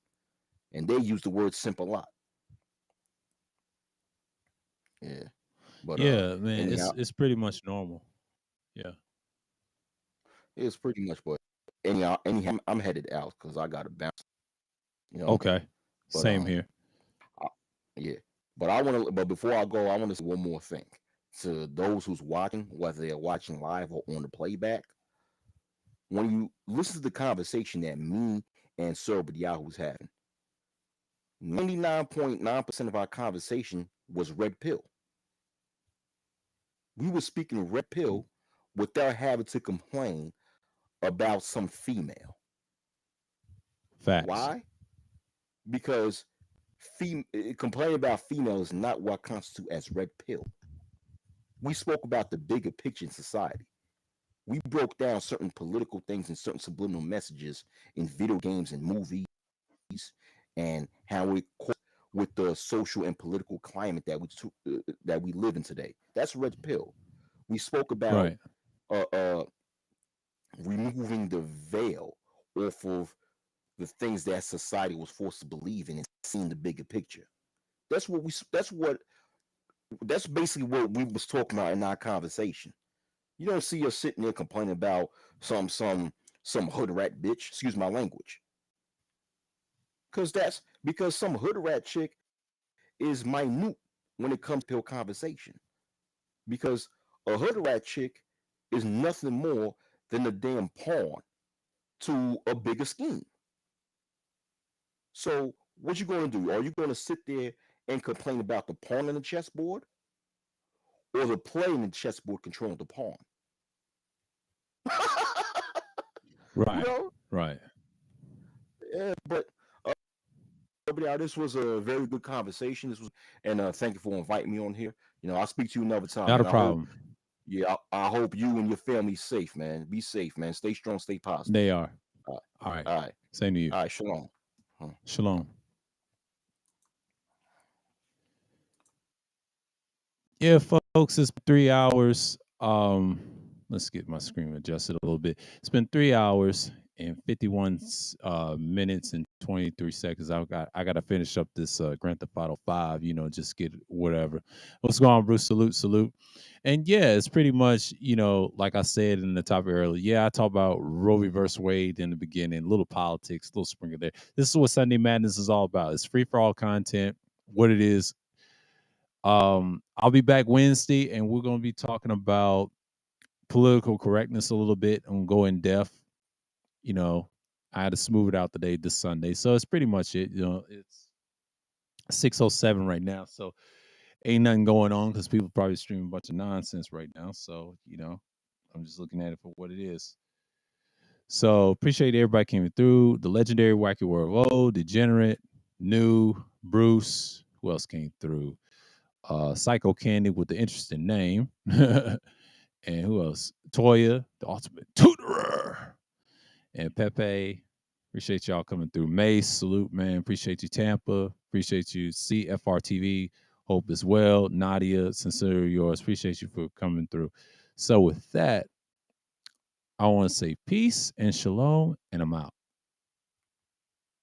and they use the word simp a lot. Yeah. But Yeah, man, anyhow, it's pretty much normal. Yeah. it's pretty much. But anyhow, I'm headed out because I got to bounce. You know. Okay. But Same here. I, yeah. But I want to. But before I go, I want to say one more thing to those who's watching, whether they're watching live or on the playback. When you listen to the conversation that me and Sir Yahoo was having, 99.9% of our conversation was red pill. We were speaking red pill without having to complain about some female. Facts. Why? Because complaining about female is not what constitutes as red pill. We spoke about the bigger picture in society. We broke down certain political things and certain subliminal messages in video games and movies, and how it with the social and political climate that we live in today. That's red pill. We spoke about Right. uh, uh, removing the veil off of the things that society was forced to believe in and seeing the bigger picture. That's what we. That's basically what we was talking about in our conversation. You don't see us sitting there complaining about some hood rat bitch. Excuse my language. Because some hood rat chick is minute when it comes to a conversation. Because a hood rat chick is nothing more than a damn pawn to a bigger scheme. So what you going to do? Are you going to sit there and complain about the pawn in the chessboard, or the play in the chessboard controlling the pawn? you Right. know, Right. yeah. But this was a very good conversation. And thank you for inviting me on here. I'll speak to you another time, Not a man. problem. Yeah, I hope you and your family safe, man. Be safe, man. Stay strong, stay positive. They are. All right, All right. all right, Same to you. all right. Shalom. Huh. Shalom. Yeah, folks, it's 3 hours. Let's get my screen adjusted a little bit. It's been 3 hours and 51 minutes and 23 seconds. I got to finish up this Grand Theft Auto 5. Just get whatever. What's going on, Bruce? Salute, salute. And yeah, it's pretty much like I said in the topic earlier. Yeah, I talk about Roe v. versus Wade in the beginning, little politics, little sprinkle there. This is what Sunday Madness is all about. It's free for all content. What it is, I'll be back Wednesday, and we're going to be talking about political correctness a little bit and go in depth. You know, I had to smooth it out today, this Sunday, so it's pretty much it. It's 6:07 right now, so ain't nothing going on because people probably streaming a bunch of nonsense right now. So I'm just looking at it for what it is. So appreciate everybody coming through. The legendary Wacky World of O, Degenerate, New, Bruce. Who else came through? Psycho Candy with the interesting name. And who else? Toya, the ultimate tutorer. And Pepe. Appreciate y'all coming through. Mace, salute, man. Appreciate you, Tampa. Appreciate you, CFRTV. Hope as well. Nadia, sincerely yours. Appreciate you for coming through. So with that, I want to say peace and shalom, and I'm out.